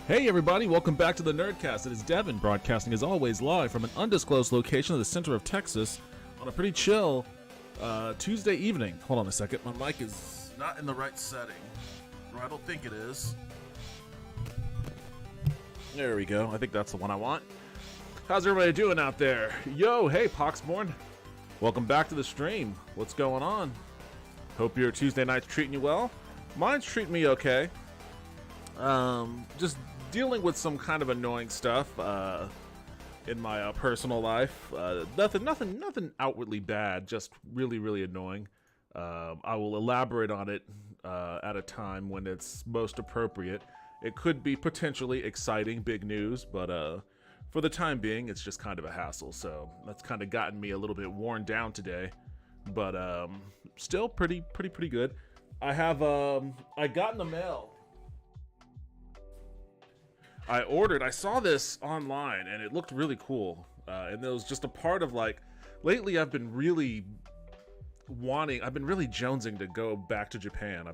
Hey everybody, welcome back to the Nerdcast. It is Devin, broadcasting as always live from an undisclosed location in the center of Texas on a pretty chill Tuesday evening. Hold on a second, my mic is not in the right setting. Or I don't think it is. There we go, I think that's the one I want. How's everybody doing out there? Yo, hey Poxborn. Welcome back to the stream. What's going on? Hope your Tuesday night's treating you well. Mine's treating me okay. Just dealing with some kind of annoying stuff in my personal life. Nothing outwardly bad, just really annoying. I will elaborate on it at a time when it's most appropriate. It could be potentially exciting, big news, but for the time being, it's just kind of a hassle. So that's kind of gotten me a little bit worn down today, but still pretty good. I got in the mail. I saw this online and it looked really cool. And it was just a part of lately I've been really jonesing to go back to Japan.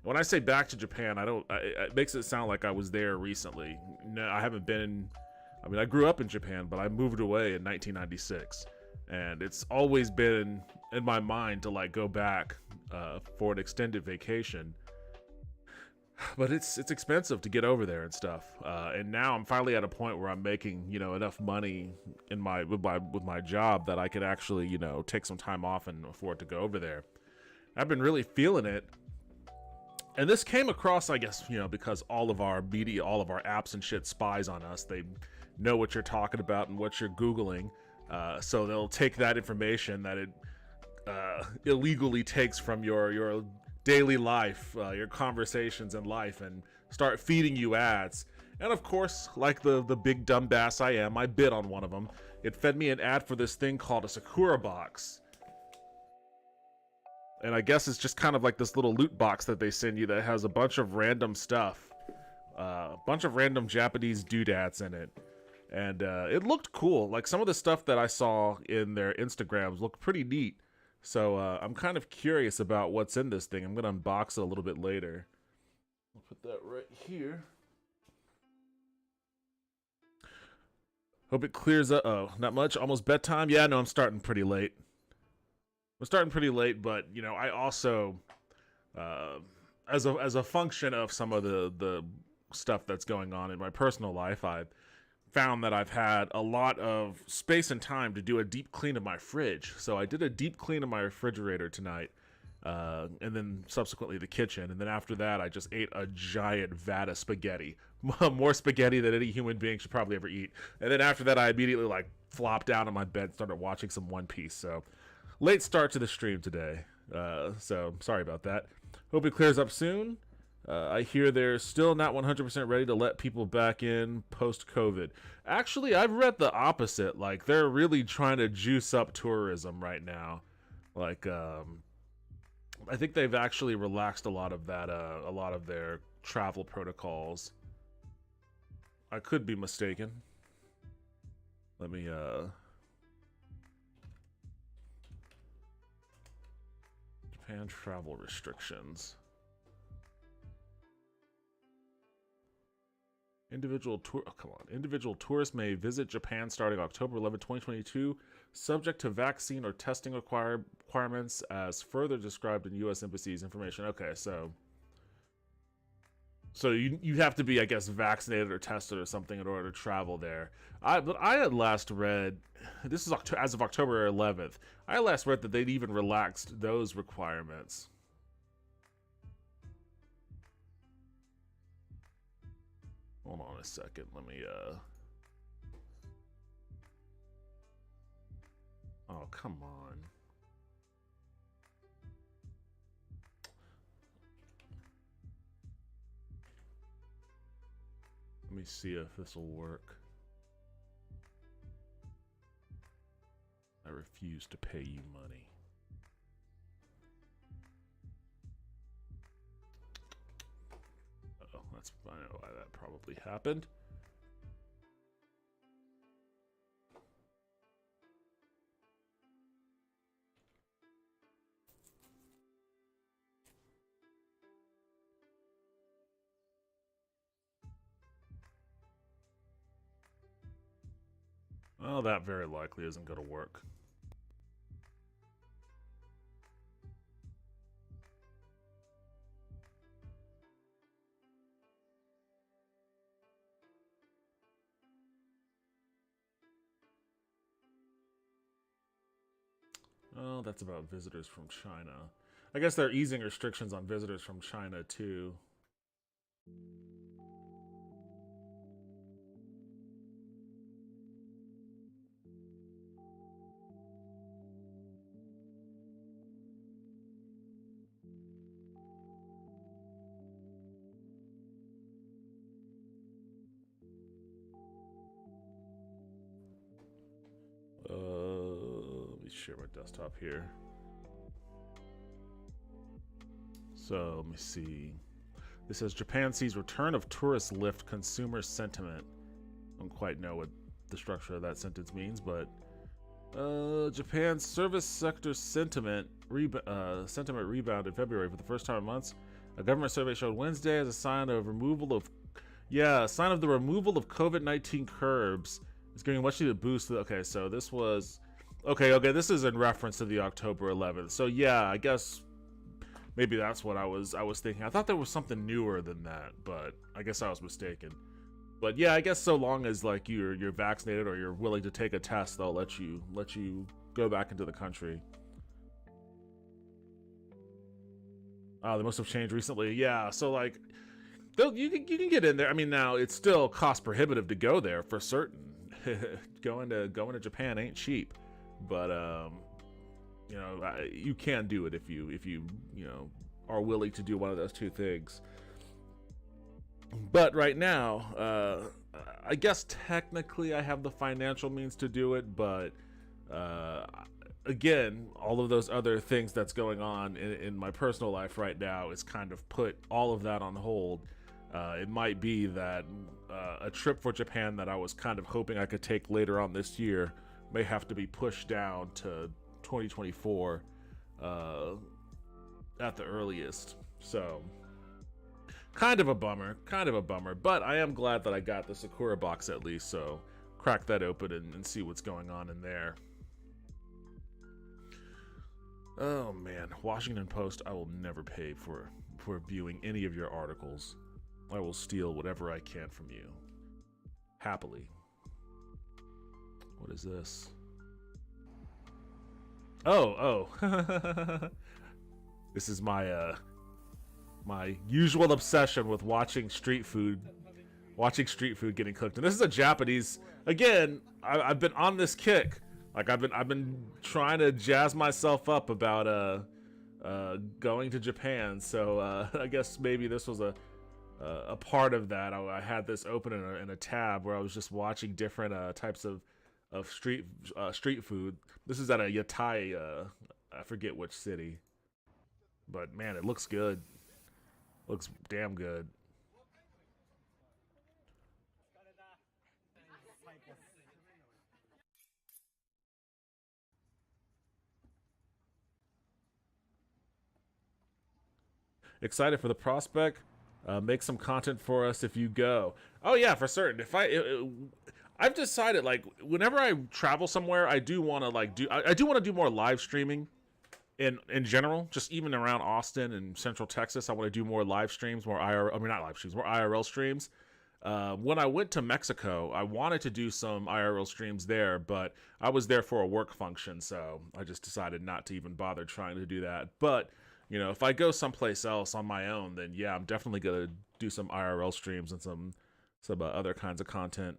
When I say back to Japan, it makes it sound like I was there recently. No, I haven't been, I grew up in Japan, but I moved away in 1996. And it's always been in my mind to go back for an extended vacation. But it's expensive to get over there and stuff, and now I'm finally at a point where I'm making enough money with my job that I could actually take some time off and afford to go over there. I've been really feeling it, and this came across, I guess, because all of our media, all of our apps and shit spies on us. They know what you're talking about and what you're Googling, so they'll take that information that it illegally takes from your daily life, your conversations in life, and start feeding you ads. And of course, like the big dumb bass I am, I bid on one of them. It fed me an ad for this thing called a Sakura box. And I guess it's just kind of like this little loot box that they send you that has a bunch of random stuff. A bunch of random Japanese doodads in it. And it looked cool. Like some of the stuff that I saw in their Instagrams looked pretty neat. So I'm kind of curious about what's in this thing. I'm going to unbox it a little bit later. I'll put that right here. Hope it clears up. Oh, not much. Almost bedtime. Yeah, no, I'm starting pretty late. But I also, as a function of some of the stuff that's going on in my personal life, I've found that I've had a lot of space and time to do a deep clean of my fridge. So I did a deep clean of my refrigerator tonight, and then subsequently the kitchen. And then after that, I just ate a giant vat of spaghetti. More spaghetti than any human being should probably ever eat. And then after that, I immediately flopped down on my bed and started watching some One Piece. So late start to the stream today. So sorry about that. Hope it clears up soon. I hear they're still not 100% ready to let people back in post-COVID. Actually, I've read the opposite. They're really trying to juice up tourism right now. I think they've actually relaxed a lot of that, a lot of their travel protocols. I could be mistaken. Let me, Japan travel restrictions. Individual tourists may visit Japan starting October 11, 2022, subject to vaccine or testing requirements as further described in U.S. Embassy's information. Okay, so you have to be, I guess, vaccinated or tested or something in order to travel there. But I had last read, this is as of October 11th, I last read that they'd even relaxed those requirements. Hold on a second, let me, oh, come on. Let me see if this will work. I refuse to pay you money. I know why that probably happened. Oh, that very likely isn't going to work. Oh, that's about visitors from China. I guess they're easing restrictions on visitors from China, too. Let me share my desktop here. So, let me see. This says Japan sees return of tourist lift consumer sentiment. I don't quite know what the structure of that sentence means, but Japan's service sector sentiment rebounded in February for the first time in months. A government survey showed Wednesday as a sign of the removal of COVID-19 curbs. It's giving much needed boost. Okay, so this was okay. This is in reference to the October 11th. So yeah, I guess maybe that's what I was thinking. I thought there was something newer than that, but I guess I was mistaken. But yeah, I guess so long as like you're vaccinated or you're willing to take a test, they'll let you go back into the country. Oh, they must have changed recently. Yeah, so like you can get in there. I mean, now it's still cost prohibitive to go there for certain. going to Japan ain't cheap, but you know, you can do it if you are willing to do one of those two things. But right now, I guess technically I have the financial means to do it, but again, all of those other things that's going on in my personal life right now is kind of put all of that on hold. It might be that a trip for Japan that I was kind of hoping I could take later on this year may have to be pushed down to 2024 at the earliest. So kind of a bummer, but I am glad that I got the Sakura box at least, so crack that open and see what's going on in there. Oh man, Washington Post, I will never pay for viewing any of your articles. I will steal whatever I can from you. Happily. What is this? Oh. This is my my usual obsession with watching street food getting cooked. And this is a Japanese. Again, I've been on this kick. Like I've been trying to jazz myself up about going to Japan. So I guess maybe this was a part of that. I had this open in a tab where I was just watching different types of street food. This is at a yatai. I forget which city, but man, it looks good. Looks damn good. Excited for the prospect. Make some content for us if you go. Oh yeah, for certain. If I've decided like whenever I travel somewhere, I do want to I do want to do more live streaming. In general, just even around Austin and Central Texas, I want to do more live streams, more IRL. I mean, not live streams, more IRL streams. When I went to Mexico, I wanted to do some IRL streams there, but I was there for a work function, so I just decided not to even bother trying to do that. But you know, if I go someplace else on my own, then yeah, I'm definitely gonna do some IRL streams and some other kinds of content.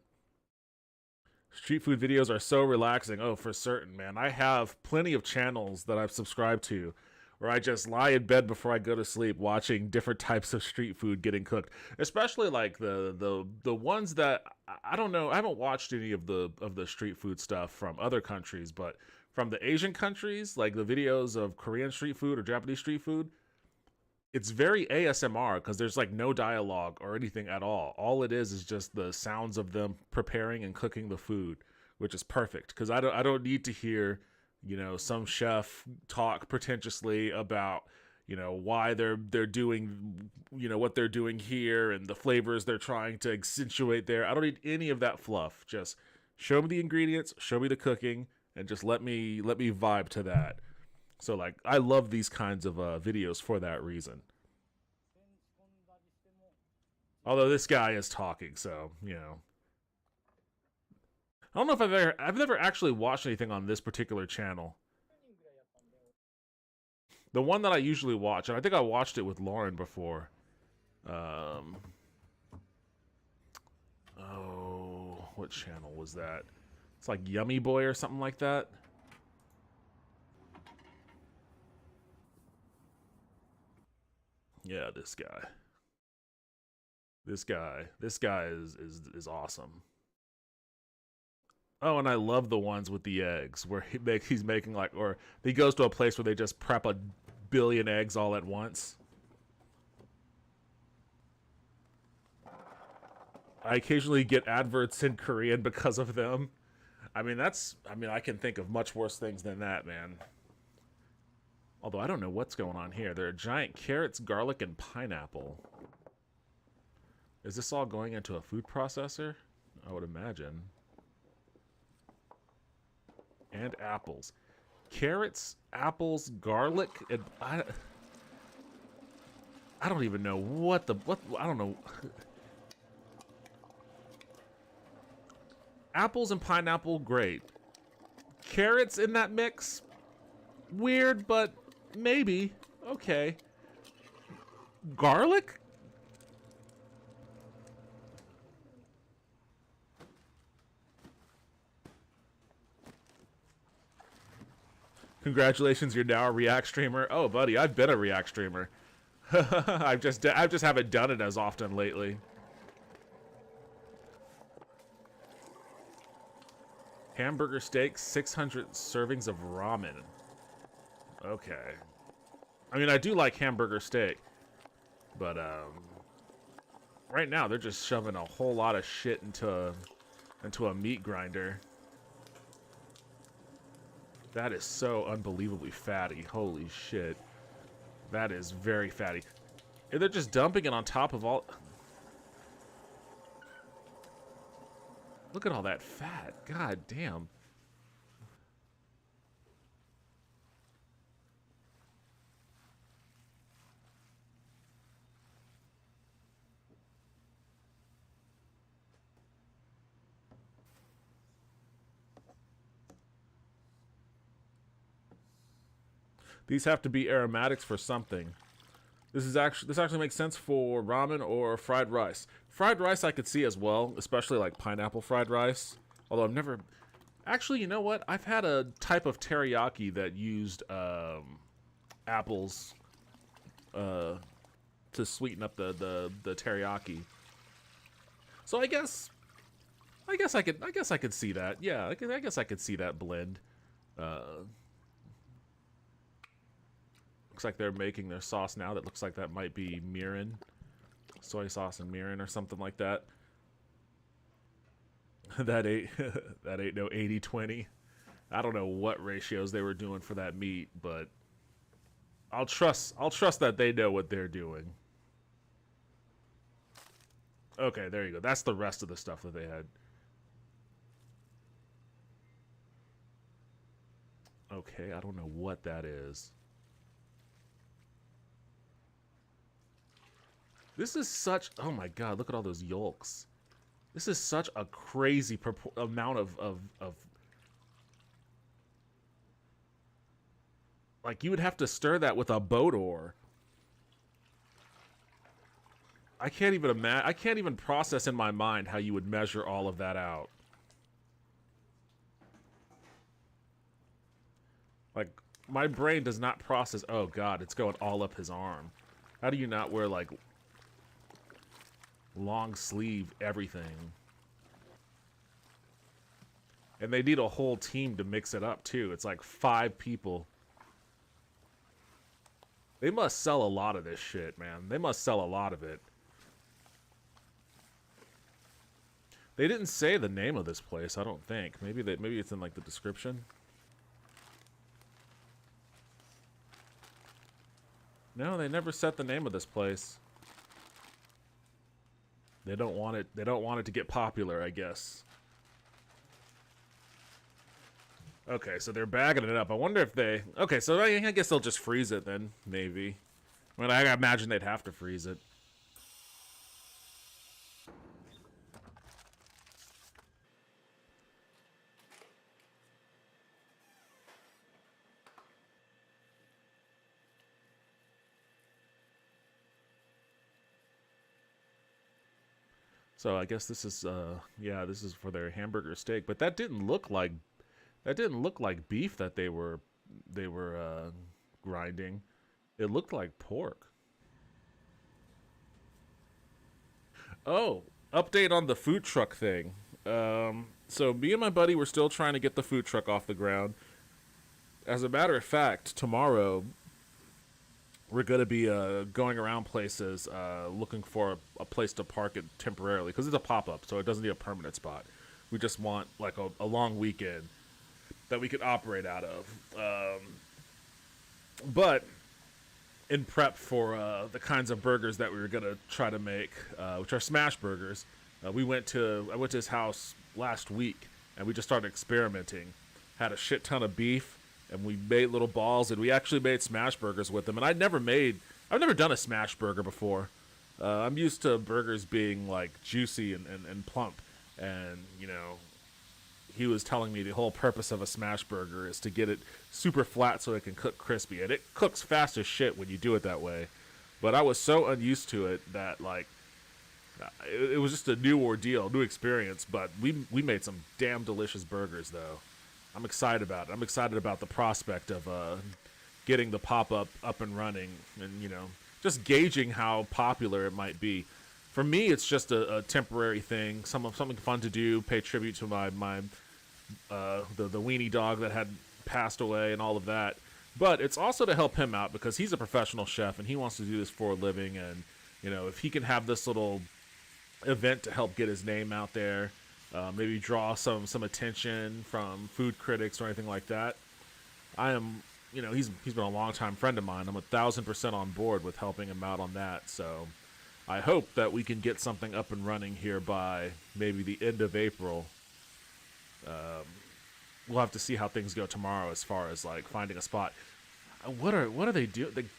Street food videos are so relaxing. Oh, for certain, man. I have plenty of channels that I've subscribed to where I just lie in bed before I go to sleep watching different types of street food getting cooked. Especially like the ones that I don't know. I haven't watched any of the street food stuff from other countries, but from the Asian countries, like the videos of Korean street food or Japanese street food, it's very ASMR because there's like no dialogue or anything at all. All it is just the sounds of them preparing and cooking the food, which is perfect because I don't need to hear, you know, some chef talk pretentiously about, you know, why they're doing, you know, what they're doing here and the flavors they're trying to accentuate there. I don't need any of that fluff. Just Show me the ingredients, show me the cooking, and just let me vibe to that. So like, I love these kinds of videos for that reason. Although this guy is talking, so you know. I don't know if I've never actually watched anything on this particular channel. The one that I usually watch, and I think I watched it with Lauren before. Oh, what channel was that? It's like Yummy Boy or something like that. Yeah, this guy. This guy is awesome. Oh, and I love the ones with the eggs where he's making like, or he goes to a place where they just prep a billion eggs all at once. I occasionally get adverts in Korean because of them. I mean, I can think of much worse things than that, man. Although I don't know what's going on here. There are giant carrots, garlic, and pineapple. Is this all going into a food processor? I would imagine. And apples. Carrots, apples, garlic, and I don't even know what I don't know. Apples and pineapple, great. Carrots in that mix? Weird, but maybe. Okay. Garlic? Congratulations, you're now a React streamer. Oh, buddy, I've been a React streamer. I just haven't done it as often lately. Hamburger steak, 600 servings of ramen. Okay. I mean, I do like hamburger steak, but right now they're just shoving a whole lot of shit into a meat grinder. That is so unbelievably fatty. Holy shit. That is very fatty. And they're just dumping it on top of all... Look at all that fat. God damn. These have to be aromatics for something. This actually makes sense for ramen or fried rice. Fried rice I could see as well, especially like pineapple fried rice. Although I've never... Actually, you know what? I've had a type of teriyaki that used apples to sweeten up the teriyaki. So I guess I could see that. Yeah, I guess I could see that blend. Looks like they're making their sauce now. That looks like that might be mirin. Soy sauce and mirin or something like that. that ain't no 80-20. I don't know what ratios they were doing for that meat, but I'll trust that they know what they're doing. Okay, there you go. That's the rest of the stuff that they had. Okay, I don't know what that is. This is such... Oh my god, look at all those yolks. This is such a crazy amount of... Like, you would have to stir that with a boat oar. I can't even imagine... I can't even process in my mind how you would measure all of that out. Like, my brain does not process... Oh god, it's going all up his arm. How do you not wear, like... long sleeve everything? And they need a whole team to mix it up too. It's like 5 people. They must sell a lot of this shit, man. They must sell a lot of it. They didn't say the name of this place, I don't think. Maybe it's in like the description. No, they never said the name of this place. They don't want it to get popular, I guess. Okay, so they're bagging it up. I wonder if they... Okay, so I guess they'll just freeze it then, maybe. I mean, I imagine they'd have to freeze it. So I guess this is, yeah, this is for their hamburger steak. But that didn't look like beef that they were grinding. It looked like pork. Oh, update on the food truck thing. So me and my buddy were still trying to get the food truck off the ground. As a matter of fact, tomorrow we're going to be going around places looking for a place to park it temporarily because it's a pop-up, so it doesn't need a permanent spot. We just want like a long weekend that we could operate out of. But in prep for the kinds of burgers that we were going to try to make, which are smash burgers, I went to his house last week, and we just started experimenting. Had a shit ton of beef, and we made little balls, and we actually made smash burgers with them. And I've never done a smash burger before. I'm used to burgers being like juicy and plump, and you know, he was telling me the whole purpose of a smash burger is to get it super flat so it can cook crispy, and it cooks fast as shit when you do it that way. But I was so unused to it that like it was just a new ordeal, new experience. But we made some damn delicious burgers though. I'm excited about it. I'm excited about the prospect of getting the pop-up up and running, and you know, just gauging how popular it might be. For me, it's just a temporary thing, something fun to do, pay tribute to my the weenie dog that had passed away and all of that. But it's also to help him out because he's a professional chef and he wants to do this for a living. And you know, if he can have this little event to help get his name out there, maybe draw some attention from food critics or anything like that, I am, you know, he's been a longtime friend of mine. I'm 1,000% on board with helping him out on that. So I hope that we can get something up and running here by maybe the end of April. We'll have to see how things go tomorrow as far as like finding a spot. What are they doing?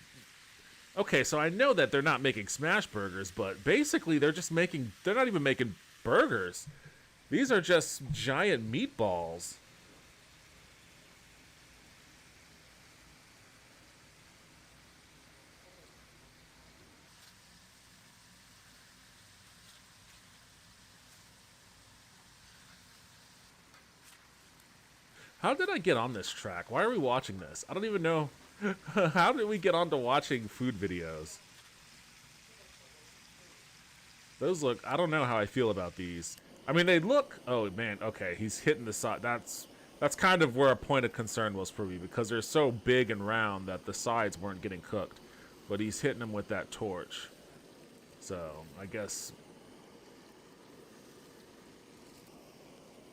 Okay, so I know that they're not making smash burgers, but basically they're not even making burgers. These are just giant meatballs. How did I get on this track? Why are we watching this? I don't even know. How did we get on to watching food videos? Those look... I don't know how I feel about these. I mean, they look... Oh, man. Okay, he's hitting the side. That's kind of where a point of concern was for me, because they're so big and round that the sides weren't getting cooked. But he's hitting them with that torch. So, I guess...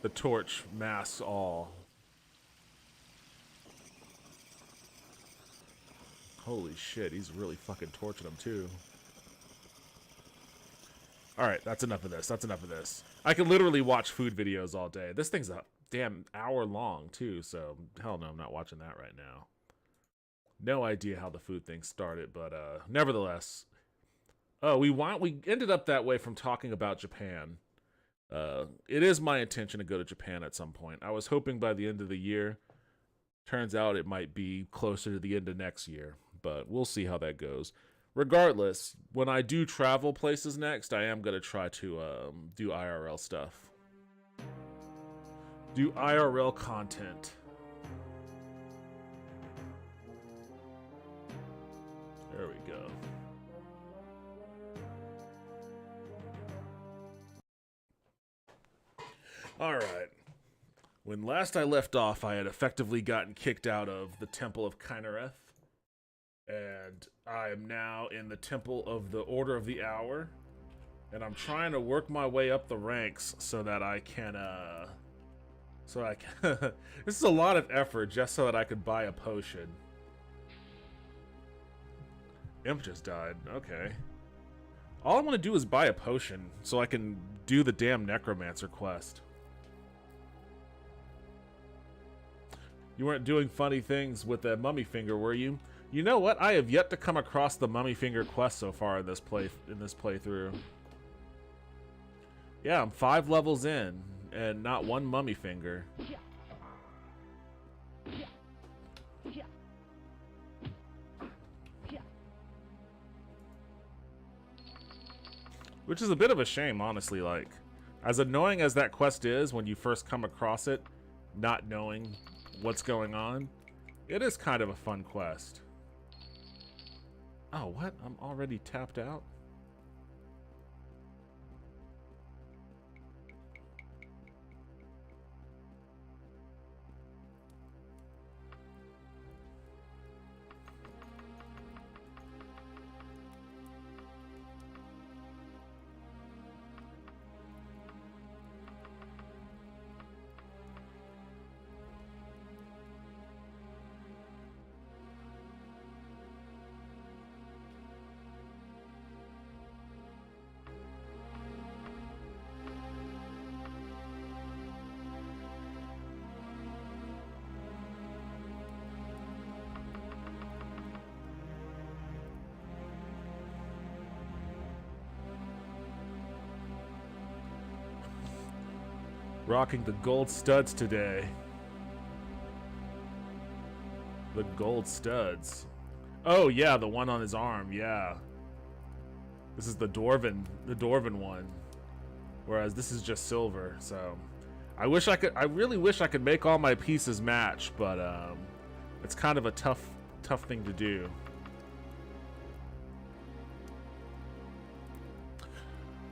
the torch masks all. Holy shit, he's really fucking torching them too. Alright, that's enough of this. That's enough of this. I can literally watch food videos all day. This thing's a damn hour long too, so hell no, I'm not watching that right now. No idea how the food thing started, but nevertheless. Oh, we ended up that way from talking about Japan. It is my intention to go to Japan at some point. I was hoping by the end of the year. Turns out it might be closer to the end of next year, but we'll see how that goes. Regardless, when I do travel places next, I am going to try to do IRL stuff. Do IRL content. There we go. All right. When last I left off, I had effectively gotten kicked out of the Temple of Kynareth. And I am now in the Temple of the Order of the Hour. And I'm trying to work my way up the ranks so that I can, this is a lot of effort just so that I could buy a potion. Imp just died. Okay. All I want to do is buy a potion so I can do the damn Necromancer quest. You weren't doing funny things with that mummy finger, were you? You know what? I have yet to come across the mummy finger quest so far in this playthrough. Yeah, I'm 5 levels in, and not one mummy finger. Which is a bit of a shame, honestly. Like, as annoying as that quest is when you first come across it, not knowing what's going on, it is kind of a fun quest. Oh, what? I'm already tapped out? Rocking the gold studs today. The gold studs. Oh yeah, the one on his arm, yeah. This is the Dwarven one. Whereas this is just silver, so I really wish I could make all my pieces match, but it's kind of a tough thing to do.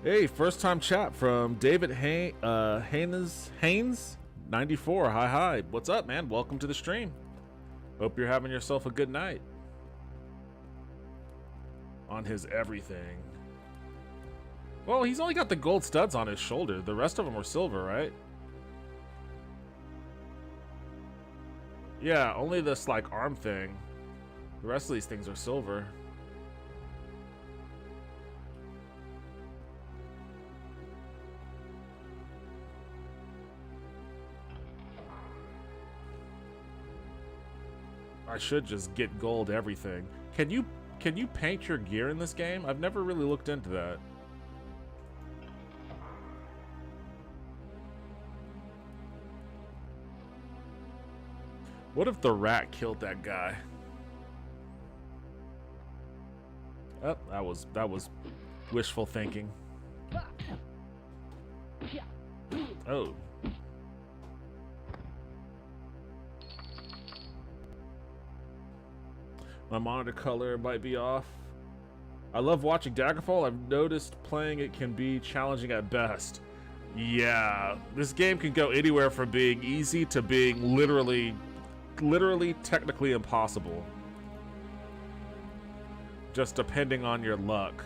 Hey, first time chat from David Haynes 94. Hi. What's up, man? Welcome to the stream. Hope you're having yourself a good night. On his everything. Well, he's only got the gold studs on his shoulder. The rest of them are silver, right? Yeah, only this like arm thing. The rest of these things are silver. I should just get gold everything. Can you paint your gear in this game? I've never really looked into that. What if the rat killed that guy? Oh, that was wishful thinking. Oh. My monitor color might be off. I love watching Daggerfall. I've noticed playing it can be challenging at best. Yeah, this game can go anywhere from being easy to being literally technically impossible. Just depending on your luck.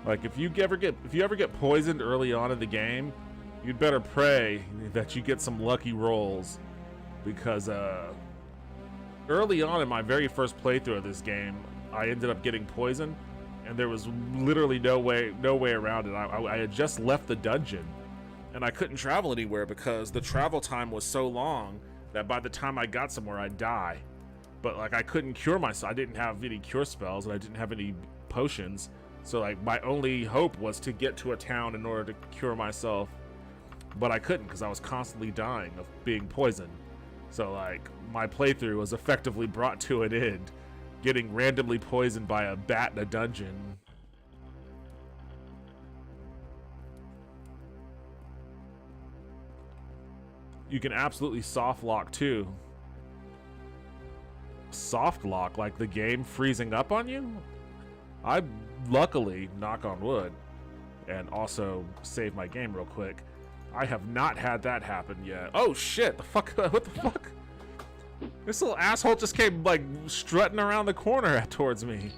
Like if you ever get poisoned early on in the game, you'd better pray that you get some lucky rolls, because early on in my very first playthrough of this game, I ended up getting poisoned, and there was literally no way around it. I had just left the dungeon, and I couldn't travel anywhere because the travel time was so long that by the time I got somewhere, I'd die. But like I couldn't cure myself. I didn't have any cure spells, and I didn't have any potions. So like my only hope was to get to a town in order to cure myself, but I couldn't because I was constantly dying of being poisoned. So like my playthrough was effectively brought to an end, getting randomly poisoned by a bat in a dungeon. You can absolutely soft lock too. Soft lock, like the game freezing up on you? I luckily, knock on wood, and also save my game real quick, I have not had that happen yet. Oh shit, the fuck, what the fuck? This little asshole just came like strutting around the corner towards me.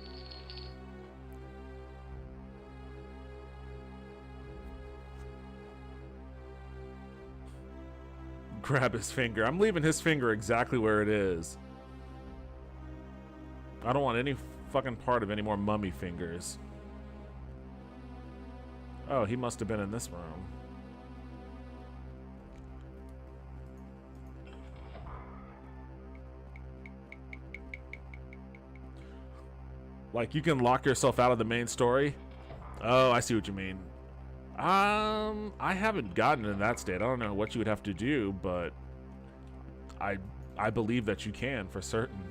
Grab his finger. I'm leaving his finger exactly where it is. I don't want any fucking part of any more mummy fingers. Oh, he must have been in this room. Like, you can lock yourself out of the main story? Oh, I see what you mean. I haven't gotten in that state. I don't know what you would have to do, but I believe that you can for certain.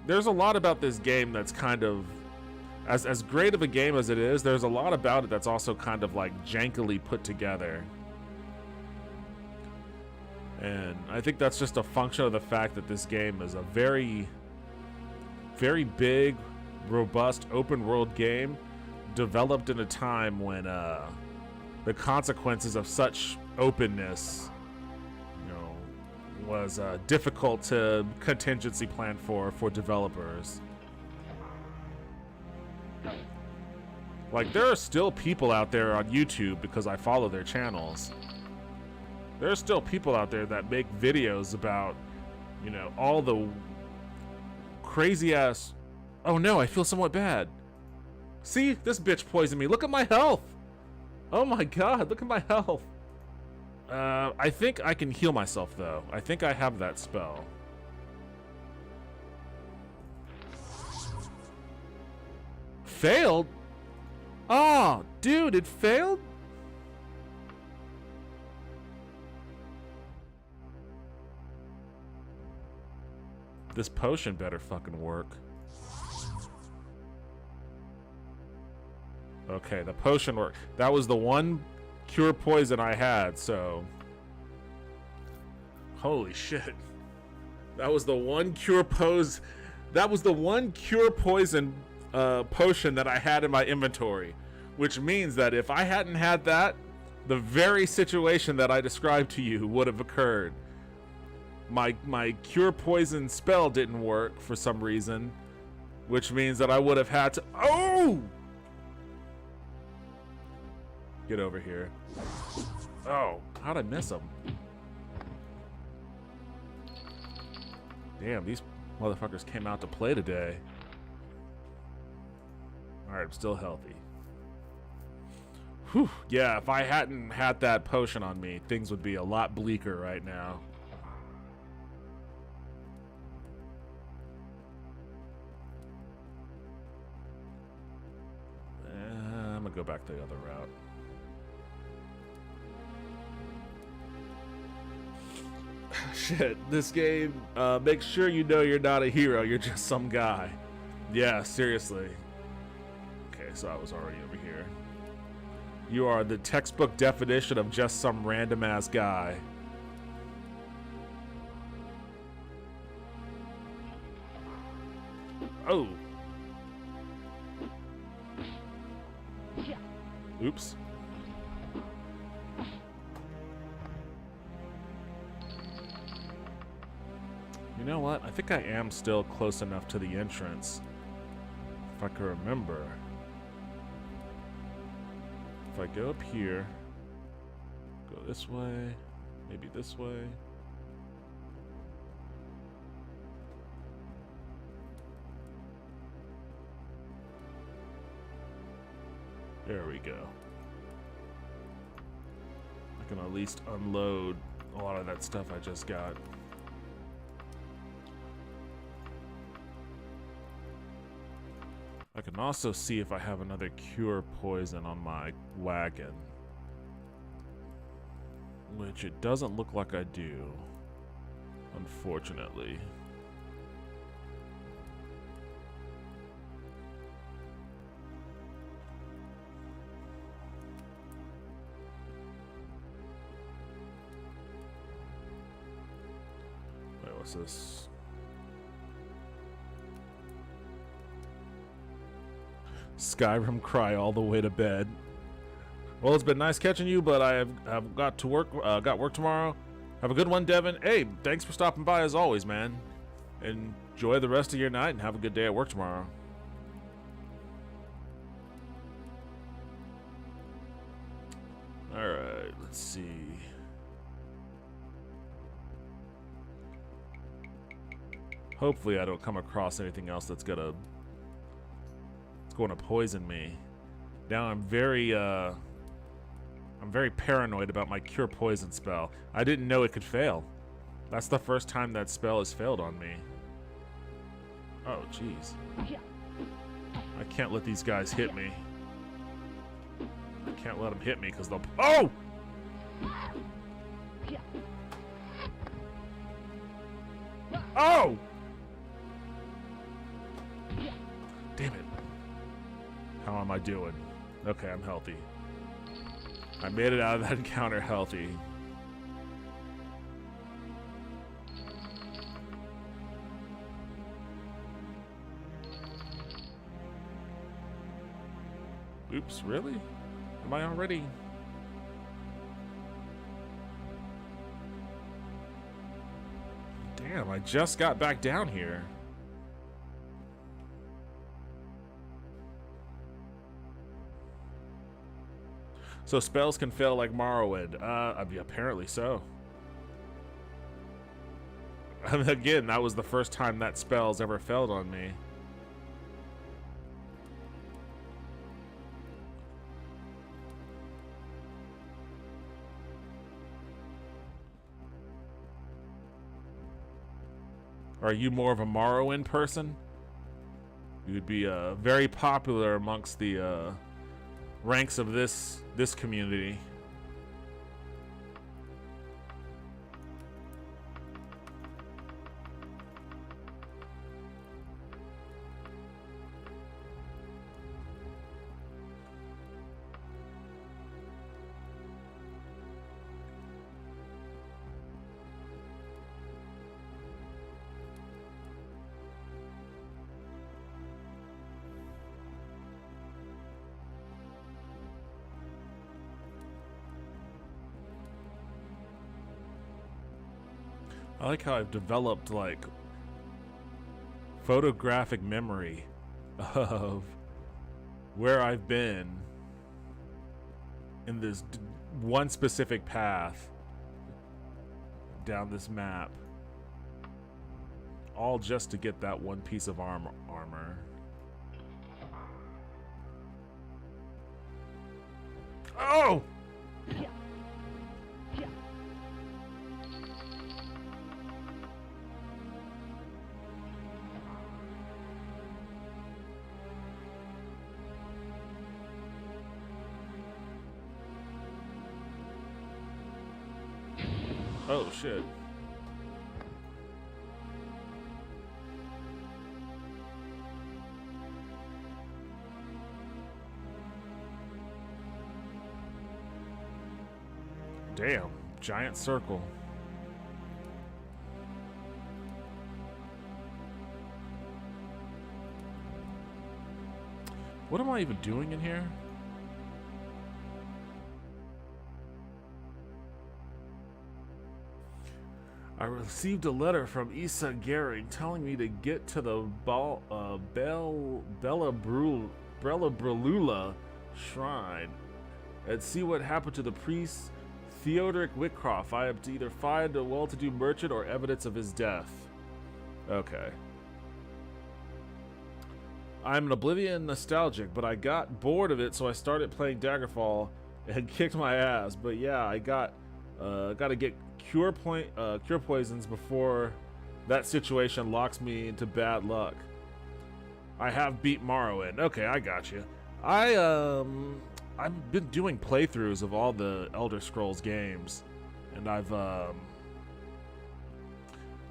There's a lot about this game that's kind of, as great of a game as it is, there's a lot about it that's also kind of like jankily put together. And I think that's just a function of the fact that this game is a very, very big, robust, open world game developed in a time when the consequences of such openness, you know, was difficult to contingency plan for developers. Like, there are still people out there on YouTube, because I follow their channels. There are still people out there that make videos about, you know, all the crazy ass. Oh no, I feel somewhat bad. See, this bitch poisoned me. Look at my health. Oh my god, look at my health. I think I can heal myself though. I think I have that spell. Failed? Oh, dude, it failed? This potion better fucking work. Okay, the potion worked. That was the one cure poison I had, so... Holy shit. That was the one cure That was the one cure poison potion that I had in my inventory. Which means that if I hadn't had that, the very situation that I described to you would have occurred. My cure poison spell didn't work for some reason, which means that I would have had to... Oh! Get over here. Oh, how'd I miss him? Damn, these motherfuckers came out to play today. Alright, I'm still healthy. Whew, yeah, if I hadn't had that potion on me, things would be a lot bleaker right now. I'm gonna go back the other route. Shit, this game, make sure you know you're not a hero, you're just some guy. Yeah, seriously. Okay, so I was already over here. You are the textbook definition of just some random ass guy. Oh. Oops. You know what? I think I am still close enough to the entrance. If I can remember. If I go up here, go this way, maybe this way. There we go. I can at least unload a lot of that stuff I just got. I can also see if I have another cure poison on my wagon. Which it doesn't look like I do, unfortunately. Wait, what's this? Skyrim cry all the way to bed. Well, it's been nice catching you, but I've got to work. Got work tomorrow. Have a good one, Devin. Hey, thanks for stopping by as always, man. Enjoy the rest of your night and have a good day at work tomorrow. All right, let's see. Hopefully I don't come across anything else that's going to poison me. Now I'm very paranoid about my cure poison spell. I didn't know it could fail. That's the first time that spell has failed on me. Oh, jeez. I can't let these guys hit me. I can't let them hit me because they'll... Oh! Oh! Damn it. How am I doing? Okay, I'm healthy. I made it out of that encounter healthy. Oops, really? Am I already? Damn, I just got back down here. So spells can fail like Morrowind. Apparently so. Again, that was the first time that spell's ever failed on me. Are you more of a Morrowind person? You would be very popular amongst the ranks of this community. I like how I've developed, like, photographic memory of where I've been in this one specific path down this map. All just to get that one piece of armor. Oh! Oh, shit. Damn, giant circle. What am I even doing in here? I received a letter from Issa Gehring telling me to get to the Bellabrulula shrine and see what happened to the priest Theodoric Whitcroft. I have to either find a well-to-do merchant or evidence of his death. Okay. I'm an Oblivion nostalgic, but I got bored of it, so I started playing Daggerfall and kicked my ass. But yeah, I got to get cure poisons before that situation locks me into bad luck. I have beat Morrowind. Okay, I got you. I've been doing playthroughs of all the Elder Scrolls games, and I've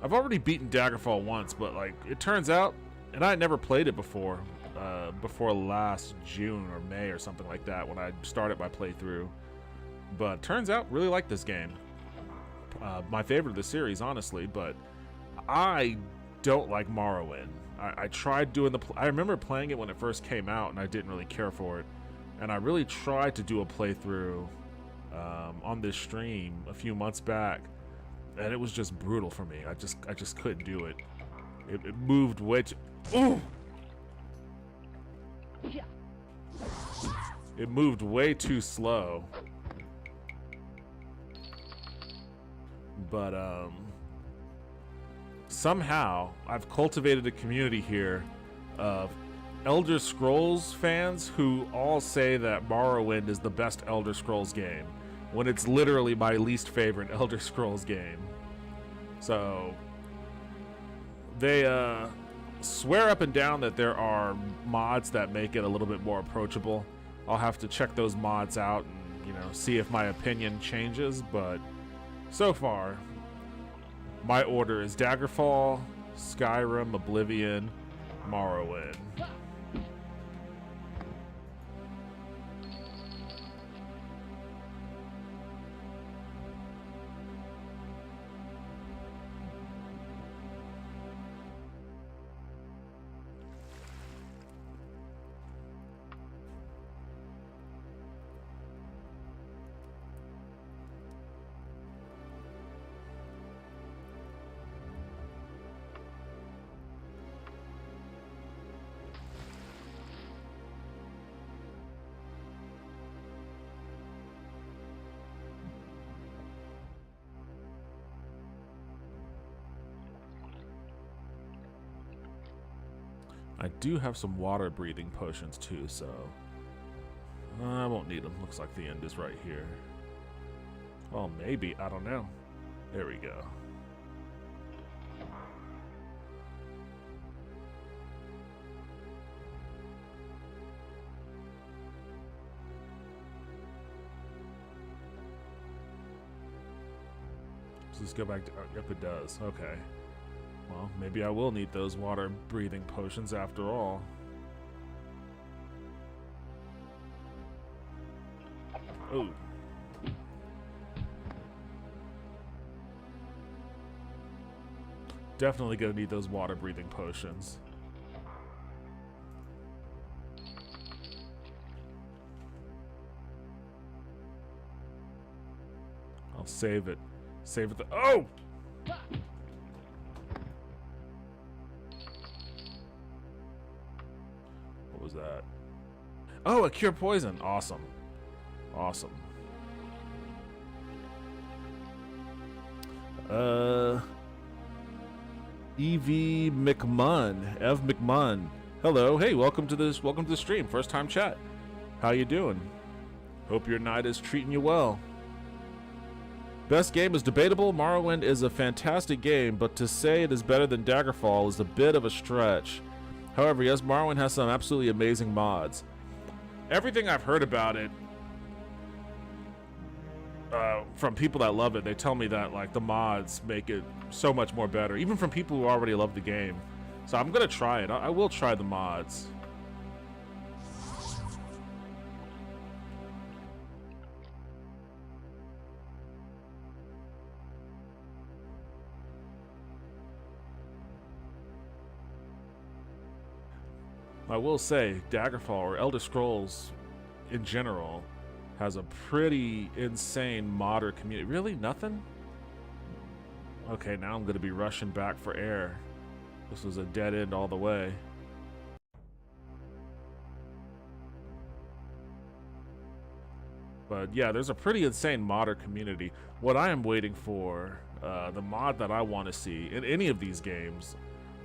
already beaten Daggerfall once, but like it turns out, and I had never played it before last June or May or something like that when I started my playthrough. But turns out, really like this game. My favorite of the series, honestly, but I don't like Morrowind. I tried doing I remember playing it when it first came out, and I didn't really care for it. And I really tried to do a playthrough on this stream a few months back, and it was just brutal for me. I just couldn't do it. It moved way too... Ooh! It moved way too slow. But somehow I've cultivated a community here of Elder Scrolls fans who all say that Morrowind is the best Elder Scrolls game, when it's literally my least favorite Elder Scrolls game. So they swear up and down that there are mods that make it a little bit more approachable. I'll have to check those mods out and, you know, see if my opinion changes, but so far my order is Daggerfall, Skyrim, Oblivion, Morrowind. I do have some water breathing potions too, so I won't need them. Looks like the end is right here. Well, maybe. I don't know. There we go. Does this go back to... Yep, it does. Okay. Well, maybe I will need those water breathing potions after all. Oh. Definitely gonna need those water breathing potions. I'll save it. Save it. Oh! What was that? Oh, a cure poison. Awesome. Awesome. Ev McMunn. Hello. Hey, welcome to the stream. First time chat. How you doing? Hope your night is treating you well. Best game is debatable. Morrowind is a fantastic game, but to say it is better than Daggerfall is a bit of a stretch. However, yes, Morrowind has some absolutely amazing mods. Everything I've heard about it from people that love it, they tell me that like the mods make it so much more better, even from people who already love the game. So I'm gonna try it. I will try the mods. I will say, Daggerfall, or Elder Scrolls in general, has a pretty insane modder community. Really? Nothing? Okay, now I'm going to be rushing back for air. This was a dead end all the way. But yeah, there's a pretty insane modder community. What I am waiting for, the mod that I want to see in any of these games,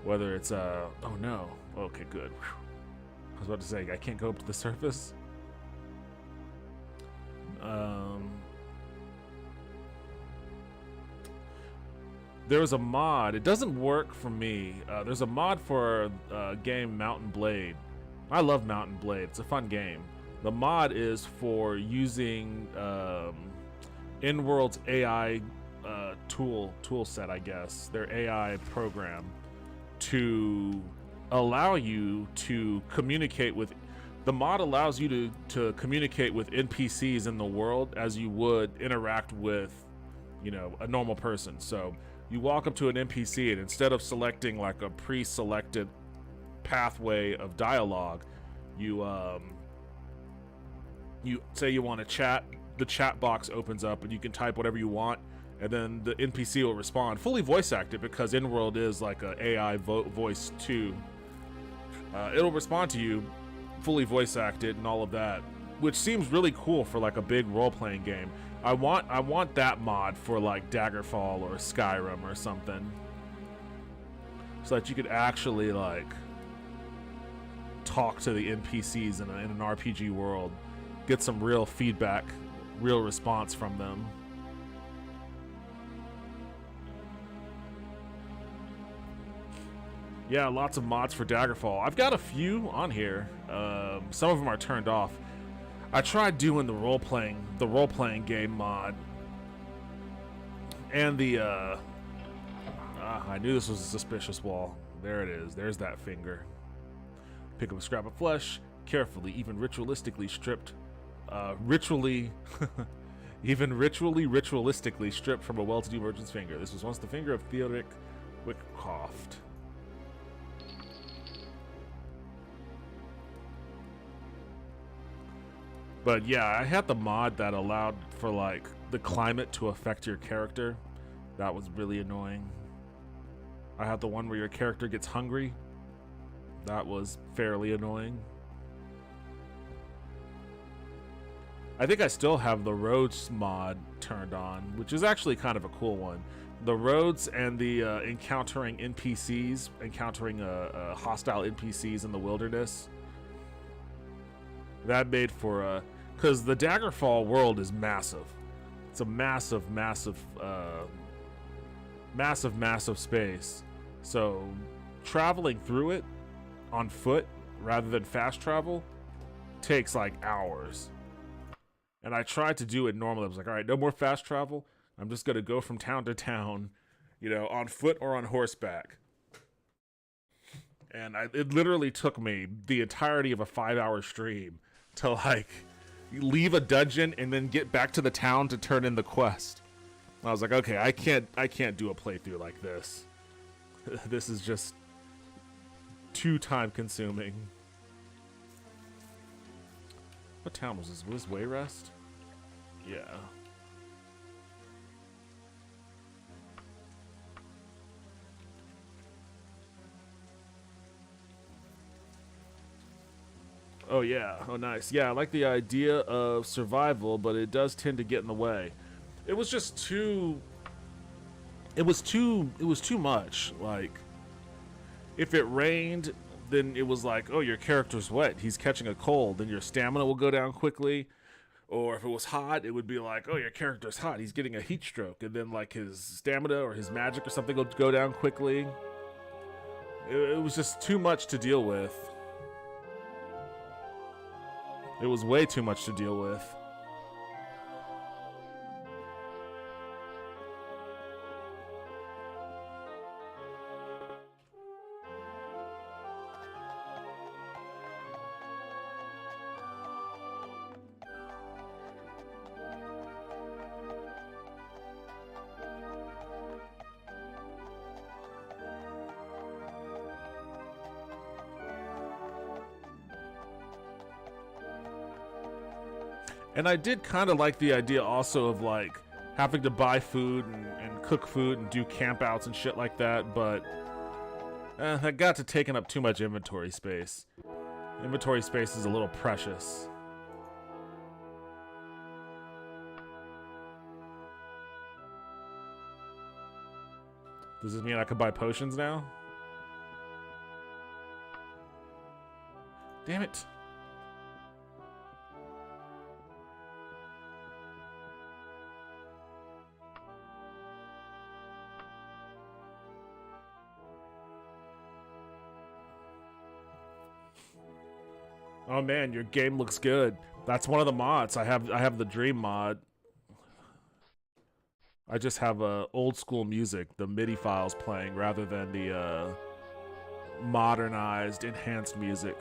whether it's, oh no. Okay, good. Whew. I was about to say, I can't go up to the surface. There's a mod. It doesn't work for me. There's a mod for game Mountain Blade. I love Mountain Blade. It's a fun game. The mod is for using InWorld's AI tool set, I guess. Their AI program to allow you to communicate with... The mod allows you to communicate with NPCs in the world as you would interact with, you know, a normal person. So you walk up to an NPC and instead of selecting like a pre-selected pathway of dialogue, you say you want to chat, the chat box opens up and you can type whatever you want, and then the NPC will respond, fully voice acted, because InWorld is like a AI voice too. It'll respond to you, fully voice acted and all of that, which seems really cool for like a big role-playing game. I want that mod for like Daggerfall or Skyrim or something. so that you could actually like talk to the NPCs in an RPG world, get some real feedback, real response from them. Yeah, lots of mods for Daggerfall. I've got a few on here. Some of them are turned off. I tried doing the role-playing game mod, and the I knew this was a suspicious wall. There it is. There's that finger. Pick up a scrap of flesh, carefully, even ritualistically stripped. Ritualistically stripped from a well-to-do merchant's finger. This was once the finger of Theodoric Wickcroft. But yeah, I had the mod that allowed for like the climate to affect your character. That was really annoying. I had the one where your character gets hungry. That was fairly annoying. I think I still have the roads mod turned on, which is actually kind of a cool one. The roads and the encountering NPCs, encountering hostile NPCs in the wilderness. That made for because the Daggerfall world is massive. It's a massive space. So traveling through it on foot rather than fast travel takes like hours. And I tried to do it normally. I was like, all right, no more fast travel. I'm just gonna go from town to town, you know, on foot or on horseback. And it literally took me the entirety of a 5-hour stream to like leave a dungeon and then get back to the town to turn in the quest. I was like, okay, I can't do a playthrough like this. This is just too time consuming. What town was this? Was this Wayrest? Yeah. Oh yeah, oh nice. Yeah, I like the idea of survival, but it does tend to get in the way. It was just too... It was too much. Like, if it rained, then it was like, oh, your character's wet. He's catching a cold. Then your stamina will go down quickly. Or if it was hot, it would be like, oh, your character's hot. He's getting a heat stroke. And then, like, his stamina or his magic or something will go down quickly. It was just too much to deal with. It was way too much to deal with. And I did kind of like the idea also of like having to buy food and cook food and do camp outs and shit like that, but that got to taking up too much inventory space. Inventory space is a little precious. Does this mean I could buy potions now? Damn it. Oh man, your game looks good. That's one of the mods. I have the Dream mod. I just have old school music, the MIDI files playing rather than the modernized, enhanced music.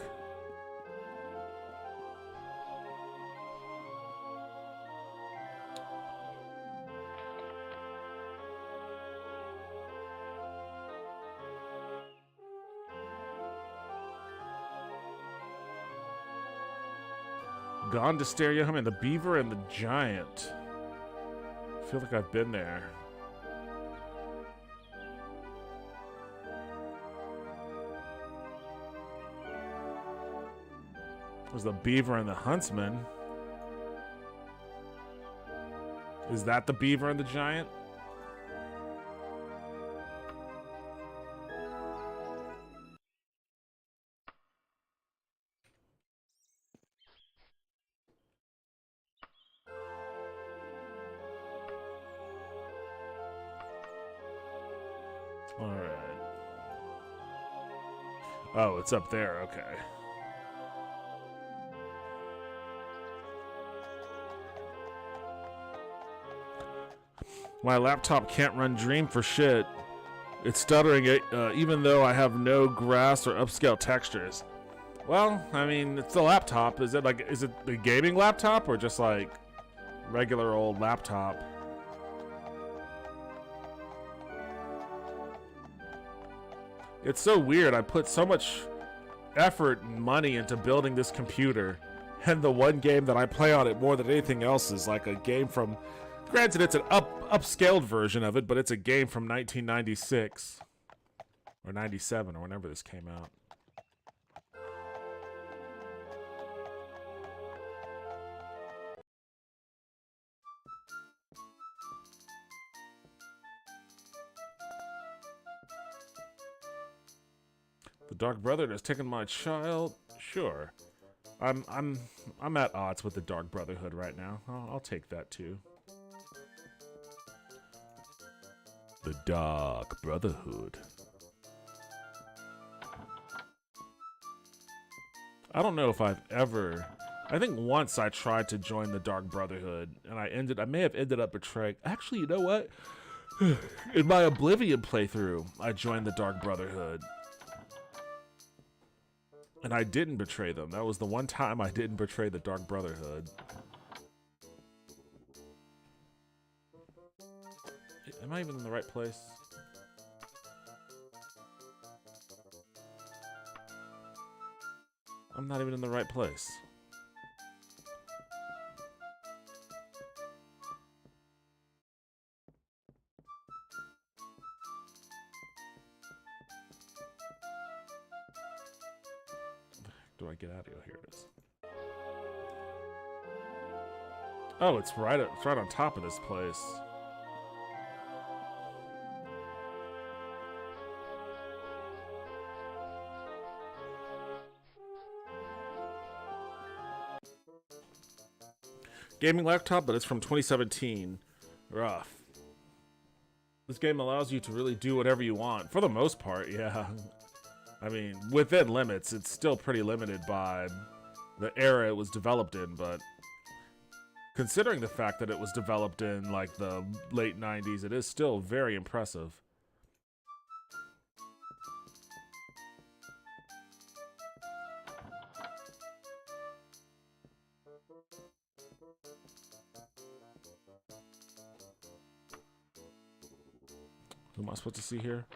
Gone to Stereo Hum and the Beaver and the Giant. I feel like I've been there. There's the Beaver and the Huntsman. Is that the Beaver and the Giant? Oh, it's up there. Okay. My laptop can't run Dream for shit. It's stuttering it, even though I have no grass or upscale textures. Well, I mean, it's a laptop. Is it a gaming laptop or just like regular old laptop? It's so weird. I put so much effort and money into building this computer, and the one game that I play on it more than anything else is like a game from, granted it's an upscaled version of it, but it's a game from 1996 or 97 or whenever this came out. The Dark Brother has taken my child. Sure, I'm at odds with the Dark Brotherhood right now. I'll take that too. The Dark Brotherhood. I don't know if I've ever. I think once I tried to join the Dark Brotherhood, and I may have ended up betraying. Actually, you know what? In my Oblivion playthrough, I joined the Dark Brotherhood. And I didn't betray them. That was the one time I didn't betray the Dark Brotherhood. Am I even in the right place? I'm not even in the right place. Do I get out of here? Here it is. Oh, it's right on top of this place. Gaming laptop, but it's from 2017. Rough. This game allows you to really do whatever you want. For the most part, yeah. I mean, within limits, it's still pretty limited by the era it was developed in, but considering the fact that it was developed in, like, the late 90s, it is still very impressive. Who am I supposed to see here?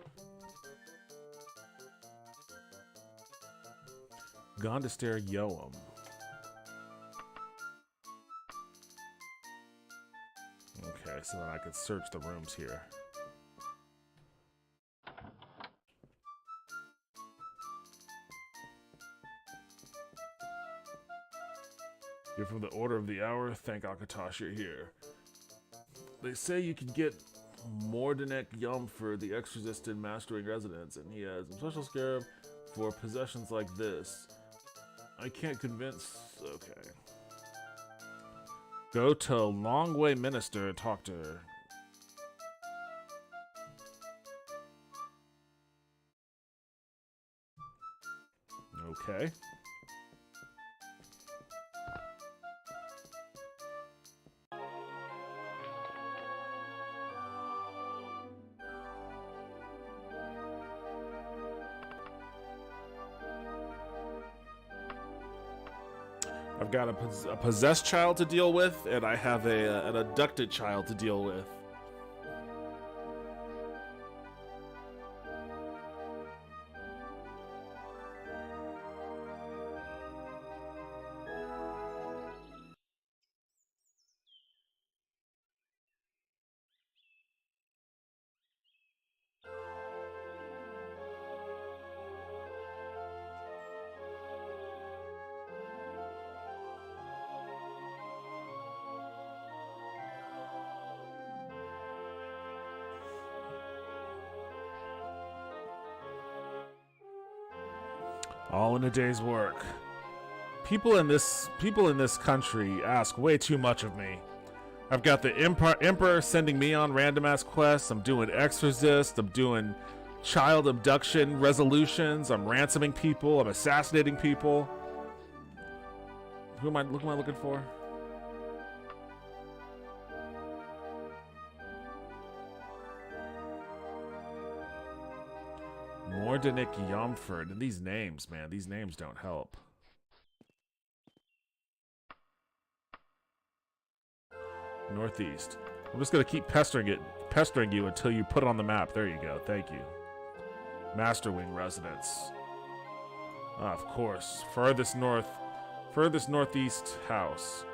Gondastair Yoam. Okay, so then I could search the rooms here. You're from the Order of the Hour. Thank Akatosh you're here. They say you can get Mordenek Yum for the Exorcist in Mastering Residence, and he has a special scarab for possessions like this. I can't convince. Okay. Go to Longway Minister and talk to her. Okay. I've got a possessed child to deal with, and I have an abducted child to deal with. All in a day's work. People in this country ask way too much of me. I've got the Emperor sending me on random ass quests. I'm doing Exorcist. I'm doing child abduction resolutions. I'm ransoming people. I'm assassinating people. Who am I looking for? Mordenik Yomford. And these names, man, these names don't help. Northeast. I'm just gonna keep pestering you until you put it on the map. There you go. Thank you. Master Wing residence. Ah, of course. Furthest northeast house.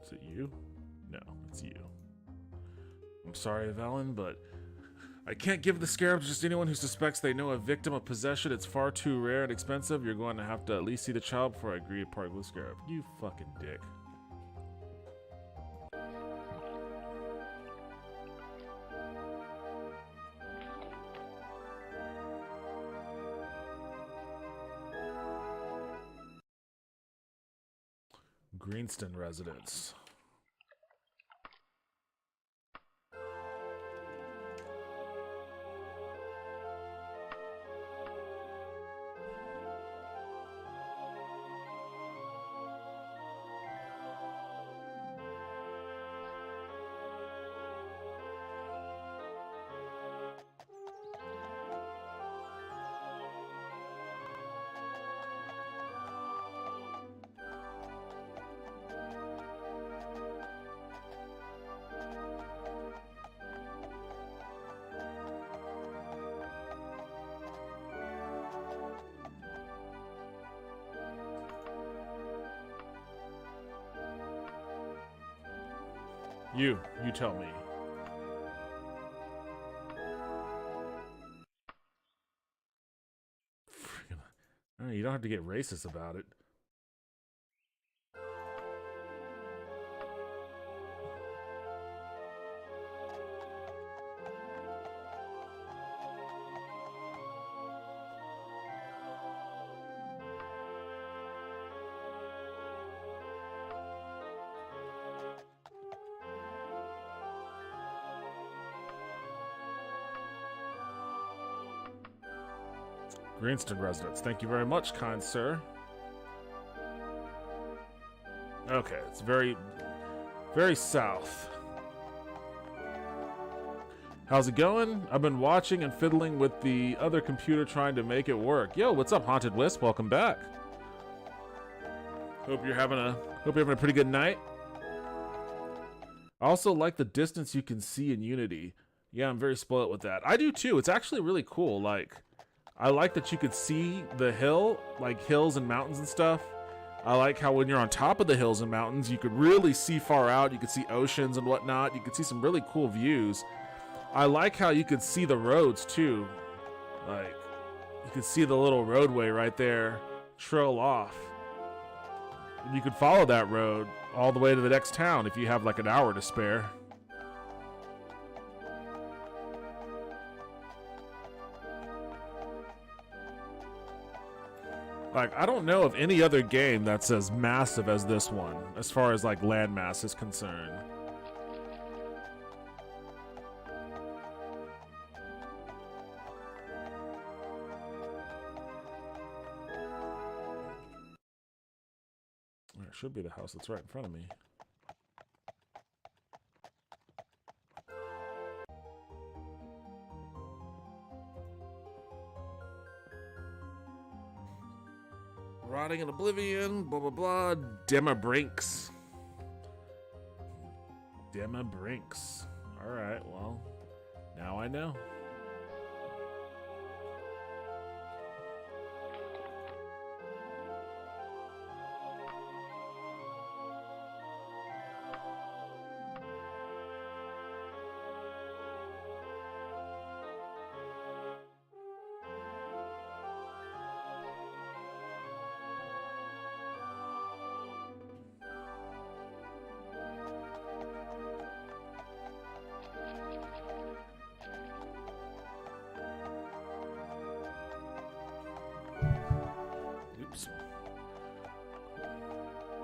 Is it you? No, it's you. I'm sorry, Valen, but I can't give the scarab to just anyone who suspects they know a victim of possession. It's far too rare and expensive. You're going to have to at least see the child before I agree to part with the scarab. You fucking dick. Greenston residence. You tell me. Freaking, you don't have to get racist about it. Greenston residence. Thank you very much, kind sir. Okay, it's very, very south. How's it going? I've been watching and fiddling with the other computer trying to make it work. Yo, what's up, Haunted Wisp? Welcome back. Hope you're having a pretty good night. I also like the distance you can see in Unity. Yeah, I'm very spoiled with that. I do too. It's actually really cool. Like, I like that you could see the hill, like hills and mountains and stuff. I like how when you're on top of the hills and mountains, you could really see far out. You could see oceans and whatnot. You could see some really cool views. I like how you could see the roads too. Like, you could see the little roadway right there trail off. And you could follow that road all the way to the next town if you have like an hour to spare. Like, I don't know of any other game that's as massive as this one, as far as like landmass is concerned. There should be the house that's right in front of me. Rotting in oblivion, blah blah blah. Demabrinks. Demabrinks. Alright, well, now I know.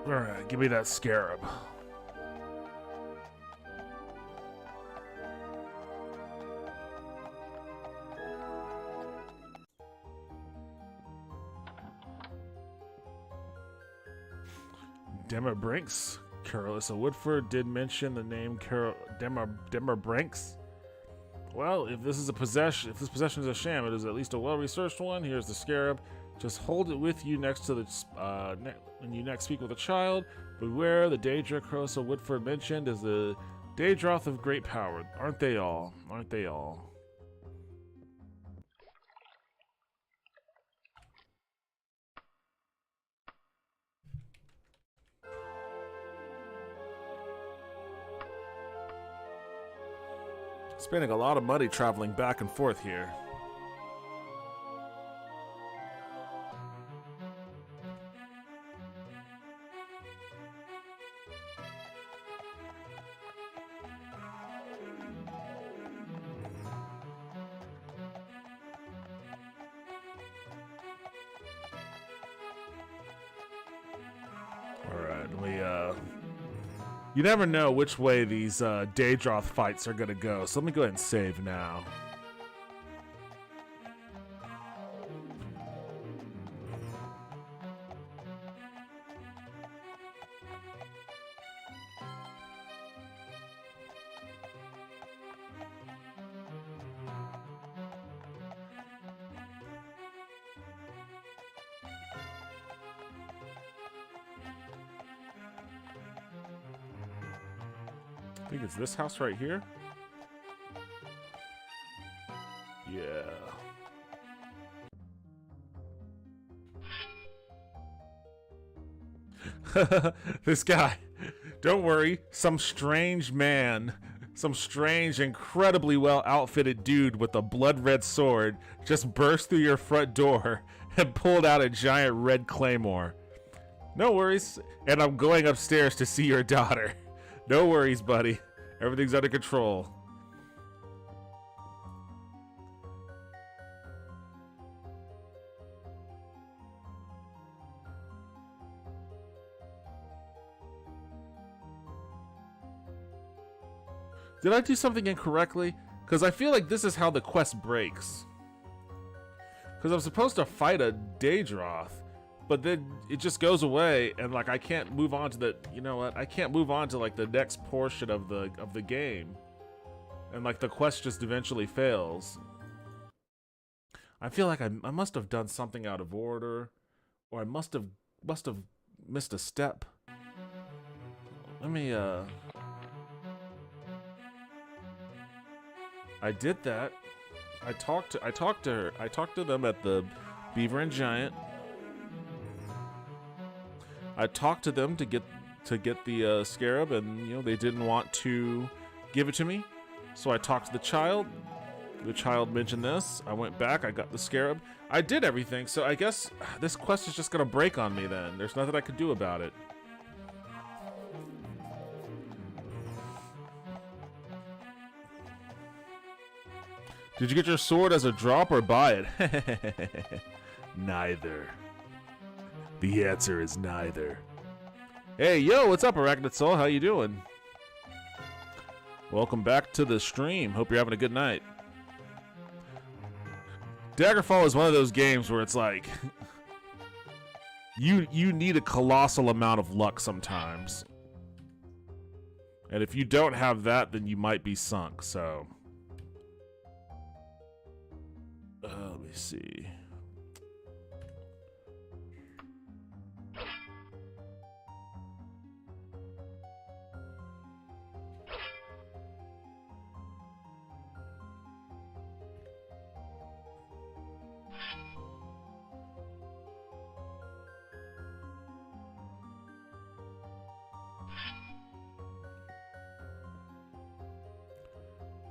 Alright, give me that scarab. Demmer Brinks? Carolissa Woodford did mention the name Demmer Brinks. Well, if this possession is a sham, it is at least a well-researched one. Here's the scarab. Just hold it with you next to the when you next speak with a child. Beware, the Daedra Carolissa Woodford mentioned is the Daedroth of great power. Aren't they all? Aren't they all? Spending a lot of money traveling back and forth here. You never know which way these Daedroth fights are going to go, so let me go ahead and save now. I think it's this house right here. Yeah. This guy. Don't worry. Some strange man. Some strange, incredibly well outfitted dude with a blood red sword just burst through your front door and pulled out a giant red claymore. No worries. And I'm going upstairs to see your daughter. No worries, buddy. Everything's under control. Did I do something incorrectly? Because I feel like this is how the quest breaks. Because I'm supposed to fight a Daedroth, but then it just goes away, and like I can't move on to the, you know what? I can't move on to like the next portion of the game, and like the quest just eventually fails. I feel like I must have done something out of order, or I must have missed a step. Let me I did that. I talked to them at the Beaver and Giant. I talked to them to get the scarab, and you know they didn't want to give it to me. So I talked to the child. The child mentioned this. I went back. I got the scarab. I did everything. So I guess this quest is just gonna break on me. Then there's nothing I could do about it. Did you get your sword as a drop or buy it? Neither. The answer is neither. Hey, yo, what's up, Arachnid Soul? How you doing? Welcome back to the stream. Hope you're having a good night. Daggerfall is one of those games where it's like you need a colossal amount of luck sometimes. And if you don't have that, then you might be sunk, so let me see.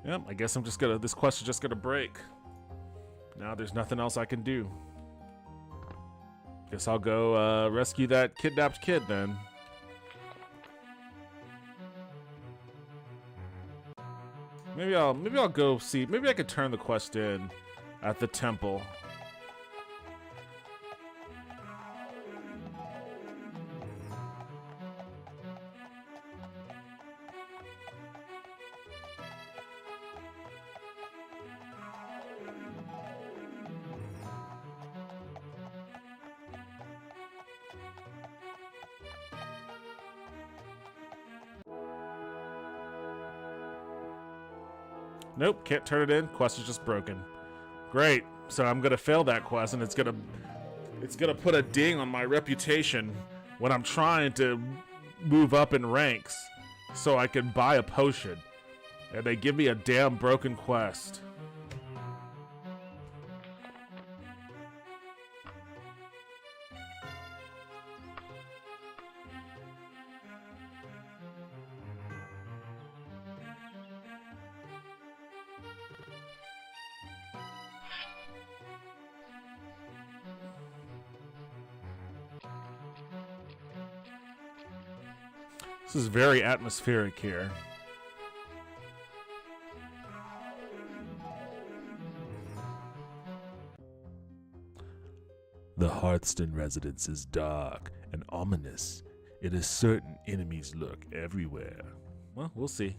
Yep, I guess this quest is just gonna break. Now there's nothing else I can do. Guess I'll go rescue that kidnapped kid then. Maybe I'll go see. Maybe I could turn the quest in at the temple. Nope, can't turn it in. Quest is just broken. Great. So I'm gonna fail that quest, and it's gonna put a ding on my reputation when I'm trying to move up in ranks so I can buy a potion. And they give me a damn broken quest. This is very atmospheric here. The Hearthstone residence is dark and ominous. It is certain enemies lurk everywhere. Well, we'll see.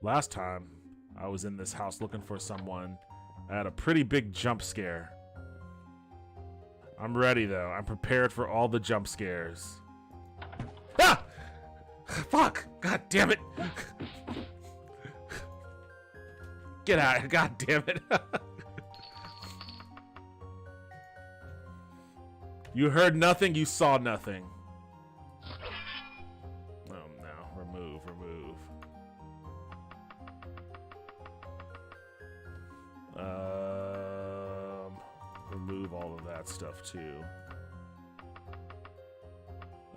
Last time I was in this house looking for someone, I had a pretty big jump scare. I'm ready though. I'm prepared for all the jump scares. Ah! Fuck! God damn it! Get out! God damn it! You heard nothing, you saw nothing. Oh no, remove. Remove all of that stuff too.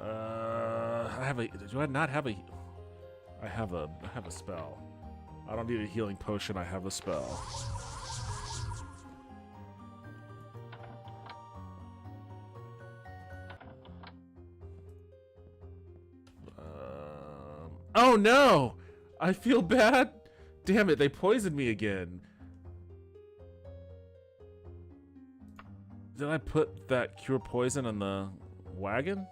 I have a. Do I not have a? I have a spell. I don't need a healing potion. I have a spell. Oh no! I feel bad. Damn it! They poisoned me again. Did I put that cure poison in the wagon?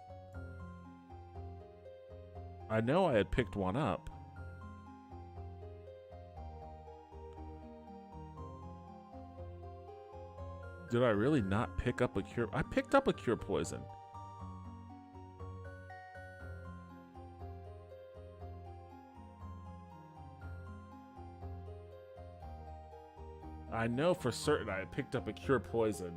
I know I had picked one up. Did I really not pick up a cure? I picked up a cure poison. I know for certain I picked up a cure poison.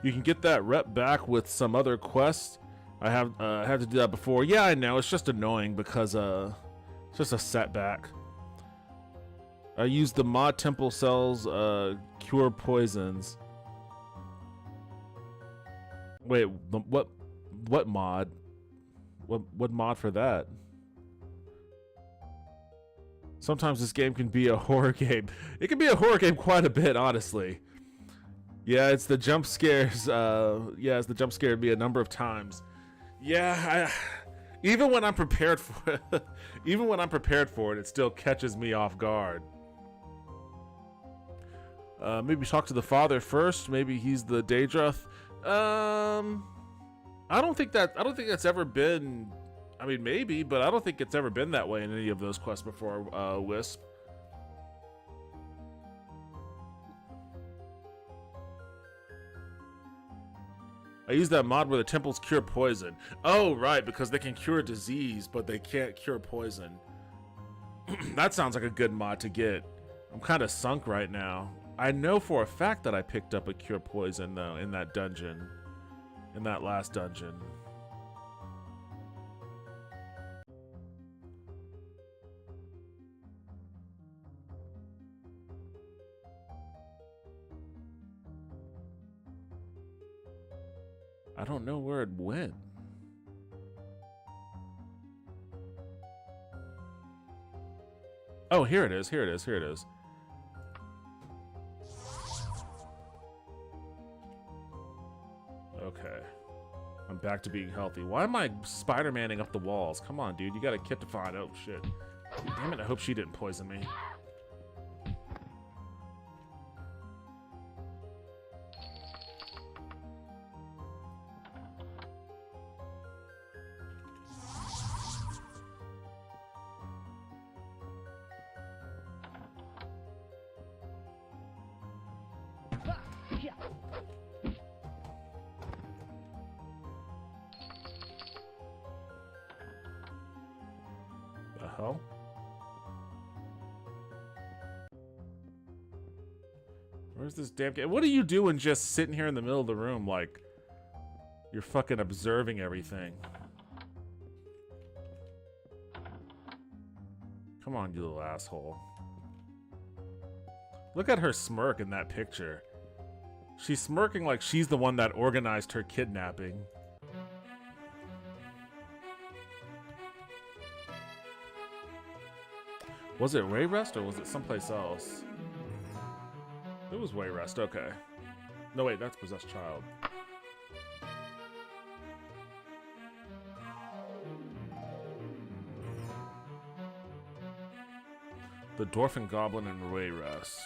You can get that rep back with some other quests. I have had to do that before. Yeah, I know. It's just annoying because it's just a setback. I used the mod temple cells cure poisons. Wait, what mod? What mod for that? Sometimes this game can be a horror game. It can be a horror game quite a bit, honestly. Yeah, it's the jump scares. It's the jump scared me a number of times. Yeah, even when I'm prepared for it, it still catches me off guard. Maybe talk to the father first. Maybe he's the Daedroth. I don't think that's ever been. I mean, maybe, but I don't think it's ever been that way in any of those quests before. Wisp. I use that mod where the temples cure poison. Oh, right, because they can cure disease, but they can't cure poison. That sounds like a good mod to get. I'm kind of sunk right now. I know for a fact that I picked up a cure poison, though, in that dungeon. In that last dungeon. I don't know where it went. Oh, here it is. Here it is. Here it is. Okay. I'm back to being healthy. Why am I Spider-Manning up the walls? Come on, dude. You got a kit to find. Oh, shit. Damn it. I hope she didn't poison me. Where's this damn guy? What are you doing just sitting here in the middle of the room like you're fucking observing everything? Come on, you little asshole. Look at her smirk in that picture. She's smirking like she's the one that organized her kidnapping. Was it Wayrest or was it someplace else? It was Wayrest, okay. No, wait, that's Possessed Child. The Dwarf and Goblin and Wayrest.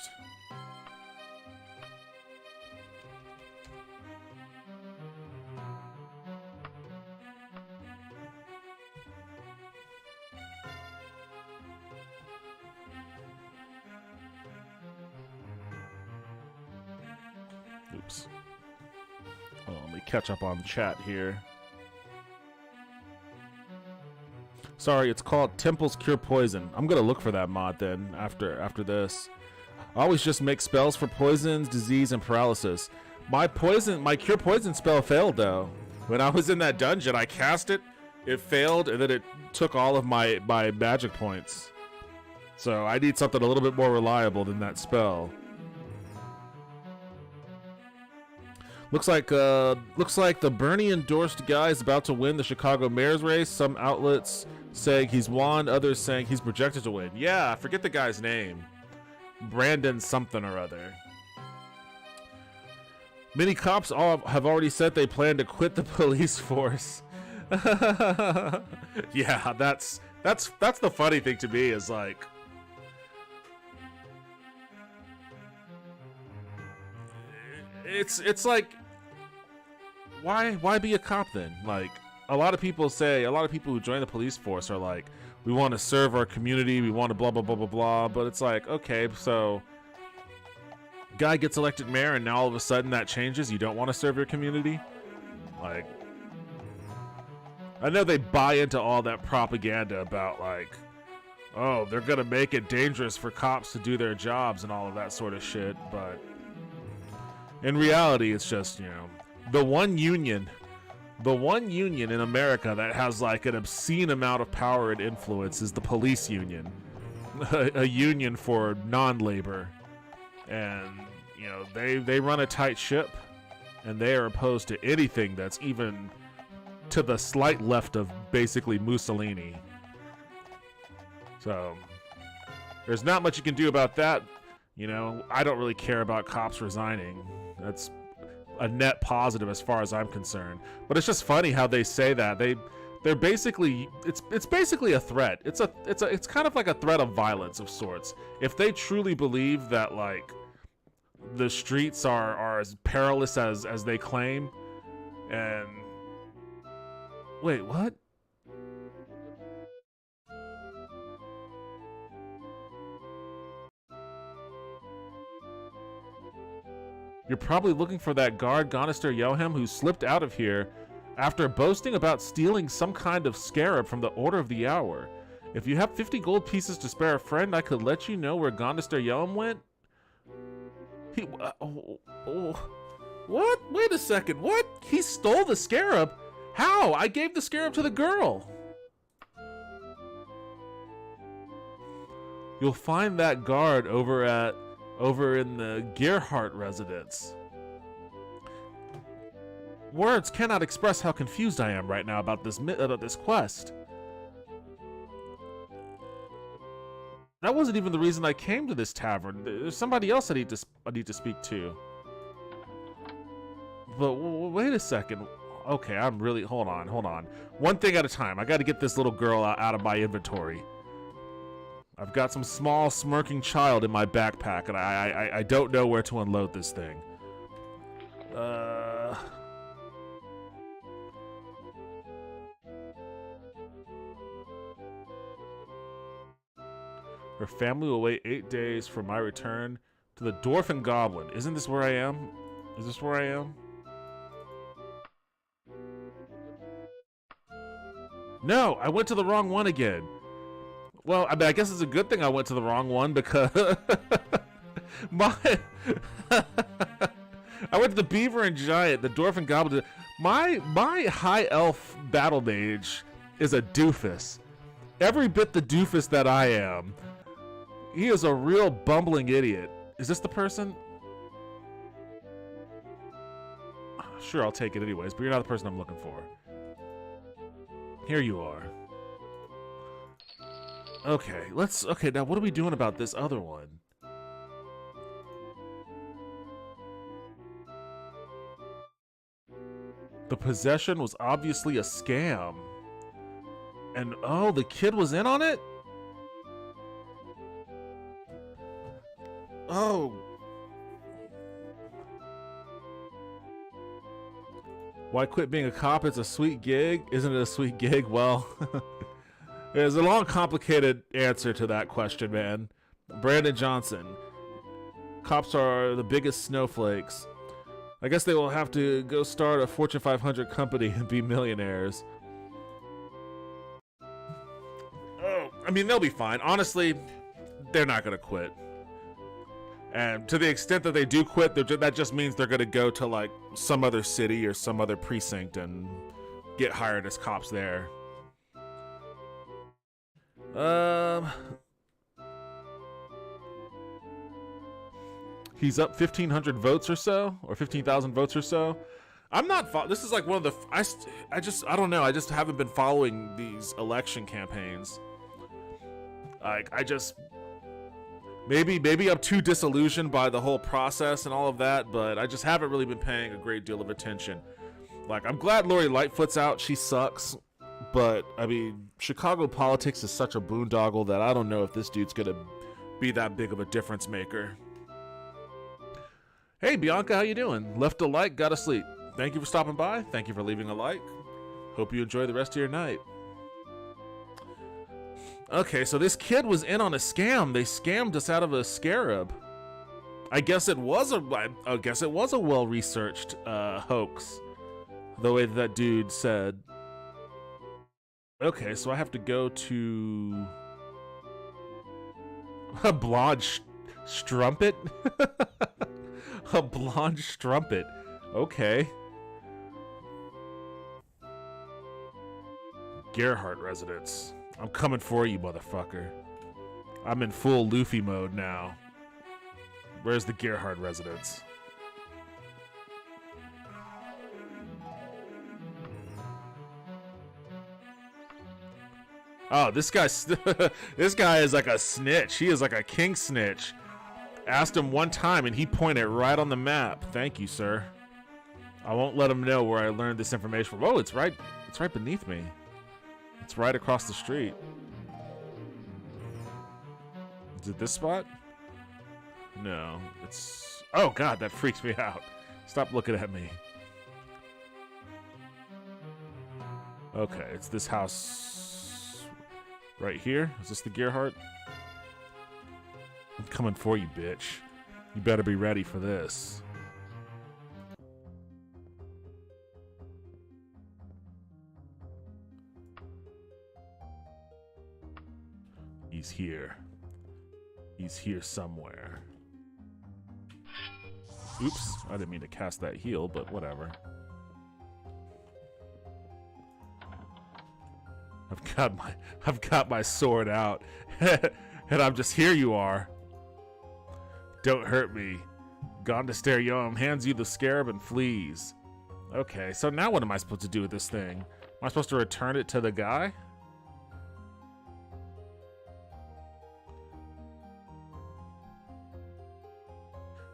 Oops. Well, let me catch up on the chat here. Sorry, it's called Temples Cure Poison. I'm gonna look for that mod then after this. I always just make spells for poisons, disease, and paralysis. My Cure Poison spell failed though. When I was in that dungeon, I cast it, it failed, and then it took all of my magic points. So I need something a little bit more reliable than that spell. Looks like the Bernie endorsed guy is about to win the Chicago mayor's race. Some outlets saying he's won, others saying he's projected to win. Yeah, I forget the guy's name. Brandon something or other. Many cops have already said they plan to quit the police force. Yeah, that's the funny thing to me is like, it's like, why be a cop then? Like, a lot of people who join the police force are like, we want to serve our community, we want to blah blah blah blah blah, but it's like, okay, so guy gets elected mayor and now all of a sudden that changes, you don't want to serve your community? Like, I know they buy into all that propaganda about like, oh, they're gonna make it dangerous for cops to do their jobs and all of that sort of shit, but in reality, it's just, you know, the one union in America that has like an obscene amount of power and influence is the police union. A union for non-labor. And, you know, they run a tight ship, and they are opposed to anything that's even to the slight left of basically Mussolini. So, there's not much you can do about that. You know, I don't really care about cops resigning. That's a net positive as far as I'm concerned. But it's just funny how they say that. They're basically, it's basically a threat. It's kind of like a threat of violence of sorts. If they truly believe that like the streets are as perilous as they claim, and wait, what? You're probably looking for that guard, Gonister Yohem, who slipped out of here after boasting about stealing some kind of scarab from the Order of the Hour. If you have 50 gold pieces to spare a friend, I could let you know where Gonister Yohem went. What? Wait a second, what? He stole the scarab? How? I gave the scarab to the girl. You'll find that guard over in the Gerhardt residence. Words cannot express how confused I am right now about this quest. That wasn't even the reason I came to this tavern. There's somebody else I need to speak to. But wait a second. Okay, I'm really hold on. One thing at a time. I got to get this little girl out of my inventory. I've got some small smirking child in my backpack, and I don't know where to unload this thing. Her family will wait 8 days for my return to the Dwarf and Goblin. Isn't this where I am? Is this where I am? No, I went to the wrong one again. Well, I mean, I guess it's a good thing I went to the wrong one because My I went to the Beaver and Giant, the Dwarf and Goblin. My high elf battle mage is a doofus. Every bit the doofus that I am. He is a real bumbling idiot. Is this the person? Sure, I'll take it anyways, but you're not the person I'm looking for. Here you are. Okay, okay, now what are we doing about this other one? The possession was obviously a scam. And oh, the kid was in on it? Oh. Why quit being a cop? It's a sweet gig. Isn't it a sweet gig? Well, there's a long, complicated answer to that question, man. Brandon Johnson. Cops are the biggest snowflakes. I guess they will have to go start a Fortune 500 company and be millionaires. Oh, I mean, they'll be fine. Honestly, they're not going to quit. And to the extent that they do quit, that just means they're going to go to, like, some other city or some other precinct and get hired as cops there. He's up 1,500 votes or so, or 15,000 votes or so. I'm not. This is like one of the. I don't know. I just haven't been following these election campaigns. Like maybe I'm too disillusioned by the whole process and all of that, but I just haven't really been paying a great deal of attention. Like, I'm glad Lori Lightfoot's out. She sucks, but I mean, Chicago politics is such a boondoggle that I don't know if this dude's gonna be that big of a difference maker. Hey, Bianca, how you doing? Left a like, got to sleep. Thank you for stopping by. Thank you for leaving a like. Hope you enjoy the rest of your night. Okay, so this kid was in on a scam. They scammed us out of a scarab. I guess it was a well-researched hoax, the way that dude said. Okay, so I have to go to a blonde strumpet. A blonde strumpet. Okay. Gerhardt residence. I'm coming for you, motherfucker. I'm in full Luffy mode now. Where's the Gerhardt residence? Oh, this guy is like a snitch. He is like a king snitch. Asked him one time and he pointed right on the map. Thank you, sir. I won't let him know where I learned this information from. Oh, it's right beneath me. It's right across the street. Is it this spot? No, it's... Oh, God, that freaks me out. Stop looking at me. Okay, it's this house right here. Is this the Gerhardt? I'm coming for you, bitch. You better be ready for this. He's here. He's here somewhere. Oops, I didn't mean to cast that heal, but whatever. I've got my sword out. And I'm just, here you are. Don't hurt me. Gone to Stereom hands you the scarab and flees. Okay, so now what am I supposed to do with this thing? Am I supposed to return it to the guy?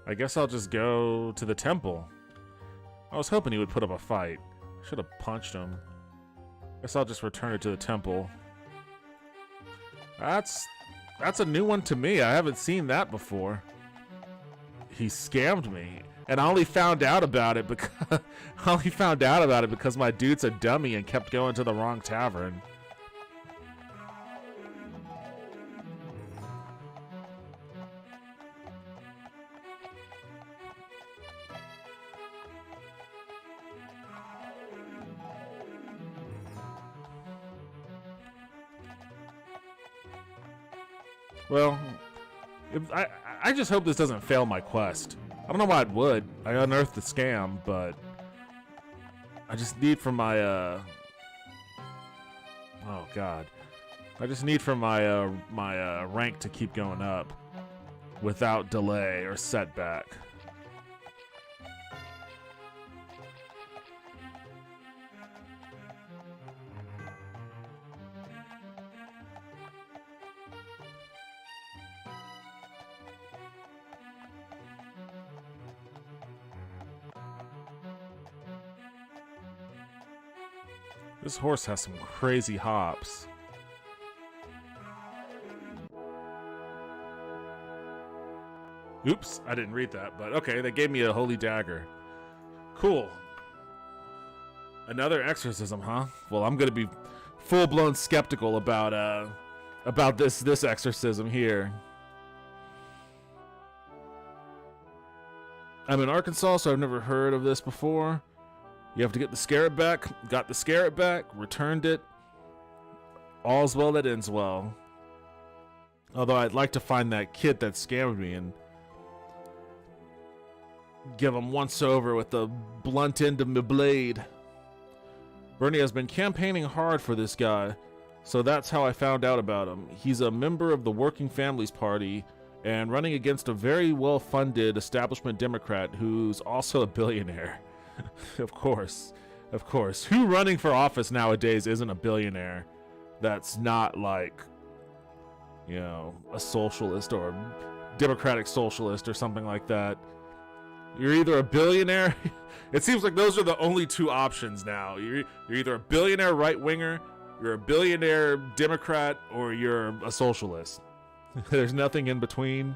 I guess I'll just go to the temple. I was hoping he would put up a fight. Should have punched him. Guess I'll just return it to the temple. That's a new one to me. I haven't seen that before. He scammed me, and I only found out about it because my dude's a dummy and kept going to the wrong tavern. Well, I just hope this doesn't fail my quest. I don't know why it would. I unearthed the scam, but I just need for my oh god. I just need for my my rank to keep going up without delay or setback. This horse has some crazy hops. Oops, I didn't read that, but okay, they gave me a holy dagger. Cool. Another exorcism, huh? Well, I'm gonna be full-blown skeptical about this exorcism here. I'm in Arkansas, so I've never heard of this before. You have to get the scarab back. Got the scarab back, returned it. All's well that ends well. Although I'd like to find that kid that scammed me and give him once over with the blunt end of my blade. Bernie has been campaigning hard for this guy, so that's how I found out about him. He's a member of the Working Families Party and running against a very well-funded establishment Democrat who's also a billionaire. Of course. Of course. Who running for office nowadays isn't a billionaire that's not like, you know, a socialist or a democratic socialist or something like that? You're either a billionaire. It seems like those are the only two options now. You're either a billionaire right-winger, you're a billionaire Democrat, or you're a socialist. There's nothing in between.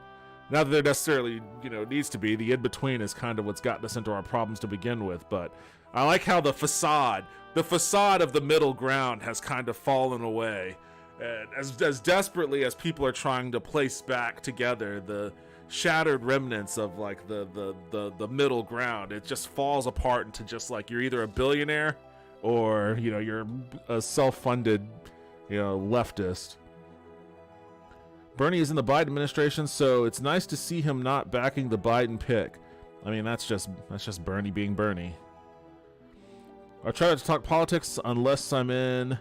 Not that there necessarily, you know, needs to be. The in-between is kind of what's gotten us into our problems to begin with. But I like how the facade of the middle ground has kind of fallen away. And as desperately as people are trying to place back together the shattered remnants of like the middle ground, it just falls apart into just like you're either a billionaire or, you know, you're a self-funded, you know, leftist. Bernie is in the Biden administration, so it's nice to see him not backing the Biden pick. I mean, that's just Bernie being Bernie. I try not to talk politics unless I'm in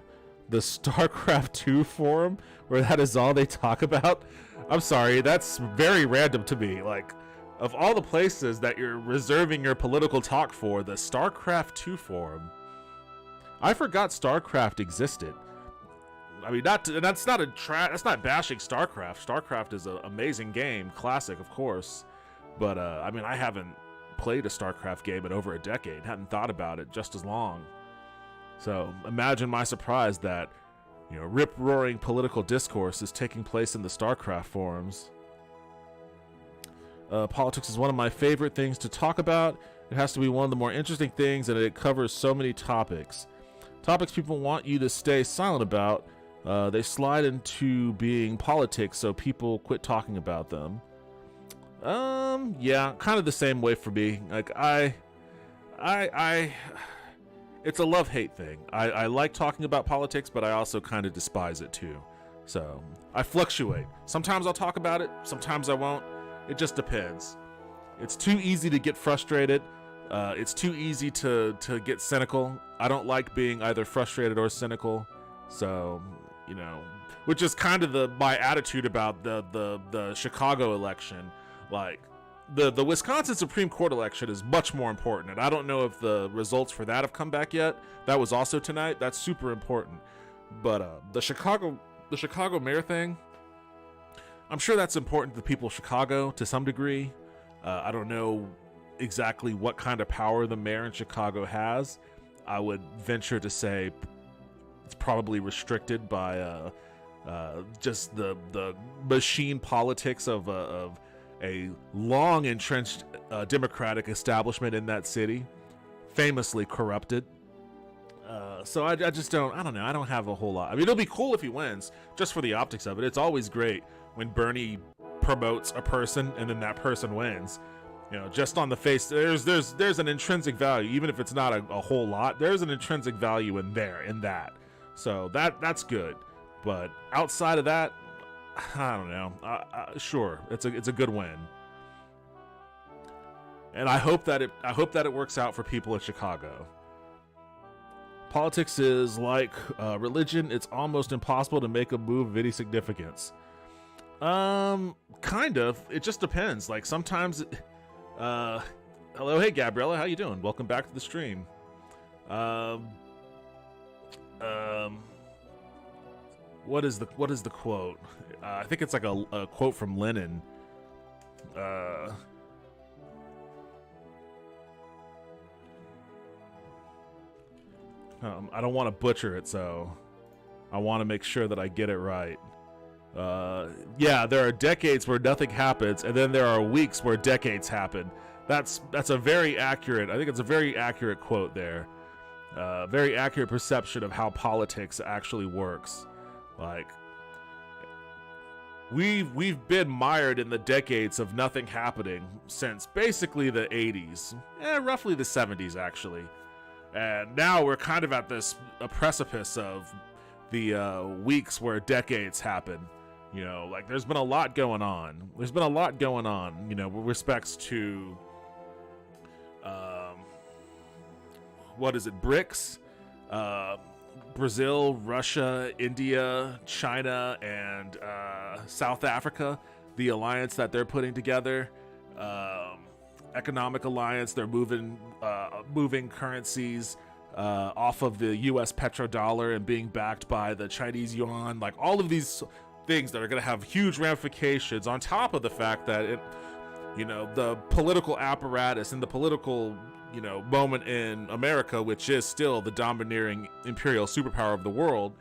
the StarCraft 2 forum, where that is all they talk about. I'm sorry, that's very random to me. Like, of all the places that you're reserving your political talk for, the StarCraft 2 forum. I forgot StarCraft existed. I mean, that's not bashing StarCraft. StarCraft is an amazing game, classic, of course. But I mean, I haven't played a StarCraft game in over a decade. Hadn't thought about it just as long. So imagine my surprise that, you know, rip-roaring political discourse is taking place in the StarCraft forums. Politics is one of my favorite things to talk about. It has to be one of the more interesting things, and it covers so many topics. Topics people want you to stay silent about. They slide into being politics, so people quit talking about them. Yeah, kind of the same way for me. Like, it's a love-hate thing. I like talking about politics, but I also kind of despise it too. So, I fluctuate. Sometimes I'll talk about it, sometimes I won't. It just depends. It's too easy to get frustrated. It's too easy to get cynical. I don't like being either frustrated or cynical. So, you know, which is kind of my attitude about the Chicago election. Like, the Wisconsin Supreme Court election is much more important, and I don't know if the results for that have come back yet. That was also tonight. That's super important. But the Chicago mayor thing, I'm sure that's important to the people of Chicago to some degree. I don't know exactly what kind of power the mayor in Chicago has. I would venture to say it's probably restricted by just the machine politics of a long entrenched Democratic establishment in that city, famously corrupted. So I just don't know. I don't have a whole lot. I mean, it'll be cool if he wins, just for the optics of it. It's always great when Bernie promotes a person and then that person wins. You know, just on the face, there's an intrinsic value, even if it's not a whole lot. There's an intrinsic value in that. So that's good. But outside of that, I don't know. Sure, it's a good win, and I hope that it works out for people in Chicago. Politics is like religion. It's almost impossible to make a move of any significance. Kind of. It just depends. Like sometimes, hello, hey Gabriella, how you doing? Welcome back to the stream. What is the quote? I think it's like a quote from Lenin. I don't want to butcher it, so I want to make sure that I get it right. Yeah, there are decades where nothing happens, and then there are weeks where decades happen. That's a very accurate. I think it's a very accurate quote there. Very accurate perception of how politics actually works. Like we've been mired in the decades of nothing happening since basically the 80s, roughly the 70s actually. And now we're kind of at a precipice of the weeks where decades happen. You know, like there's been a lot going on. With respects to, what is it, BRICS, Brazil, Russia, India, China, and South Africa, the alliance that they're putting together. Economic alliance. They're moving currencies off of the U.S. petrodollar and being backed by the Chinese yuan. Like all of these things that are going to have huge ramifications on top of the fact that the political apparatus and the political moment in America, which is still the domineering imperial superpower of the world.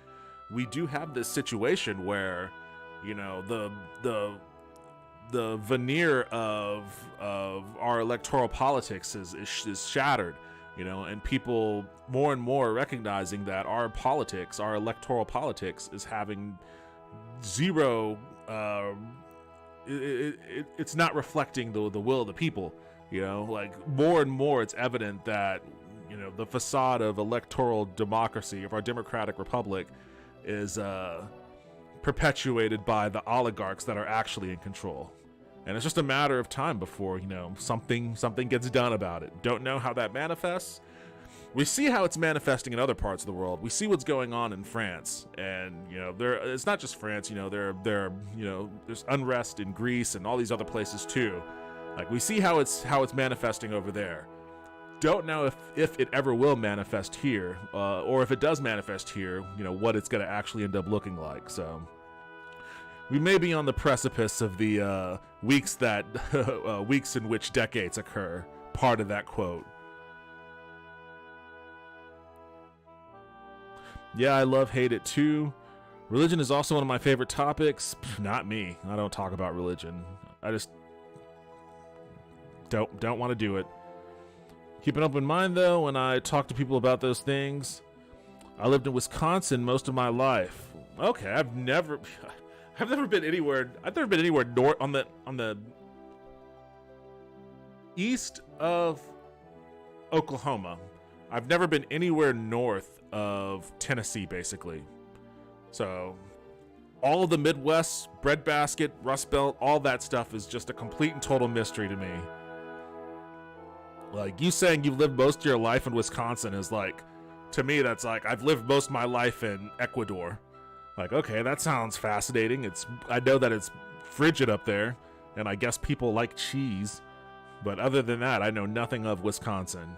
We do have this situation where the veneer of our electoral politics is shattered, and people more and more recognizing that our electoral politics is having zero, it's not reflecting the will of the people. Like more and more it's evident that the facade of electoral democracy, of our democratic republic, is perpetuated by the oligarchs that are actually in control. And it's just a matter of time before, something gets done about it. Don't know how that manifests. We see how it's manifesting in other parts of the world. We see what's going on in France, and it's not just France. There's unrest in Greece and all these other places too. Like we see how it's manifesting over there. Don't know if it ever will manifest here, or if it does manifest here, what it's going to actually end up looking like. So we may be on the precipice of the weeks in which decades occur. Part of that quote. Yeah, I hate it too. Religion is also one of my favorite topics. Not me. I don't talk about religion. I just don't want to do it. Keep an open mind though when I talk to people about those things. I lived in Wisconsin most of my life. Okay, I've never been anywhere. I've never been anywhere north on the east of Oklahoma. I've never been anywhere north of Tennessee, basically. So all of the Midwest, breadbasket, Rust Belt, all that stuff is just a complete and total mystery to me. Like, you saying you've lived most of your life in Wisconsin is like, to me, that's like, I've lived most of my life in Ecuador. Like, okay, that sounds fascinating. I know that it's frigid up there, and I guess people like cheese. But other than that, I know nothing of Wisconsin.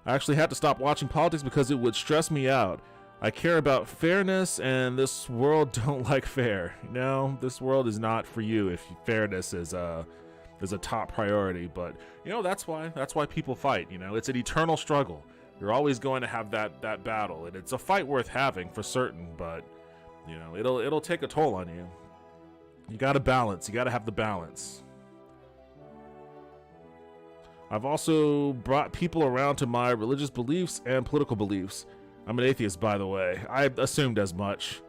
I actually had to stop watching politics because it would stress me out. I care about fairness, and this world don't like fair. No, this world is not for you if fairness is a top priority. But that's why people fight. It's an eternal struggle. You're always going to have that battle, and it's a fight worth having for certain. But it'll take a toll on you. You got to balance. You got to have the balance. I've also brought people around to my religious beliefs and political beliefs. I'm an atheist, by the way. I assumed as much.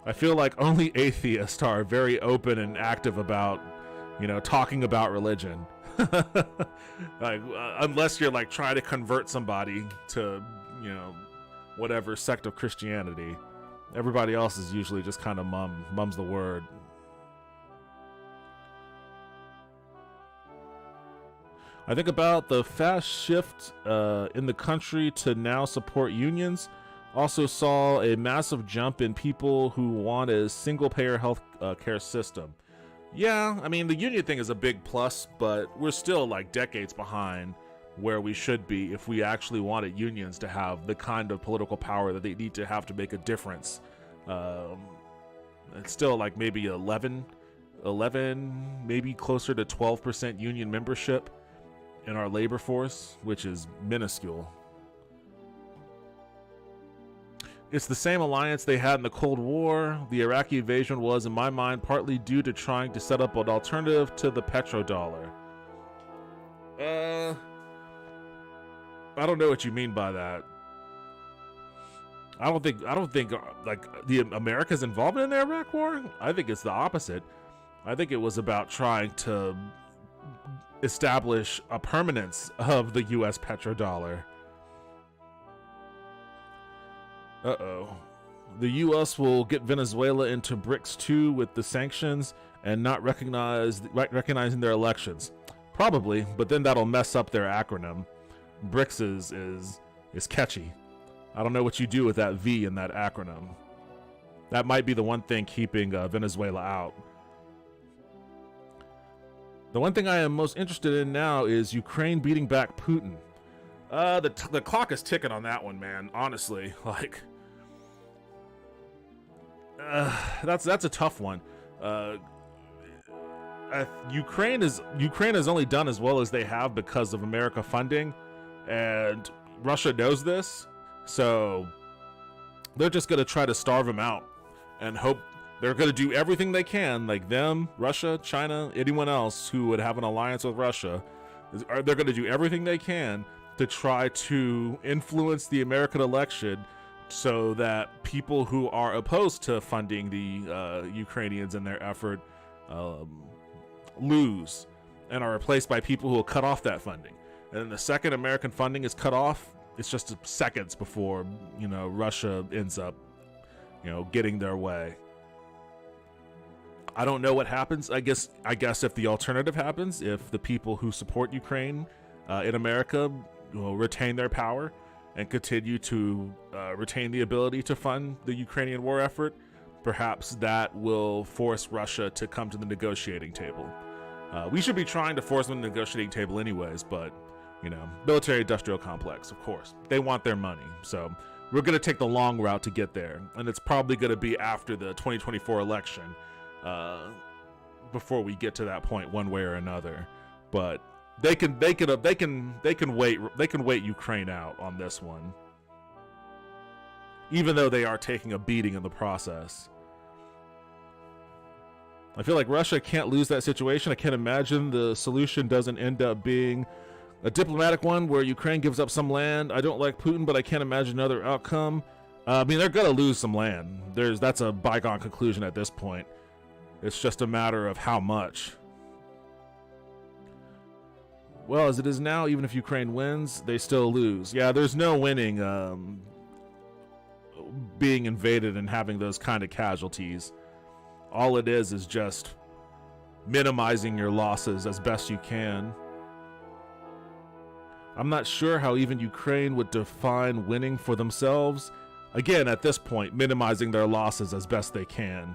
I feel like only atheists are very open and active about, talking about religion. Like, unless you're like trying to convert somebody to, whatever sect of Christianity. Everybody else is usually just kind of mums the word. I think about the fast shift in the country to now support unions. Also saw a massive jump in people who want a single-payer health care system. Yeah, I mean, the union thing is a big plus, but we're still like decades behind where we should be if we actually wanted unions to have the kind of political power that they need to have to make a difference. It's still like maybe 11, maybe closer to 12% union membership in our labor force, which is minuscule. It's the same alliance they had in the Cold War. The Iraqi invasion was, in my mind, partly due to trying to set up an alternative to the petrodollar. I don't know what you mean by that. I don't think like the America's involvement in the Iraq war. I think it's the opposite. I think it was about trying to establish a permanence of the U.S. petrodollar. The U.S. will get Venezuela into BRICS too with the sanctions and not recognizing their elections. Probably, but then that'll mess up their acronym. BRICS is catchy. I don't know what you do with that V in that acronym. That might be the one thing keeping Venezuela out. The one thing I am most interested in now is Ukraine beating back Putin. The clock is ticking on that one, man. Honestly, like, that's a tough one. Ukraine has only done as well as they have because of America funding, and Russia knows this, so they're just gonna try to starve him out and hope. They're gonna do everything they can, like them, Russia, China, anyone else who would have an alliance with Russia. They're gonna do everything they can to try to influence the American election so that people who are opposed to funding the Ukrainians in their effort lose and are replaced by people who will cut off that funding. And then the second American funding is cut off, it's just seconds before, Russia ends up, getting their way. I don't know what happens. I guess if the alternative happens, if the people who support Ukraine in America will retain their power and continue to retain the ability to fund the Ukrainian war effort, perhaps that will force Russia to come to the negotiating table. We should be trying to force them to the negotiating table anyways, but, military-industrial complex, of course. They want their money, so we're going to take the long route to get there, and it's probably going to be after the 2024 election before we get to that point one way or another. But they can wait Ukraine out on this one, even though they are taking a beating in the process. I feel like Russia can't lose that situation. I can't imagine the solution doesn't end up being a diplomatic one where Ukraine gives up some land. I don't like Putin, but I can't imagine another outcome. I mean, they're gonna lose some land. That's a bygone conclusion at this point. It's just a matter of how much. Well, as it is now, even if Ukraine wins, they still lose. Yeah, there's no winning being invaded and having those kind of casualties. All it is just minimizing your losses as best you can. I'm not sure how even Ukraine would define winning for themselves. Again, at this point, minimizing their losses as best they can.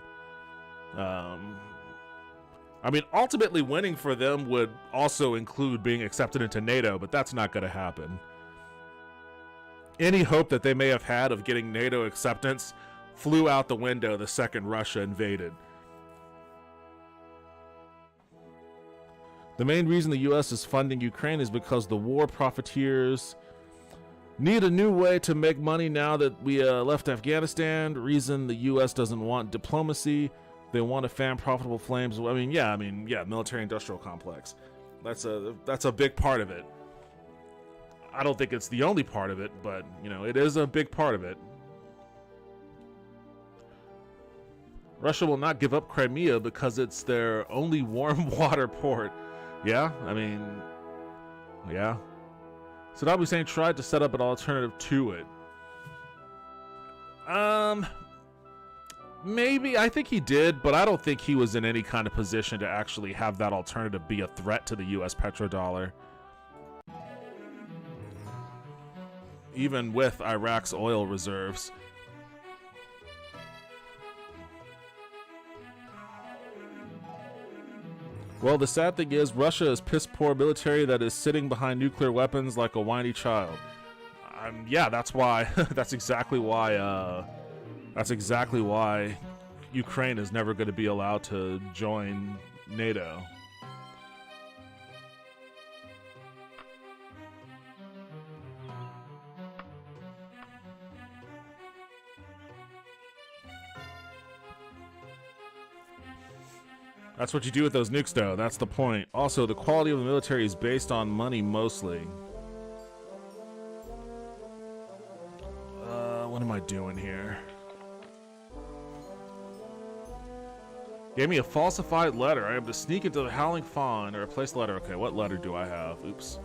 I mean, ultimately winning for them would also include being accepted into NATO, but that's not going to happen. Any hope that they may have had of getting NATO acceptance flew out the window the second Russia invaded. The main reason the U.S. is funding Ukraine is because the war profiteers need a new way to make money now that we left Afghanistan. Reason the U.S. doesn't want diplomacy. They want to fan profitable flames. Yeah, military-industrial complex. That's a big part of it. I don't think it's the only part of it, but, it is a big part of it. Russia will not give up Crimea because it's their only warm water port. Yeah, yeah. Saddam Hussein tried to set up an alternative to it. Maybe. I think he did, but I don't think he was in any kind of position to actually have that alternative be a threat to the U.S. petrodollar. Even with Iraq's oil reserves. Well, the sad thing is, Russia is piss-poor military that is sitting behind nuclear weapons like a whiny child. Yeah, that's why. That's exactly why. That's exactly why Ukraine is never going to be allowed to join NATO. That's what you do with those nukes, though. That's the point. Also, the quality of the military is based on money mostly. What am I doing here? Gave me a falsified letter. I have to sneak into the Howling Fawn or replace the letter. Okay, what letter do I have? Oops.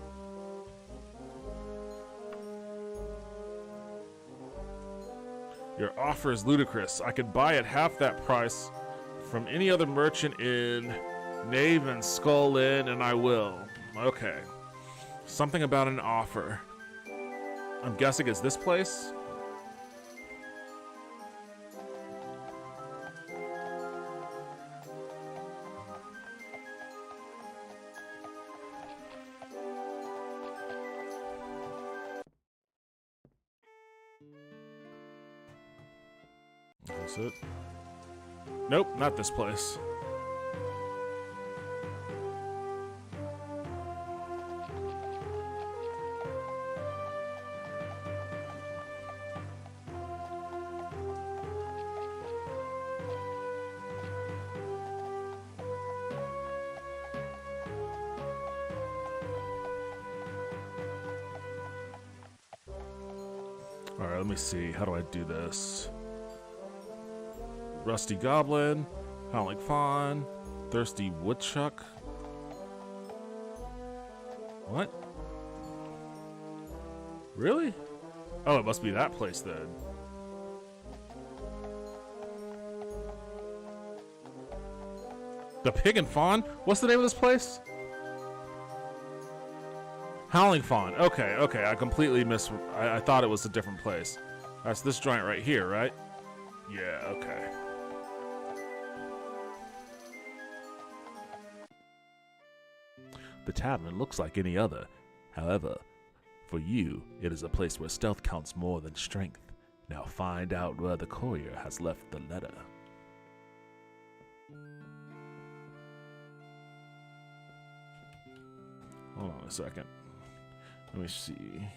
Your offer is ludicrous. I could buy at half that price from any other merchant in Nave and Skull Inn, and I will. Okay. Something about an offer. I'm guessing it's this place? Is it? Nope, not this place. All right, let me see. How do I do this? Rusty Goblin, Howling Fawn, Thirsty Woodchuck. What? Really? Oh, it must be that place then. The Pig and Fawn? What's the name of this place? Howling Fawn. Okay, okay. I completely I thought it was a different place. That's this joint right here, right? Yeah, okay. The tavern looks like any other. However, for you, it is a place where stealth counts more than strength. Now find out where the courier has left the letter. Hold on a second. Let me see.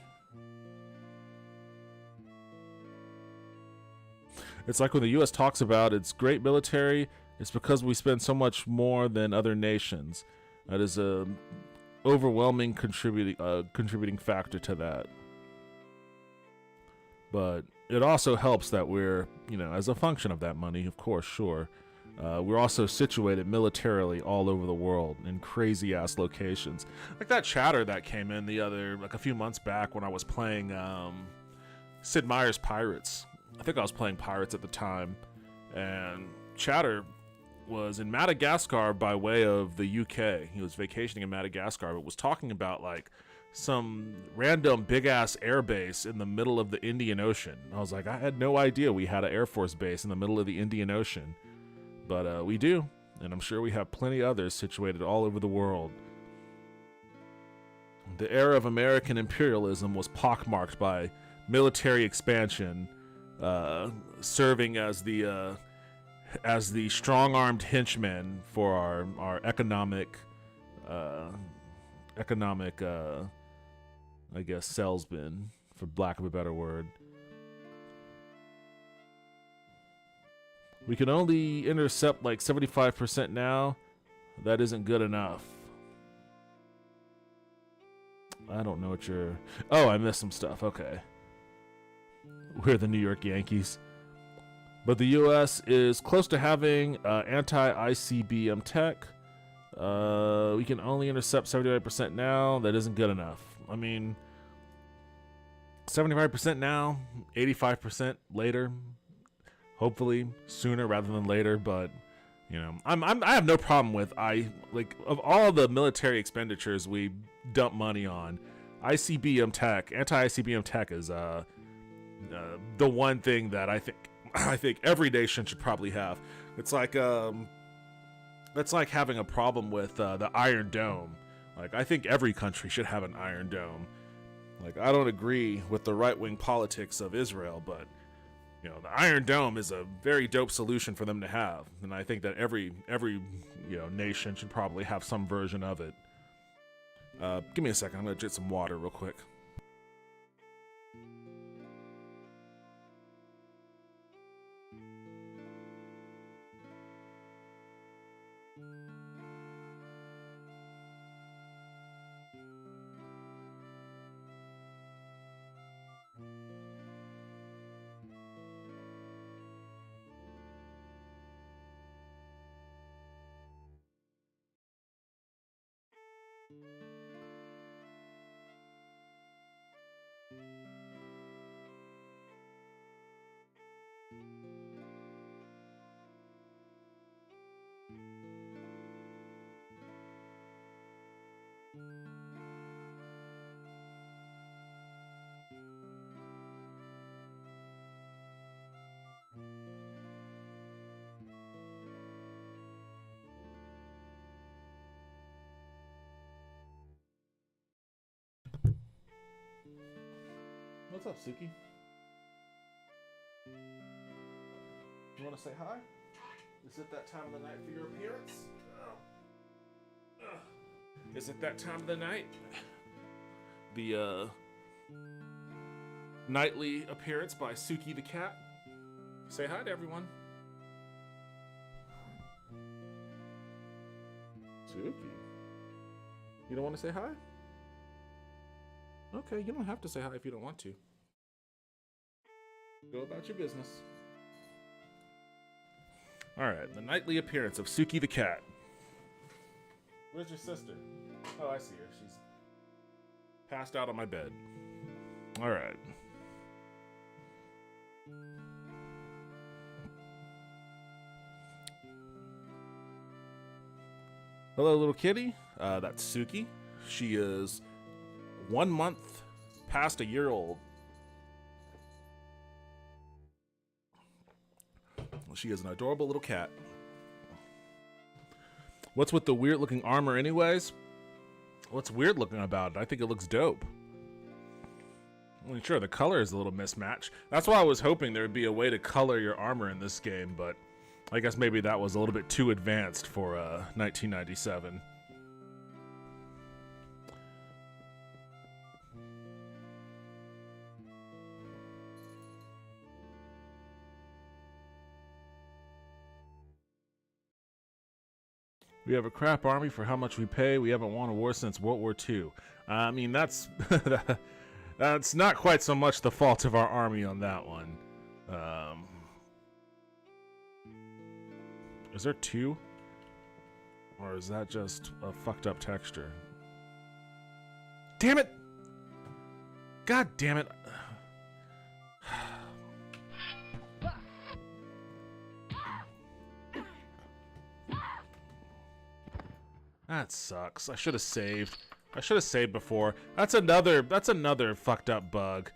It's like when the U.S. talks about its great military, it's because we spend so much more than other nations. That is a overwhelming contributing factor to that. But it also helps that we're, you know, as a function of that money, of course, sure. We're also situated militarily all over the world in crazy ass locations. Like that chatter that came in like a few months back when I was playing Sid Meier's Pirates. I think I was playing Pirates at the time, and chatter was in Madagascar by way of the UK. He was vacationing in Madagascar, but was talking about like some random big ass air base in the middle of the Indian Ocean. I was like, I had no idea we had an Air Force base in the middle of the Indian Ocean, but we do, and I'm sure we have plenty others situated all over the world. The era of American imperialism was pockmarked by military expansion, serving as the strong-armed henchmen for our economic, I guess, salesmen, for lack of a better word. We can only intercept like 75% now. That isn't good enough. I don't know what you're... Oh, I missed some stuff. Okay. We're the New York Yankees. But the U.S. is close to having anti-ICBM tech. We can only intercept 75% now. That isn't good enough. I mean, 75% now, 85% later. hopefully sooner rather than later. But you know, I have no problem with of all the military expenditures we dump money on, ICBM tech, anti-ICBM tech is the one thing that I think every nation should probably have. It's like having a problem with the Iron Dome. Like, I think every country should have an Iron Dome. Like, I don't agree with the right-wing politics of Israel, but you know, the Iron Dome is a very dope solution for them to have, and I think that every nation should probably have some version of it. Give me a second. I'm gonna get some water real quick. What's up, Suki? You want to say hi? Is it that time of the night for your appearance? Is it that time of the night? The nightly appearance by Suki the cat. Say hi to everyone. Suki? You don't want to say hi? Okay, you don't have to say hi if you don't want to. Go about your business. Alright, the nightly appearance of Suki the cat. Where's your sister? Oh, I see her. She's passed out on my bed. Alright. Hello, little kitty. That's Suki. She is 1 month past a year old. She is an adorable little cat. What's with the weird looking armor anyways? What's weird looking about it? I think it looks dope. I mean, sure, the color is a little mismatch. That's why I was hoping there would be a way to color your armor in this game, but I guess maybe that was a little bit too advanced for 1997. We have a crap army for how much we pay. We haven't won a war since World War II. I mean, that's that's not quite so much the fault of our army on that one. Is there two? Or is that just a fucked up texture? Damn it! God damn it! That sucks. I should have saved. I should have saved before. That's another fucked up bug.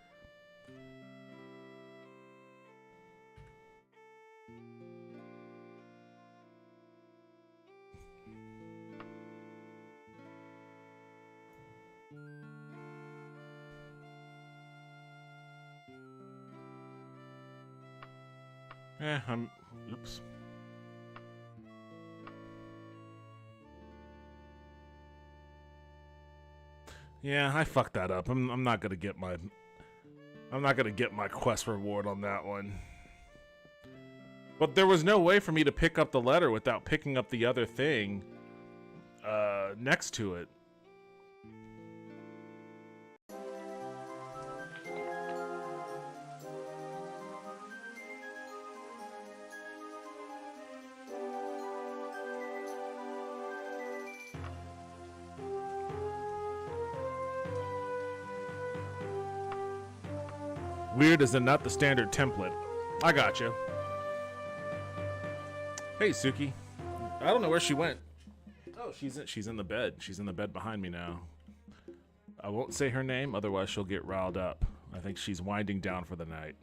Oops. Yeah, I fucked that up. I'm not gonna get my quest reward on that one. But there was no way for me to pick up the letter without picking up the other thing next to it. Weird is not the standard template. I gotcha. Hey, Suki. I don't know where she went. Oh, she's in the bed. She's in the bed behind me now. I won't say her name, otherwise she'll get riled up. I think she's winding down for the night.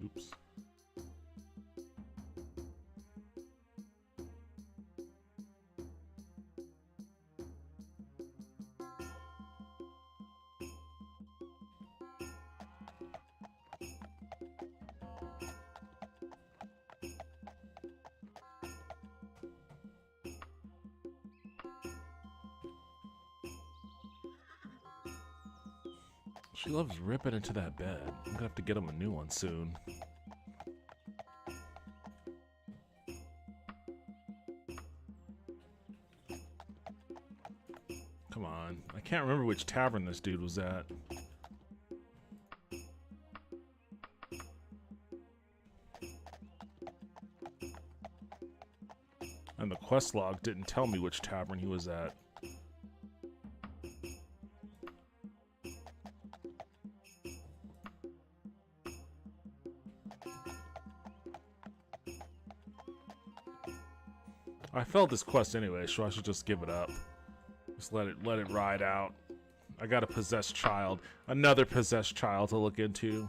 Oops. She loves ripping into that bed. I'm gonna have to get him a new one soon. Come on. I can't remember which tavern this dude was at. And the quest log didn't tell me which tavern he was at. I failed this quest anyway, so I should just give it up. Just let it ride out. I got a possessed child. Another possessed child to look into.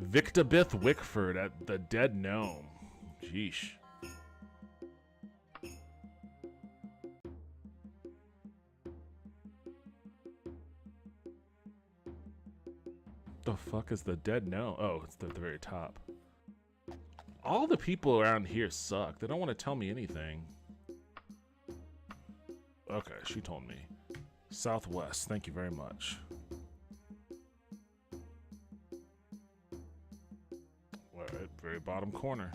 Victabith Wickford at the Dead Gnome. Jeesh. The fuck is the Dead Gnome? Oh, it's at the very top. All the people around here suck. They don't want to tell me anything. Okay, she told me. Southwest, thank you very much. Alright, very bottom corner.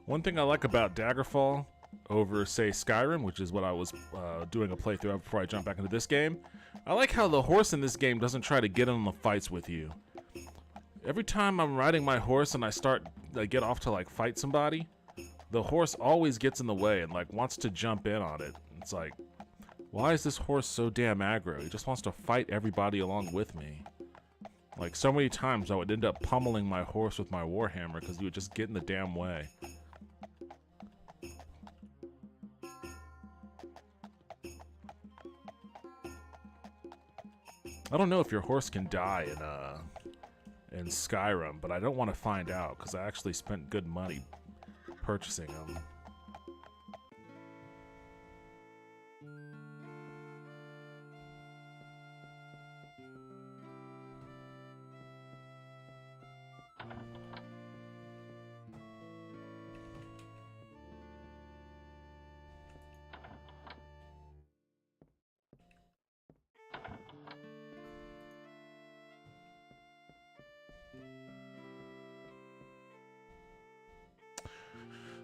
One thing I like about Daggerfall over, say, Skyrim, which is what I was doing a playthrough of before I jump back into this game, I like how the horse in this game doesn't try to get in the fights with you. Every time I'm riding my horse and I get off to like fight somebody, the horse always gets in the way and like wants to jump in on it. It's like, why is this horse so damn aggro? He just wants to fight everybody along with me. Like so many times I would end up pummeling my horse with my warhammer because he would just get in the damn way. I don't know if your horse can die in Skyrim, but I don't want to find out because I actually spent good money purchasing them.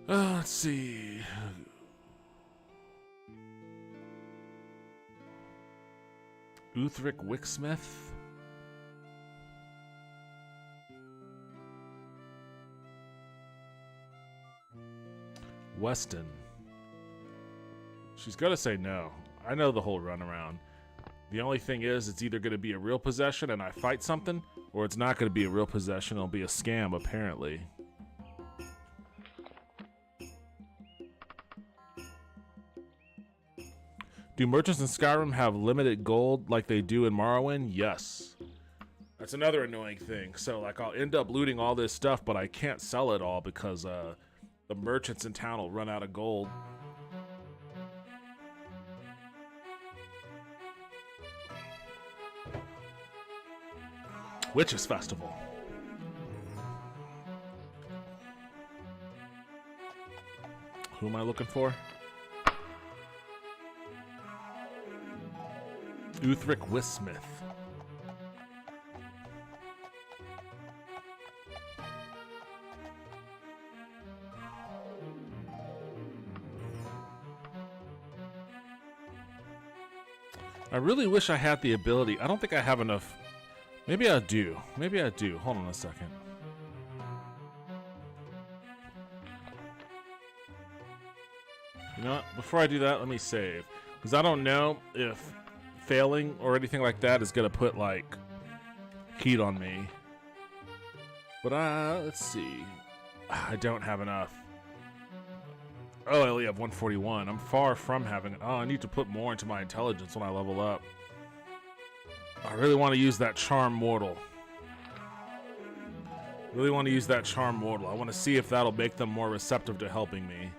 Let's see. Uthric Wicksmith. Weston. She's gotta say no. I know the whole runaround. The only thing is, it's either gonna be a real possession and I fight something, or it's not gonna be a real possession, it'll be a scam, apparently. Do merchants in Skyrim have limited gold like they do in Morrowind? Yes. That's another annoying thing. So, like, I'll end up looting all this stuff, but I can't sell it all because the merchants in town will run out of gold. Witches Festival. Who am I looking for? Uthric Wicksmith. I really wish I had the ability. I don't think I have enough. Maybe I do. Maybe I do. Hold on a second. You know what? Before I do that, let me save. Because I don't know if failing or anything like that is going to put, like, heat on me. But, let's see. I don't have enough. Oh, I only have 141. I'm far from having... Oh, I need to put more into my intelligence when I level up. I really want to use that Charm Mortal. Really want to use that Charm Mortal. I want to see if that'll make them more receptive to helping me.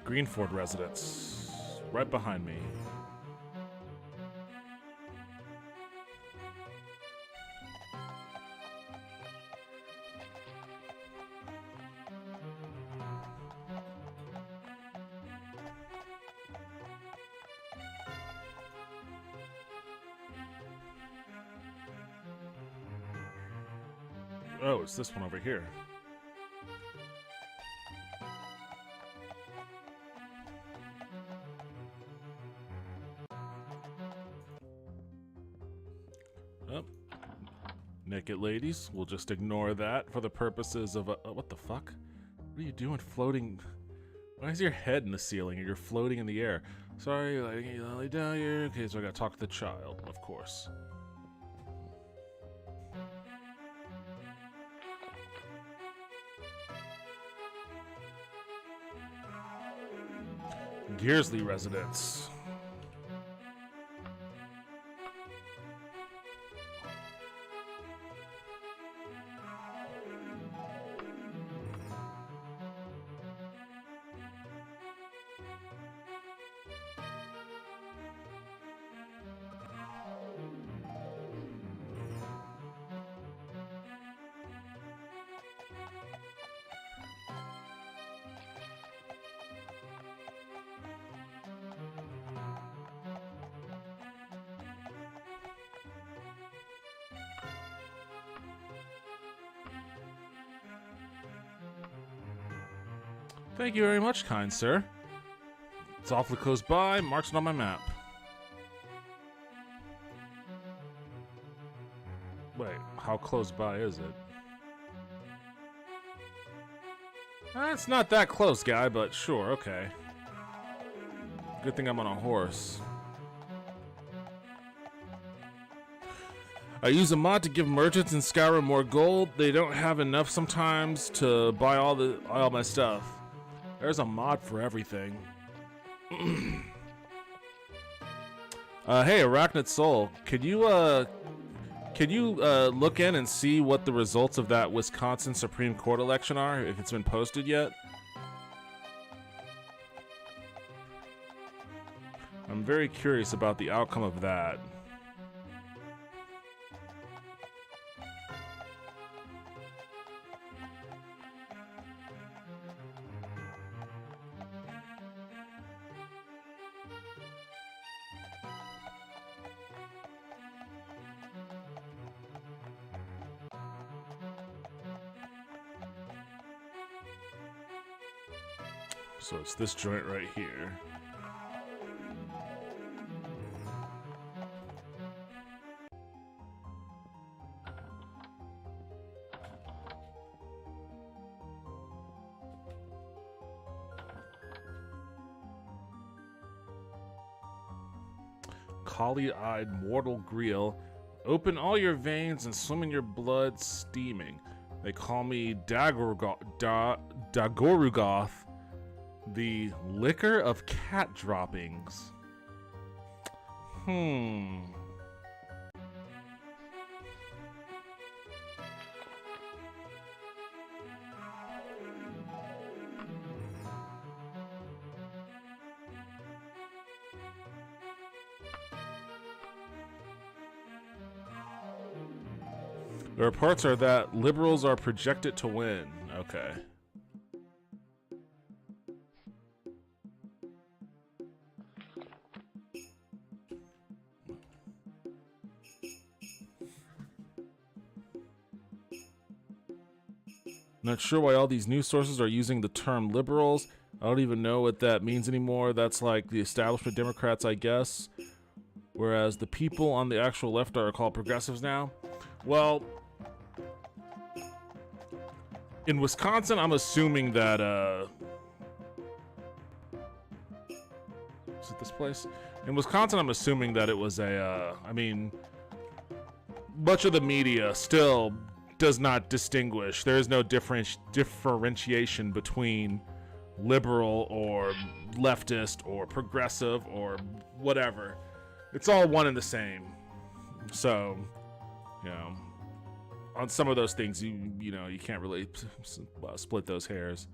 Greenford residence. Right behind me. Oh, it's this one over here. Oh. Naked ladies. We'll just ignore that for the purposes of what the fuck? What are you doing floating? Why is your head in the ceiling and you're floating in the air? Sorry, you lay down here. Okay, so I gotta talk to the child, of course. Gearsley residence. Thank you very much, kind sir. It's awfully close by, marks it on my map. Wait, how close by is it? It's not that close, guy, but sure, okay. Good thing I'm on a horse. I use a mod to give merchants in Skyrim more gold. They don't have enough sometimes to buy all my stuff. There's a mod for everything. Hey, Arachnid Soul, could you look in and see what the results of that Wisconsin Supreme Court election are, if it's been posted yet? I'm very curious about the outcome of that. So it's this joint right here. Collie-eyed mortal Greel. Open all your veins and swim in your blood steaming. They call me Dagorugoth. The liquor of cat droppings. The reports are that liberals are projected to win. Okay. Not sure why all these news sources are using the term liberals. I don't even know what that means anymore. That's like the establishment Democrats, I guess. Whereas the people on the actual left are called progressives now. Well, in Wisconsin, I'm assuming that, is it this place? In Wisconsin, I'm assuming that it was I mean, much of the media still does not distinguish. There is no differentiation between liberal or leftist or progressive or whatever. It's all one and the same. So, you know, on some of those things, you know, you can't really split those hairs.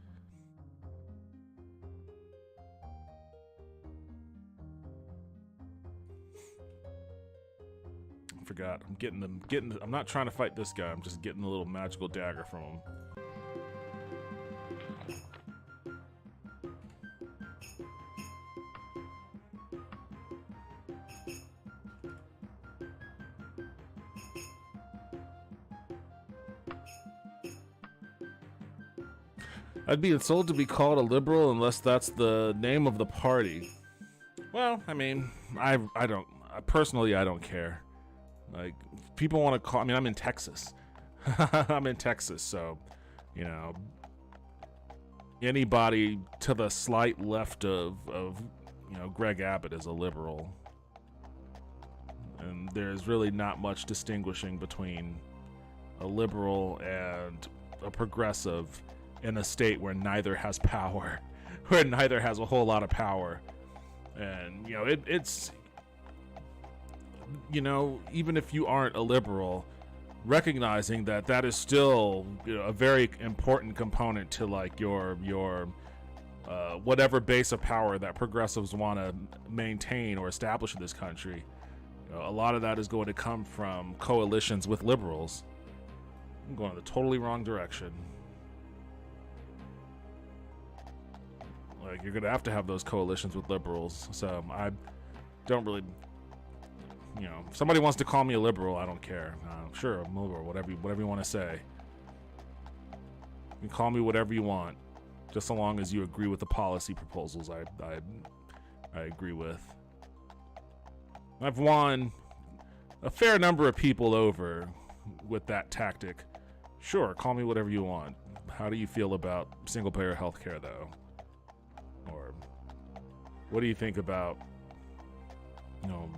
I forgot. I'm not trying to fight this guy. I'm just getting a little magical dagger from him. I'd be insulted to be called a liberal unless that's the name of the party. Well, I mean, I personally don't care. Like, people want to call, I mean, I'm in Texas. I'm in Texas, so, you know, anybody to the slight left of you know, Greg Abbott is a liberal. And there's really not much distinguishing between a liberal and a progressive in a state where neither has power, where neither has a whole lot of power. And, you know, it's, you know, even if you aren't a liberal, recognizing that that is still, you know, a very important component to like your whatever base of power that progressives want to maintain or establish in this country. You know, a lot of that is going to come from coalitions with liberals. I'm going in the totally wrong direction. Like, you're gonna have to have those coalitions with liberals. So I don't really, you know, if somebody wants to call me a liberal, I don't care. Sure, I'm a liberal, whatever you want to say. You can call me whatever you want, just so long as you agree with the policy proposals I agree with. I've won a fair number of people over with that tactic. Sure, call me whatever you want. How do you feel about single-payer healthcare, though? Or what do you think about, you know,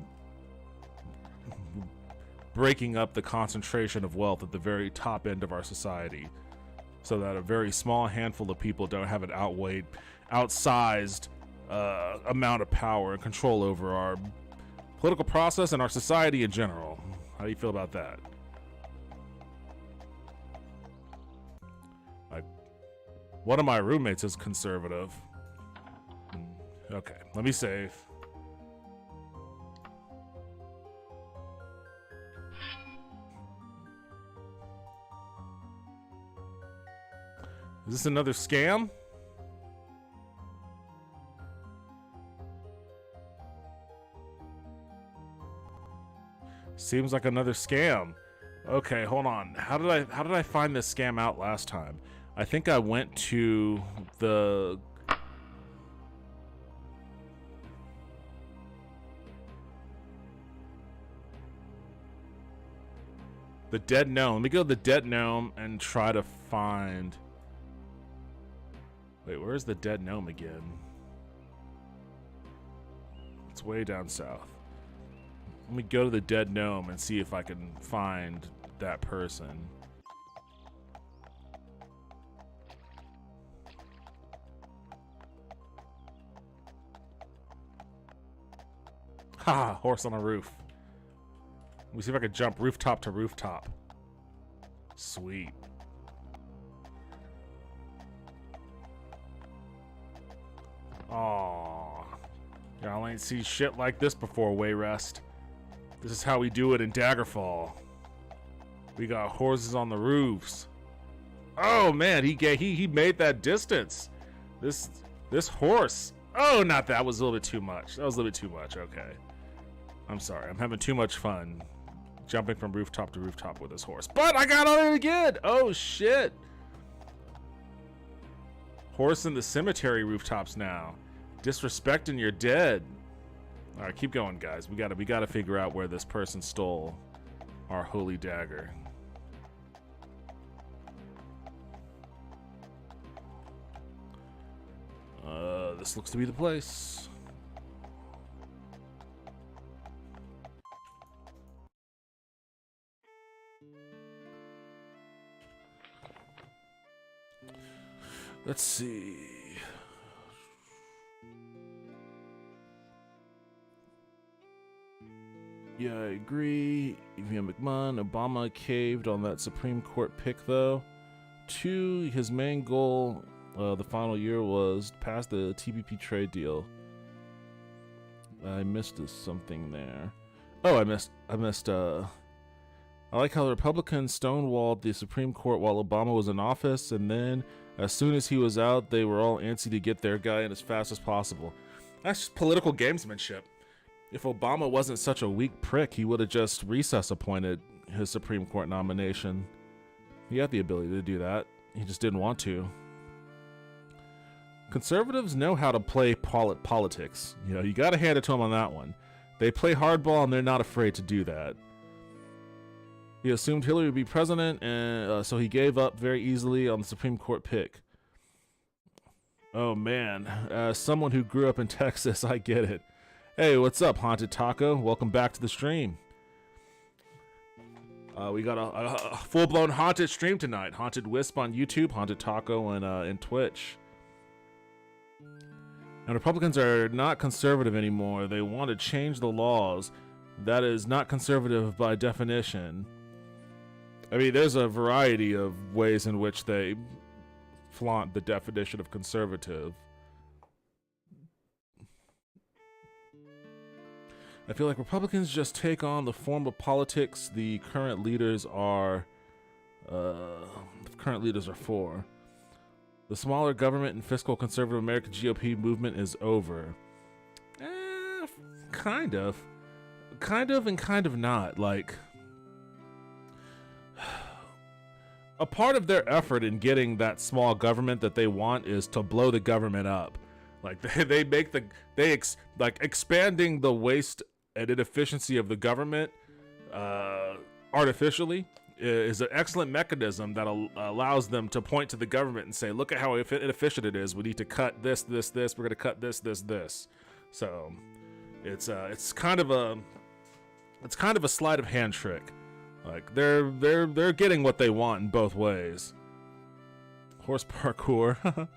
breaking up the concentration of wealth at the very top end of our society so that a very small handful of people don't have an outsized amount of power and control over our political process and our society in general? How do you feel about that? One of my roommates is conservative. Okay, let me save. Is this another scam? Seems like another scam. Okay, hold on. How did I find this scam out last time? I think I went to the Dead Gnome. Let me go to the Dead Gnome and try to find... Wait, where's the Dead Gnome again? It's way down south. Let me go to the Dead Gnome and see if I can find that person. Ha! Horse on a roof. Let me see if I can jump rooftop to rooftop. Sweet. Aww. Y'all ain't seen shit like this before, Wayrest. This is how we do it in Daggerfall. We got horses on the roofs. Oh man, he made that distance. This horse. Oh, not that was a little bit too much. That was a little bit too much. Okay. I'm sorry. I'm having too much fun jumping from rooftop to rooftop with this horse. But I got on it again. Oh shit. Horse in the cemetery rooftops now. Disrespecting your dead. All right, keep going, guys. We gotta figure out where this person stole our holy dagger. This looks to be the place. Let's see. Yeah, I agree. EVM McMahon, Obama caved on that Supreme Court pick, though. 2, his main goal the final year was to pass the TPP trade deal. I missed something there. Oh, I missed I like how the Republicans stonewalled the Supreme Court while Obama was in office, and then as soon as he was out, they were all antsy to get their guy in as fast as possible. That's just political gamesmanship. If Obama wasn't such a weak prick, he would have just recess appointed his Supreme Court nomination. He had the ability to do that. He just didn't want to. Conservatives know how to play politics. You know, you gotta hand it to them on that one. They play hardball and they're not afraid to do that. He assumed Hillary would be president, and so he gave up very easily on the Supreme Court pick. Oh man, as someone who grew up in Texas, I get it. Hey, what's up, Haunted Taco? Welcome back to the stream. We got a full-blown haunted stream tonight. Haunted Wisp on YouTube, Haunted Taco and Twitch. And Republicans are not conservative anymore. They want to change the laws. That is not conservative by definition. I mean, there's a variety of ways in which they flaunt the definition of conservative. I feel like Republicans just take on the form of politics the current leaders are for. The smaller government and fiscal conservative American GOP movement is over. Kind of. Kind of and kind of not. Like, a part of their effort in getting that small government that they want is to blow the government up. Like, expanding the waste and inefficiency of the government artificially is an excellent mechanism that allows them to point to the government and say, look at how inefficient it is. We need to cut this. We're going to cut this. So it's kind of a sleight of hand trick. Like, they're getting what they want in both ways. Horse parkour.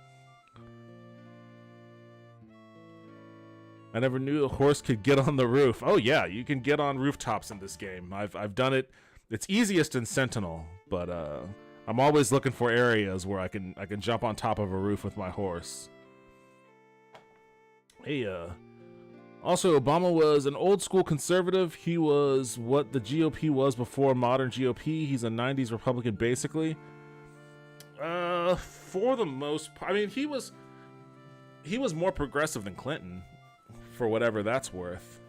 I never knew a horse could get on the roof. Oh yeah, you can get on rooftops in this game. I've done it. It's easiest in Sentinel, but I'm always looking for areas where I can jump on top of a roof with my horse. Hey, also Obama was an old school conservative. He was what the GOP was before modern GOP. He's a 90s Republican basically. For the most part, I mean, he was more progressive than Clinton, for whatever that's worth.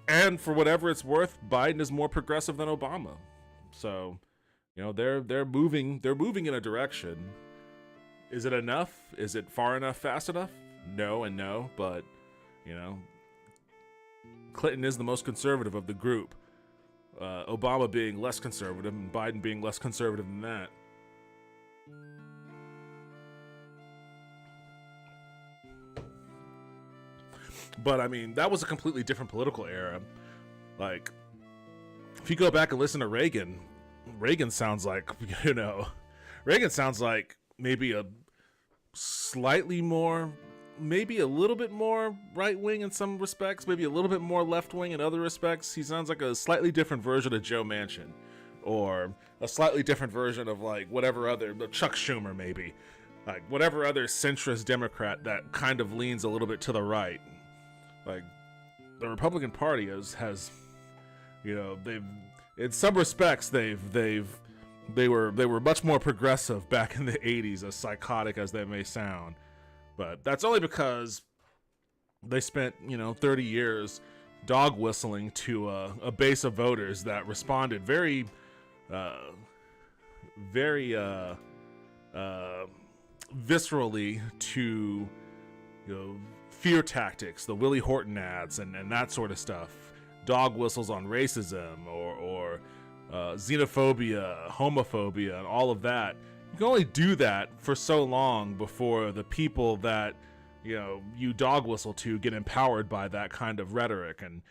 And for whatever it's worth, Biden is more progressive than Obama. So, you know, they're moving in a direction. Is it enough? Is it far enough, fast enough? No and no, but, you know, Clinton is the most conservative of the group. Obama being less conservative and Biden being less conservative than that. But I mean, that was a completely different political era. Like, if you go back and listen to Reagan sounds like, you know, Reagan sounds like maybe a slightly more, maybe a little bit more right-wing in some respects, maybe a little bit more left-wing in other respects. He sounds like a slightly different version of Joe Manchin, or a slightly different version of, like, whatever other, Chuck Schumer maybe, like whatever other centrist Democrat that kind of leans a little bit to the right. Like, the Republican Party has, you know, they've, in some respects, they were much more progressive back in the 80s, as psychotic as that may sound. But that's only because they spent, you know, 30 years dog whistling to a base of voters that responded very viscerally to, fear tactics, the Willie Horton ads, and that sort of stuff, dog whistles on racism or xenophobia, homophobia, and all of that. You can only do that for so long before the people that you dog whistle to get empowered by that kind of rhetoric. And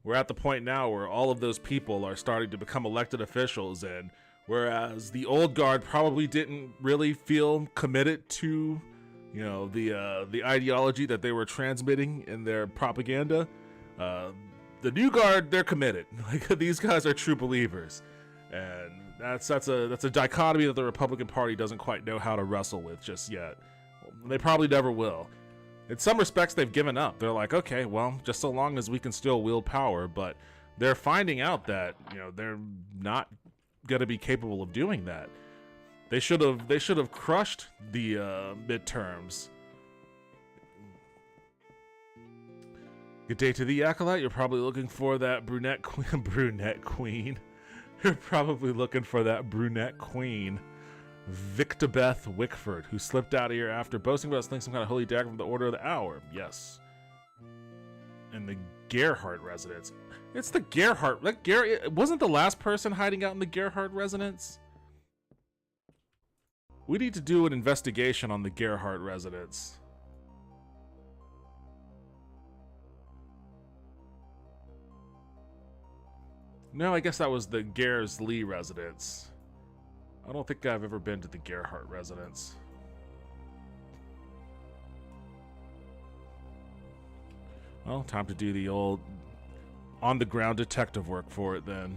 we're at the point now where all of those people are starting to become elected officials, and whereas the old guard probably didn't really feel committed to the ideology that they were transmitting in their propaganda, the new guard, they're committed. Like, these guys are true believers, and that's a dichotomy that the Republican Party doesn't quite know how to wrestle with just yet. They probably never will. In some respects, they've given up. They're like, okay, well, just so long as we can still wield power, but they're finding out that they're not going to be capable of doing that. They should have crushed the midterms. Good day to the Acolyte. You're probably looking for that brunette queen. You're probably looking for that brunette queen, Victabeth Wickford, who slipped out of here after boasting about slinging some kind of holy dagger from the Order of the Hour. Yes. And the Gerhardt residence. It's the Gerhardt. Wasn't the last person hiding out in the Gerhardt residence? We need to do an investigation on the Gerhardt residence. No, I guess that was the Gers-Lee residence. I don't think I've ever been to the Gerhardt residence. Well, time to do the old on-the-ground detective work for it then.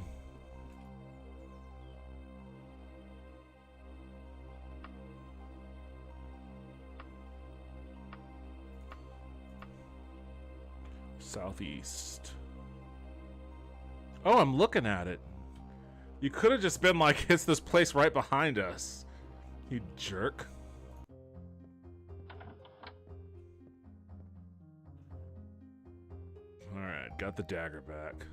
Southeast. Oh, I'm looking at it. You could have just been like, it's this place right behind us. You jerk. Alright, got the dagger back.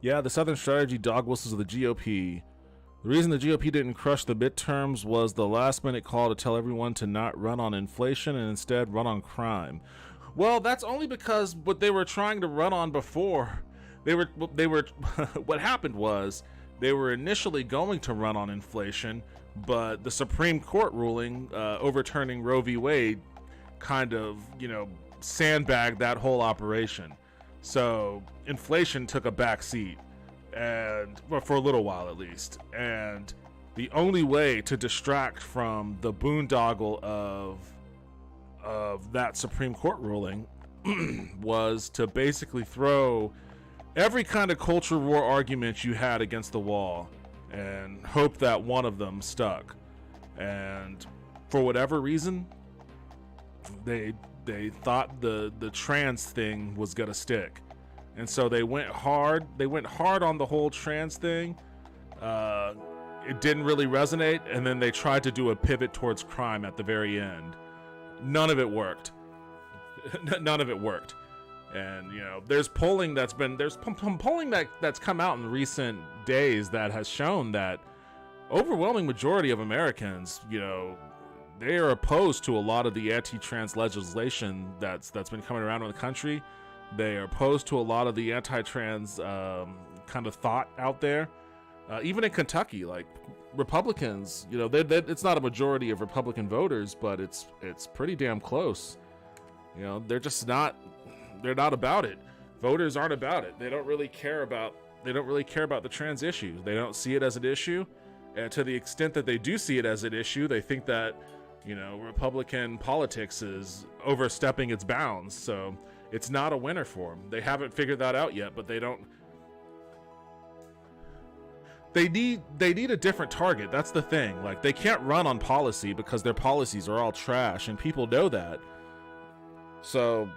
Yeah, the Southern strategy dog whistles of the GOP. The reason the GOP didn't crush the midterms was the last-minute call to tell everyone to not run on inflation and instead run on crime. Well, that's only because what they were trying to run on before, they were what happened was they were initially going to run on inflation, but the Supreme Court ruling overturning Roe v. Wade kind of, sandbagged that whole operation. So inflation took a back seat, and well, for a little while at least. And the only way to distract from the boondoggle of that Supreme Court ruling was to basically throw every kind of culture war argument you had against the wall and hope that one of them stuck. And for whatever reason, they thought the trans thing was gonna stick, and so they went hard on the whole trans thing. It didn't really resonate, and then they tried to do a pivot towards crime at the very end. None of it worked. None of it worked. And there's polling that's come out in recent days that has shown that overwhelming majority of Americans, they are opposed to a lot of the anti-trans legislation that's been coming around in the country. They are opposed to a lot of the anti-trans kind of thought out there. Even in Kentucky, like Republicans, it's not a majority of Republican voters, but it's pretty damn close. They're not about it. Voters aren't about it. They don't really care about the trans issue. They don't see it as an issue. And to the extent that they do see it as an issue, they think that Republican politics is overstepping its bounds, so it's not a winner for them. They haven't figured that out yet, but they need a different target. That's the thing. Like, they can't run on policy because their policies are all trash, and people know that. So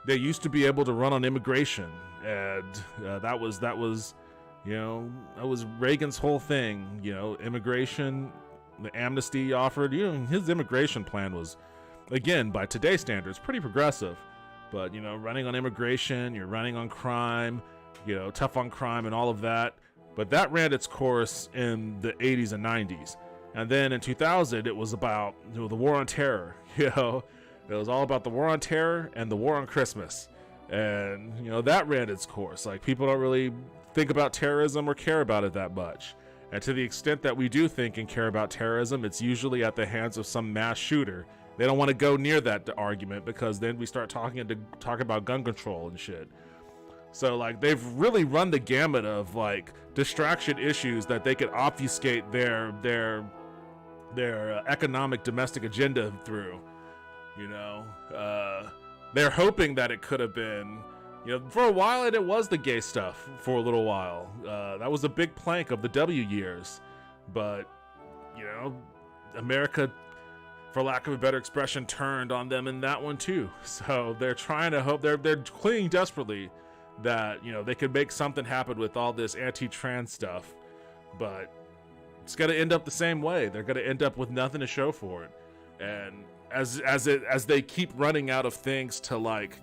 they used to be able to run on immigration, and that was that was Reagan's whole thing. Immigration, the amnesty offered. His immigration plan was, again, by today's standards, pretty progressive. But running on immigration, you're running on crime, tough on crime and all of that. But that ran its course in the 80s and 90s. And then in 2000, it was about the war on terror. It was all about the war on terror and the war on Christmas. And, that ran its course. Like, people don't really think about terrorism or care about it that much. And to the extent that we do think and care about terrorism, it's usually at the hands of some mass shooter. They don't want to go near that argument, because then we start talking about gun control and shit. So, like, they've really run the gamut of, like, distraction issues that they could obfuscate their economic domestic agenda through. They're hoping that it could have been, for a while it was the gay stuff for a little while. That was a big plank of the W years. But, America, for lack of a better expression, turned on them in that one too. So they're trying to hope, they're clinging desperately that, they could make something happen with all this anti-trans stuff. But it's going to end up the same way. They're going to end up with nothing to show for it. And as they keep running out of things to, like,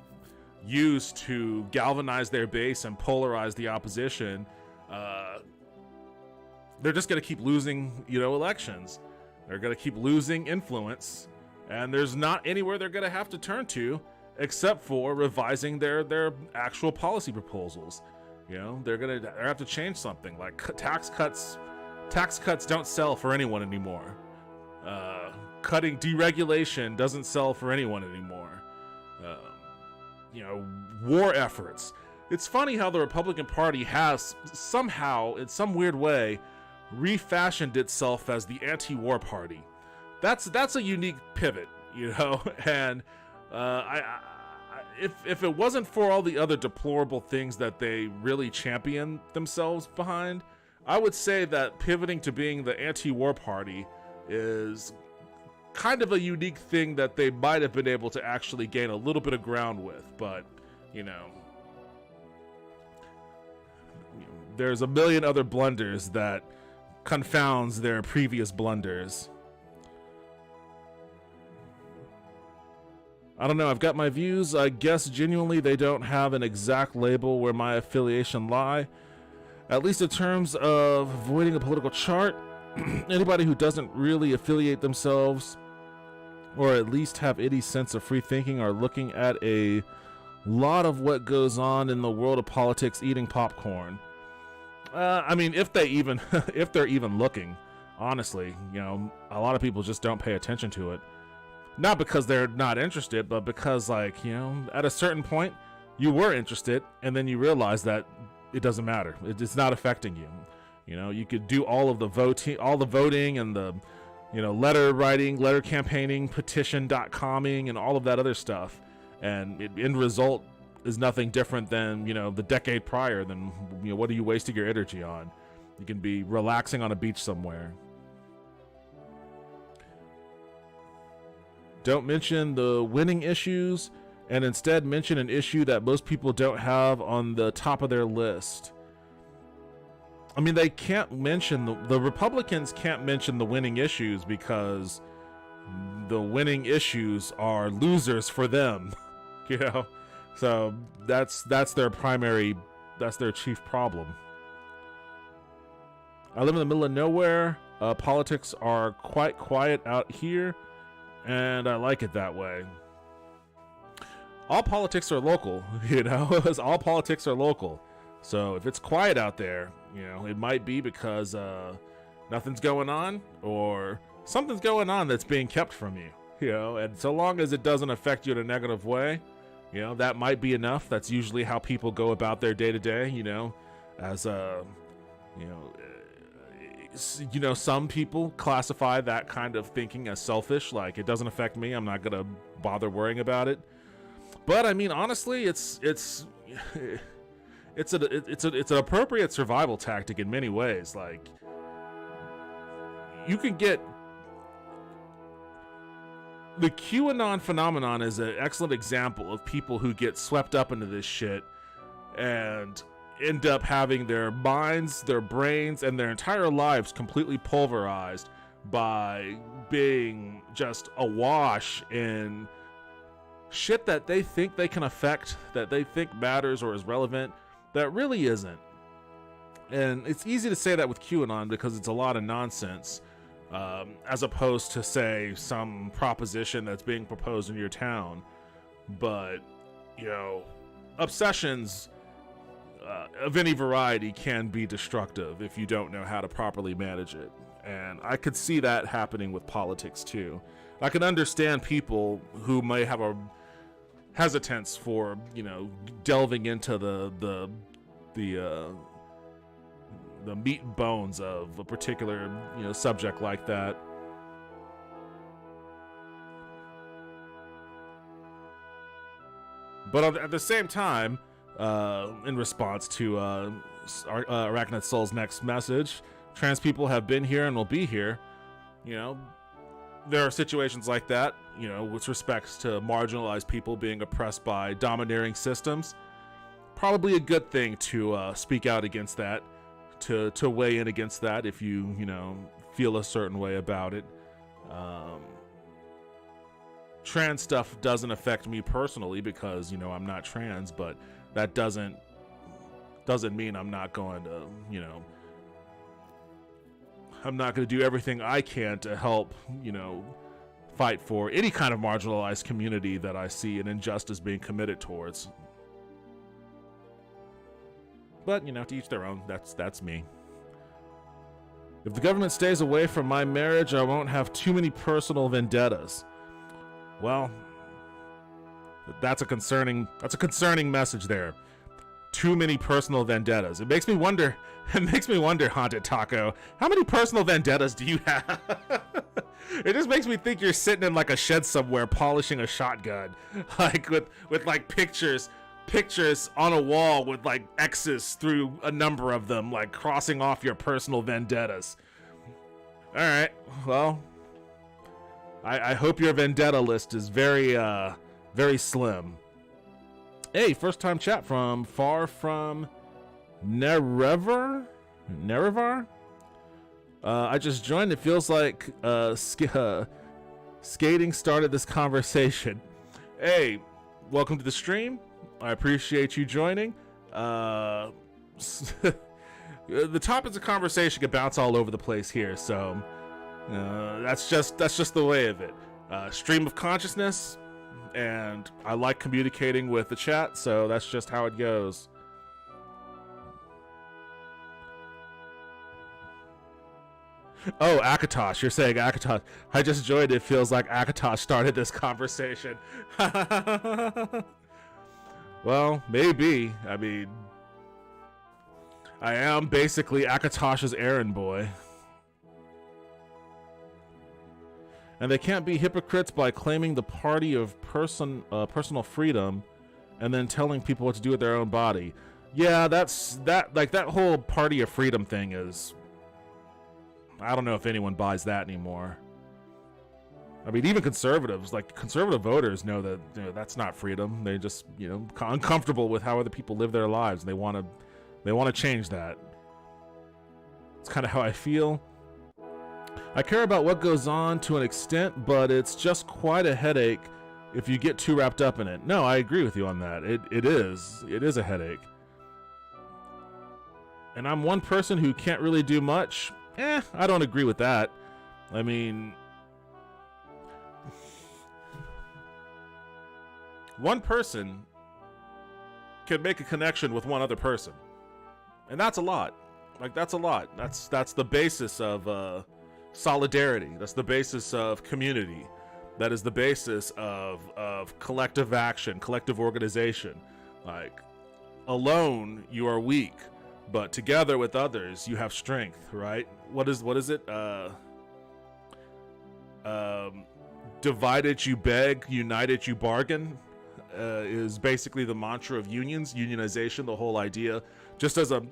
use to galvanize their base and polarize the opposition, they're just going to keep losing, elections. They're going to keep losing influence, and there's not anywhere they're going to have to turn to except for revising their actual policy proposals. They're going to have to change something, like tax cuts. Tax cuts don't sell for anyone anymore. Cutting deregulation doesn't sell for anyone anymore. War efforts. It's funny how the Republican Party has somehow, in some weird way, refashioned itself as the anti-war party. That's a unique pivot, and if it wasn't for all the other deplorable things that they really champion themselves behind, I would say that pivoting to being the anti-war party is kind of a unique thing that they might have been able to actually gain a little bit of ground with. But, there's a million other blunders that confounds their previous blunders. I don't know, I've got my views. I guess genuinely they don't have an exact label where my affiliation lie. At least in terms of avoiding a political chart, anybody who doesn't really affiliate themselves, or at least have any sense of free thinking, are looking at a lot of what goes on in the world of politics eating popcorn. If they're even looking, honestly, a lot of people just don't pay attention to it. Not because they're not interested, but because, like, at a certain point, you were interested, and then you realize that it doesn't matter. It's not affecting you. You could do all of the voting and the, letter writing, letter campaigning, petition.comming, and all of that other stuff. And end result is nothing different than, the decade prior. Then, what are you wasting your energy on? You can be relaxing on a beach somewhere. Don't mention the winning issues, and instead mention an issue that most people don't have on the top of their list. They can't mention, the Republicans can't mention the winning issues because the winning issues are losers for them, So that's their chief problem. I live in the middle of nowhere. Politics are quite quiet out here, and I like it that way. All politics are local, all politics are local. So if it's quiet out there, it might be because nothing's going on, or something's going on that's being kept from you, and so long as it doesn't affect you in a negative way, that might be enough. That's usually how people go about their day to day, as some people classify that kind of thinking as selfish, like, it doesn't affect me, I'm not gonna bother worrying about it. But honestly, it's an appropriate survival tactic in many ways. Like, the QAnon phenomenon is an excellent example of people who get swept up into this shit and end up having their minds, their brains, and their entire lives completely pulverized by being just awash in shit that they think they can affect, that they think matters or is relevant, that really isn't. And it's easy to say that with QAnon because it's a lot of nonsense, as opposed to, say, some proposition that's being proposed in your town. But, you know, obsessions of any variety can be destructive if you don't know how to properly manage it. And I could see that happening with politics too. I can understand people who may have a hesitance for, you know, delving into the meat and bones of a particular, you know, subject like that. But at the same time, in response to Arachnid Soul's next message, trans people have been here and will be here. You know, there are situations like that, you know, with respects to marginalized people being oppressed by domineering systems. Probably a good thing to speak out against that, to weigh in against that if you know, feel a certain way about it. Trans stuff doesn't affect me personally because, you know, I'm not trans, but that doesn't mean I'm not going to, you know, I'm not going to do everything I can to help, you know, fight for any kind of marginalized community that I see an injustice being committed towards. But, you know, to each their own. That's me. If the government stays away from my marriage, I won't have too many personal vendettas. Well, that's a concerning message there. Too many personal vendettas. It makes me wonder, Haunted Taco, how many personal vendettas do you have? It just makes me think you're sitting in like a shed somewhere polishing a shotgun, like with like pictures on a wall with like X's through a number of them, like crossing off your personal vendettas. All right, well, I hope your vendetta list is very slim. Hey, first time chat from far from Nerevar? I just joined. It feels like skating started this conversation. Hey, welcome to the stream. I appreciate you joining. The topics of conversation can bounce all over the place here, so that's just the way of it. Stream of consciousness, and I like communicating with the chat, so that's just how it goes. Oh, Akatosh, you're saying Akatosh. I just joined. It feels like Akatosh started this conversation. Well, maybe. I mean, I am basically Akatosh's errand boy. And they can't be hypocrites by claiming the party of personal freedom and then telling people what to do with their own body. Yeah, that whole party of freedom thing is, I don't know if anyone buys that anymore. I mean, even conservatives, like conservative voters, know that, you know, that's not freedom. They just, you know, uncomfortable with how other people live their lives, and they want to change that. It's kind of how I feel. I care about what goes on to an extent, but it's just quite a headache if you get too wrapped up in it. No, I agree with you on that. It is a headache. And I'm one person who can't really do much. I don't agree with that. I mean, one person can make a connection with one other person, and that's a lot. Like, that's a lot. That's the basis of solidarity. That's the basis of community. That is the basis of collective action, collective organization. Like, alone you are weak, but together with others you have strength, right? What is it? Divided you beg, united you bargain, is basically the mantra of unions, unionization, the whole idea, just as a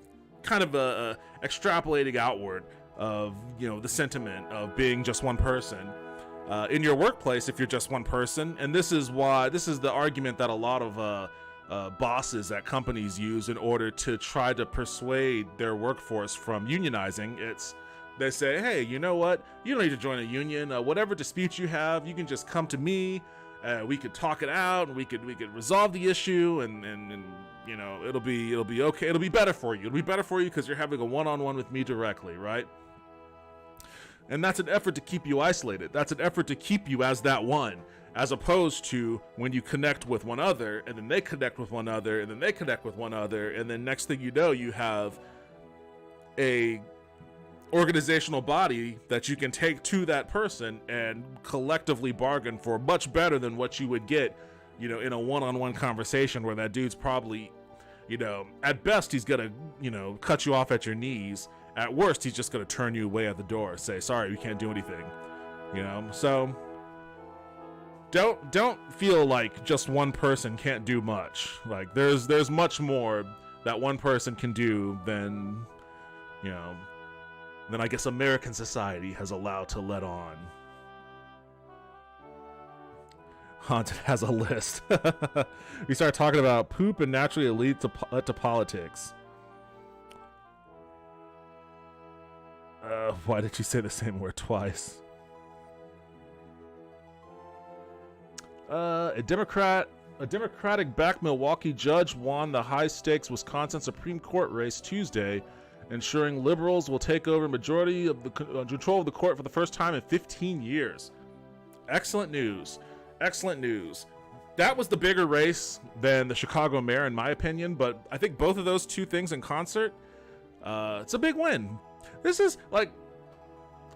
kind of a extrapolating outward of, you know, the sentiment of being just one person. in your workplace if you're just one person. And this is the argument that a lot of bosses at companies use in order to try to persuade their workforce from unionizing. They say, hey, you know what? You don't need to join a union. Whatever disputes you have, you can just come to me. We could talk it out, and we could resolve the issue, and you know, it'll be okay. It'll be better for you. It'll be better for you because you're having a one-on-one with me directly, right? And that's an effort to keep you isolated. That's an effort to keep you as that one, as opposed to when you connect with one other, and then they connect with one other, and then they connect with one other, and then next thing you know, you have a organizational body that you can take to that person and collectively bargain for much better than what you would get, you know, in a one-on-one conversation where that dude's probably, you know, at best he's gonna, you know, cut you off at your knees. At worst, he's just gonna turn you away at the door, say, sorry, we can't do anything, you know? So don't feel like just one person can't do much. Like there's much more that one person can do than, you know, than I guess American society has allowed to let on. Haunted has a list. We start talking about poop and naturally lead to politics. Why did you say the same word twice? A Democratic-backed Milwaukee judge won the high-stakes Wisconsin Supreme Court race Tuesday, ensuring liberals will take over majority of the control of the court for the first time in 15 years. Excellent news. Excellent news. That was the bigger race than the Chicago mayor, in my opinion, but I think both of those two things in concert, it's a big win. This is like,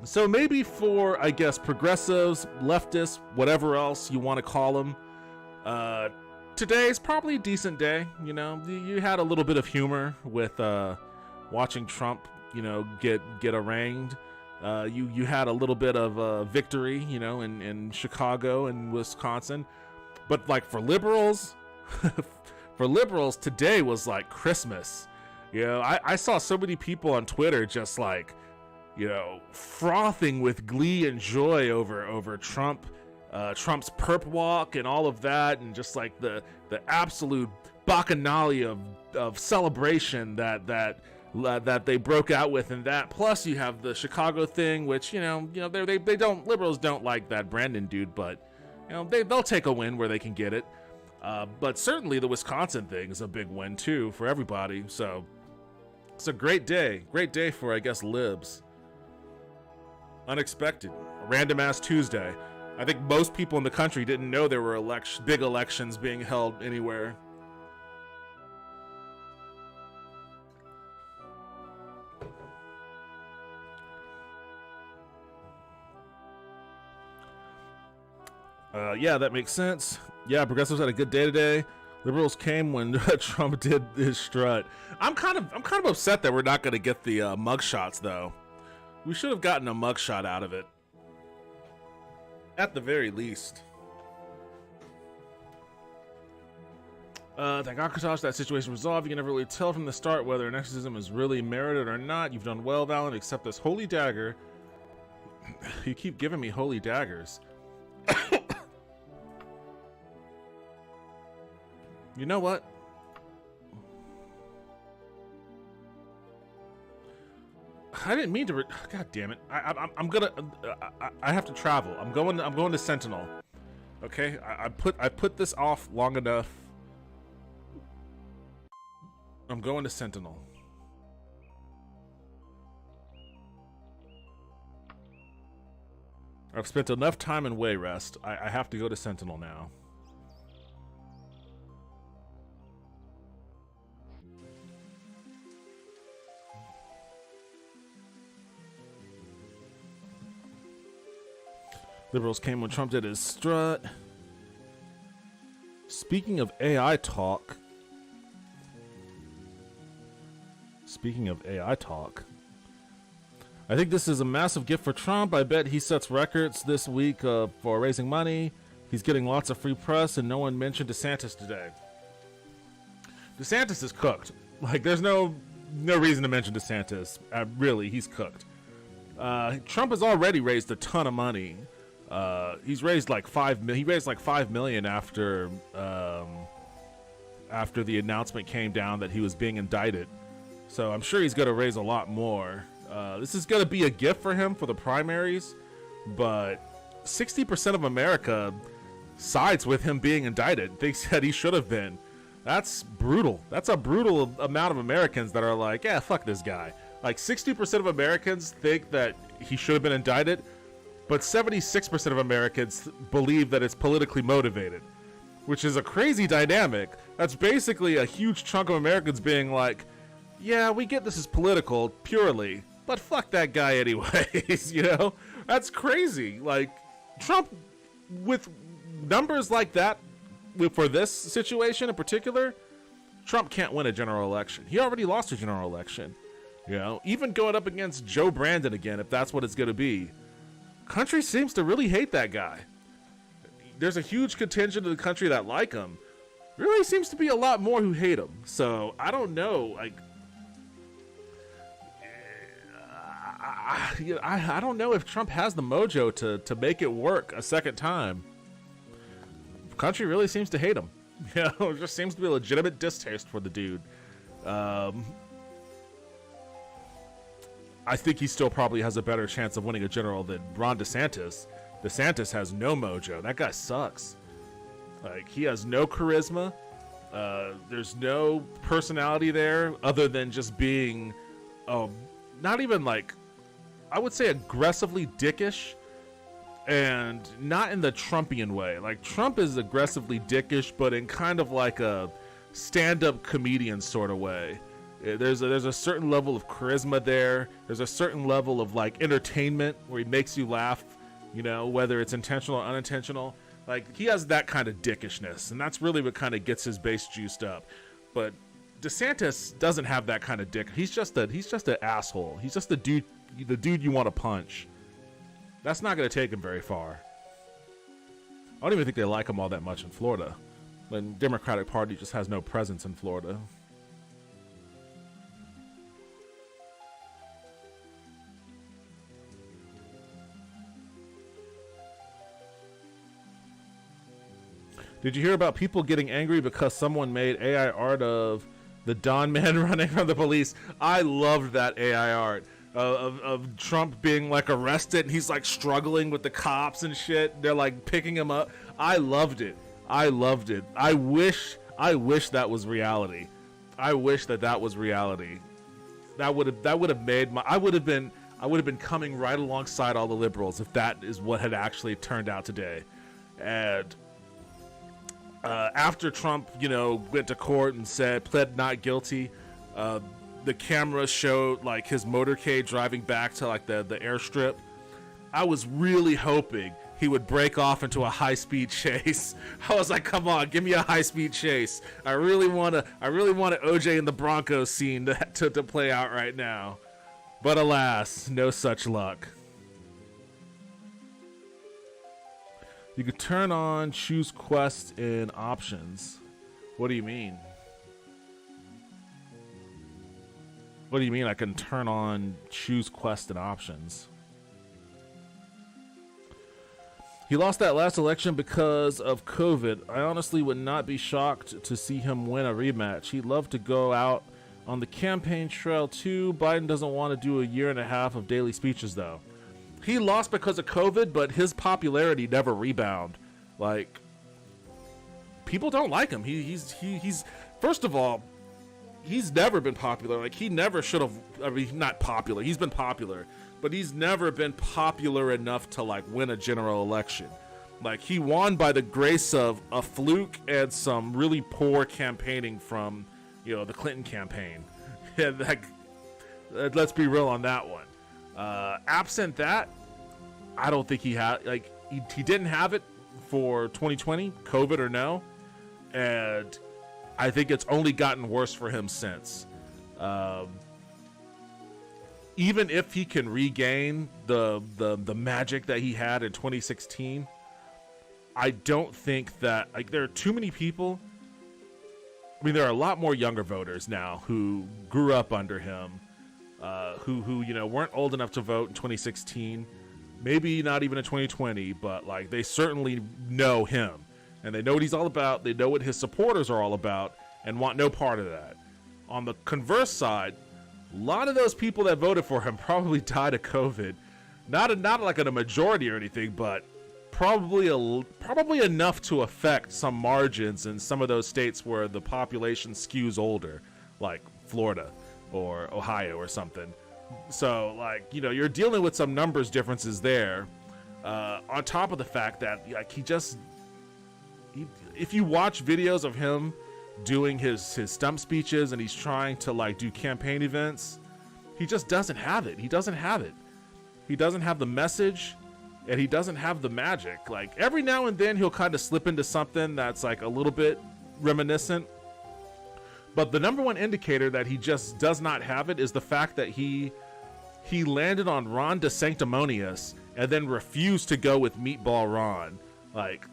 so maybe for, I guess, progressives, leftists, whatever else you want to call them, today's probably a decent day. You know, you had a little bit of humor with watching Trump, you know, get arraigned. You had a little bit of victory, you know, in Chicago and Wisconsin. But like for liberals, today was like Christmas. You know, I saw so many people on Twitter just like, you know, frothing with glee and joy over Trump, Trump's perp walk and all of that, and just like the absolute bacchanal of celebration that they broke out with, and that plus you have the Chicago thing, which you know liberals don't like that Brandon dude, but you know they'll take a win where they can get it. But certainly the Wisconsin thing is a big win too for everybody. So it's a great day for, I guess, libs. Unexpected, random ass Tuesday. I think most people in the country didn't know there were big elections being held anywhere. Yeah, that makes sense. Yeah, progressives had a good day today. Liberals came when Trump did his strut. I'm kind of upset that we're not going to get the mugshots though. We should have gotten a mugshot out of it, at the very least. Thank Akatosh, that situation resolved. You can never really tell from the start whether an exorcism is really merited or not. You've done well, Valen. Accept this holy dagger. You keep giving me holy daggers. You know what? I didn't mean to. God damn it! I'm gonna. I have to travel. I'm going to Sentinel. Okay. I put this off long enough. I'm going to Sentinel. I've spent enough time in Wayrest. I have to go to Sentinel now. Liberals came when Trump did his strut. Speaking of AI talk. I think this is a massive gift for Trump. I bet he sets records this week for raising money. He's getting lots of free press, and no one mentioned DeSantis today. DeSantis is cooked. Like, there's no reason to mention DeSantis. Really, he's cooked. Trump has already raised a ton of money He's raised like he raised like 5 million after the announcement came down that he was being indicted. So I'm sure he's going to raise a lot more. This is going to be a gift for him for the primaries, but 60% of America sides with him being indicted. They said he should have been. That's brutal. That's a brutal amount of Americans that are like, yeah, fuck this guy. Like 60% of Americans think that he should have been indicted, but 76% of Americans believe that it's politically motivated, which is a crazy dynamic. That's basically a huge chunk of Americans being like, yeah, we get this is political purely, but fuck that guy anyways, you know? That's crazy. Like, Trump, with numbers like that, for this situation in particular, Trump can't win a general election. He already lost a general election. You know, even going up against Joe Brandon again, if that's what it's going to be. Country seems to really hate that guy. There's a huge contingent of the country that like him. Really seems to be a lot more who hate him. So, I don't know, like, I don't know if Trump has the mojo to make it work a second time. Country really seems to hate him. You know, it just seems to be a legitimate distaste for the dude. I think he still probably has a better chance of winning a general than Ron DeSantis. DeSantis has no mojo. That guy sucks. Like, he has no charisma. There's no personality there other than just being, not even like, I would say aggressively dickish, and not in the Trumpian way. Like, Trump is aggressively dickish, but in kind of like a stand-up comedian sort of way. There's a certain level of charisma there. There's a certain level of like entertainment where he makes you laugh, you know, whether it's intentional or unintentional. Like, he has that kind of dickishness, and that's really what kind of gets his base juiced up. But DeSantis doesn't have that kind of dick. He's just an asshole. He's just the dude you want to punch. That's not going to take him very far. I don't even think they like him all that much in Florida. The Democratic Party just has no presence in Florida. Did you hear about people getting angry because someone made AI art of the Don Man running from the police? I loved that AI art of Trump being like arrested and he's like struggling with the cops and shit. They're like picking him up. I loved it. I loved it. I wish that was reality. I wish that was reality. That would have made my. I would have been coming right alongside all the liberals if that is what had actually turned out today. And after Trump, you know, went to court and pled not guilty, the camera showed like his motorcade driving back to like the airstrip. I was really hoping he would break off into a high-speed chase. I was like, come on, give me a high-speed chase. I really want an OJ and the Broncos scene to play out right now. But alas, no such luck. You could turn on choose quest in options. What do you mean? What do you mean I can turn on choose quest in options? He lost that last election because of COVID. I honestly would not be shocked to see him win a rematch. He'd love to go out on the campaign trail too. Biden doesn't want to do a year and a half of daily speeches though. He lost because of COVID, but his popularity never rebound. Like, people don't like him. He's first of all, he's never been popular. Like, he never should have. I mean, not popular. He's been popular, but he's never been popular enough to like win a general election. Like, he won by the grace of a fluke and some really poor campaigning from, you know, the Clinton campaign. And like, let's be real on that one. Absent that, I don't think he had, like, he didn't have it for 2020, COVID or no, and I think it's only gotten worse for him since. Even if he can regain the magic that he had in 2016, I don't think that, like, there are too many people. I mean, there are a lot more younger voters now who grew up under him, who you know, weren't old enough to vote in 2016, maybe not even in 2020, but like they certainly know him and they know what he's all about. They know what his supporters are all about and want no part of that. On the converse side, a lot of those people that voted for him probably died of COVID. Not like in a majority or anything, but probably enough to affect some margins in some of those states where the population skews older, like Florida or Ohio or something. So, like, you know, you're dealing with some numbers differences there. On top of the fact that, like, if you watch videos of him doing his stump speeches and he's trying to, like, do campaign events, he just doesn't have it. He doesn't have it. He doesn't have the message, and he doesn't have the magic. Like, every now and then he'll kind of slip into something that's, like, a little bit reminiscent. But the number one indicator that he just does not have it is the fact that he landed on Ron DeSanctimonious and then refused to go with Meatball Ron. Like,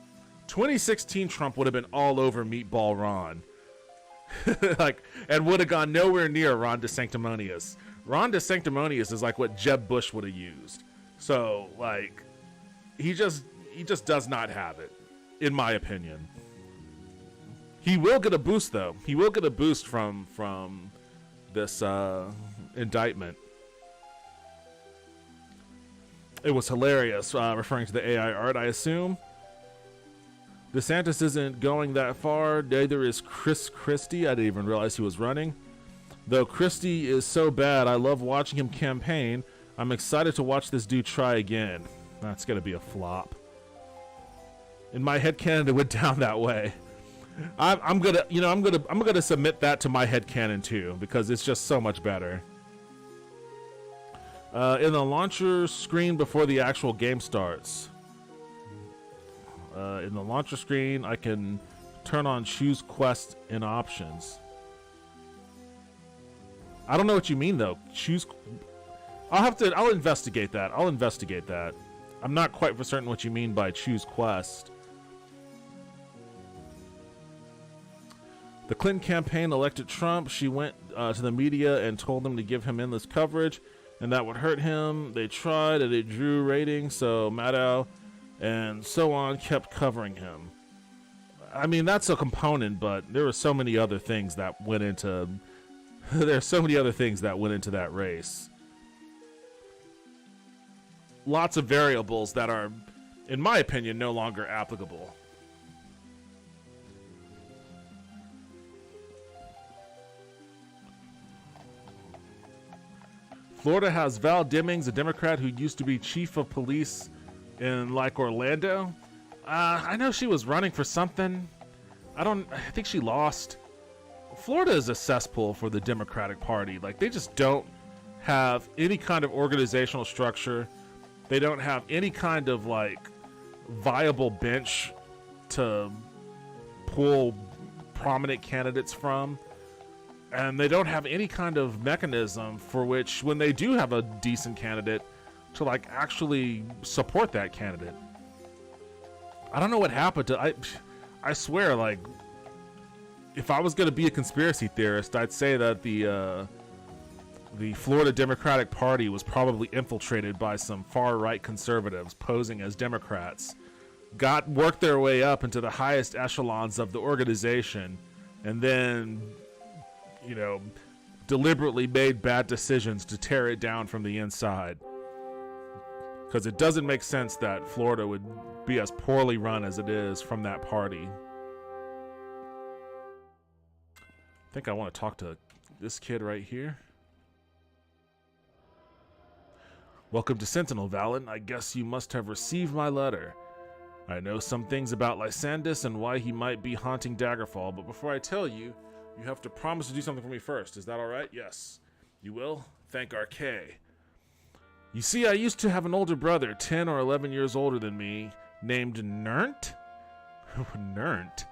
2016 Trump would have been all over Meatball Ron. Like, and would have gone nowhere near Ron DeSanctimonious. Ron DeSanctimonious is like what Jeb Bush would have used. So, like, he just does not have it, in my opinion. He will get a boost, though. He will get a boost from this indictment. It was hilarious, referring to the AI art, I assume. DeSantis isn't going that far. Neither is Chris Christie. I didn't even realize he was running. Though Christie is so bad, I love watching him campaign. I'm excited to watch this dude try again. That's gonna be a flop. In my headcanon, it went down that way. I'm gonna submit that to my headcanon too, because it's just so much better. In the launcher screen before the actual game starts. In the launcher screen, I can turn on choose quest in options. I don't know what you mean though. I'll investigate that. I'm not quite for certain what you mean by choose quest. The Clinton campaign elected Trump. She went to the media and told them to give him endless coverage, and that would hurt him. They tried, and it drew ratings, so Maddow and so on kept covering him. I mean, that's a component, but there were so many other things that went into that race. Lots of variables that are, in my opinion, no longer applicable. Florida has Val Demings, a Democrat who used to be chief of police in, like, Orlando. I know she was running for something. I think she lost. Florida is a cesspool for the Democratic Party. Like, they just don't have any kind of organizational structure. They don't have any kind of, like, viable bench to pull prominent candidates from. And they don't have any kind of mechanism for which, when they do have a decent candidate, to, like, actually support that candidate. I don't know what happened to... I swear, like, if I was going to be a conspiracy theorist, I'd say that the Florida Democratic Party was probably infiltrated by some far-right conservatives posing as Democrats, worked their way up into the highest echelons of the organization, and then, you know, deliberately made bad decisions to tear it down from the inside. Because it doesn't make sense that Florida would be as poorly run as it is from that party. I think I want to talk to this kid right here. Welcome to Sentinel, Valen. I guess you must have received my letter. I know some things about Lysandus and why he might be haunting Daggerfall, but before I tell you, you have to promise to do something for me first. Is that alright? Yes. You will? Thank Arcay. You see, I used to have an older brother, 10 or 11 years older than me, named Nert? Nert?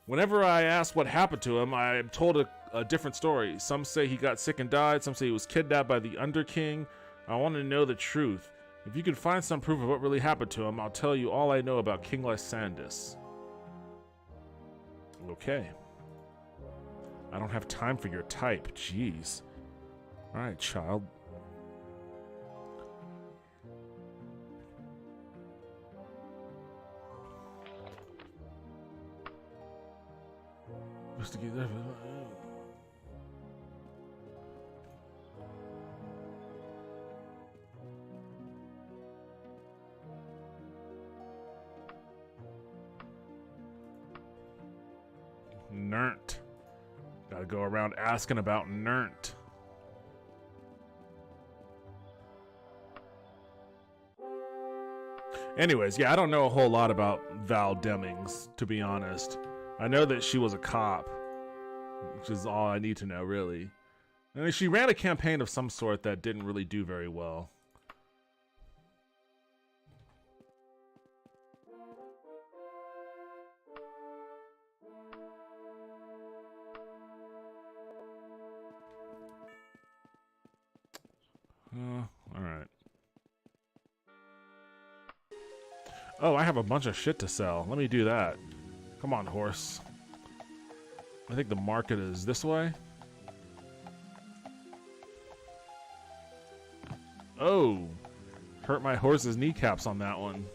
Whenever I ask what happened to him, I am told a different story. Some say he got sick and died. Some say he was kidnapped by the Underking. I want to know the truth. If you can find some proof of what really happened to him, I'll tell you all I know about King Lysandus. Okay. I don't have time for your type. Jeez. Alright, child. horse to keep there. Nert. Gotta go around asking about Nert. Anyways, yeah, I don't know a whole lot about Val Demings, to be honest. I know that she was a cop, which is all I need to know, really. I mean, she ran a campaign of some sort that didn't really do very well. All right. Oh, I have a bunch of shit to sell. Let me do that. Come on, horse. I think the market is this way. Oh, hurt my horse's kneecaps on that one.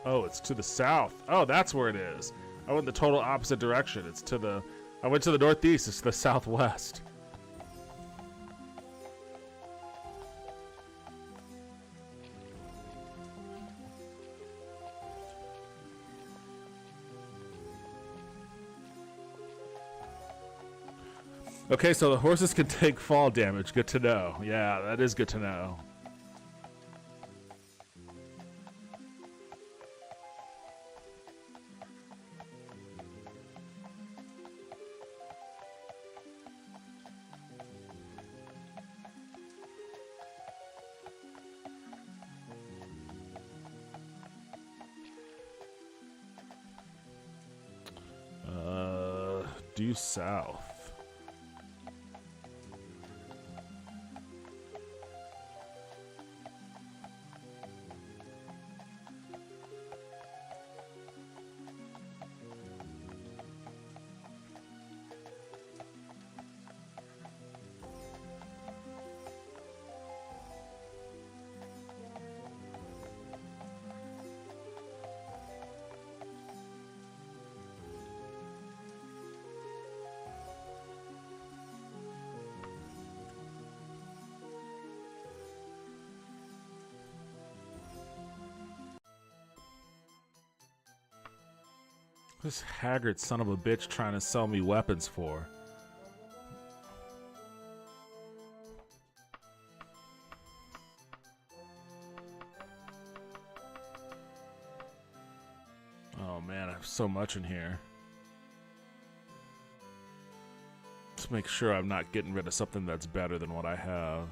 Oh, it's to the south. Oh, that's where it is. I went the total opposite direction. It's to the... I went to the northeast. It's to the southwest. Okay, so the horses can take fall damage. Good to know. Yeah, that is good to know. Due south. This haggard son of a bitch trying to sell me weapons for. Oh man, I have so much in here. Let's make sure I'm not getting rid of something that's better than what I have.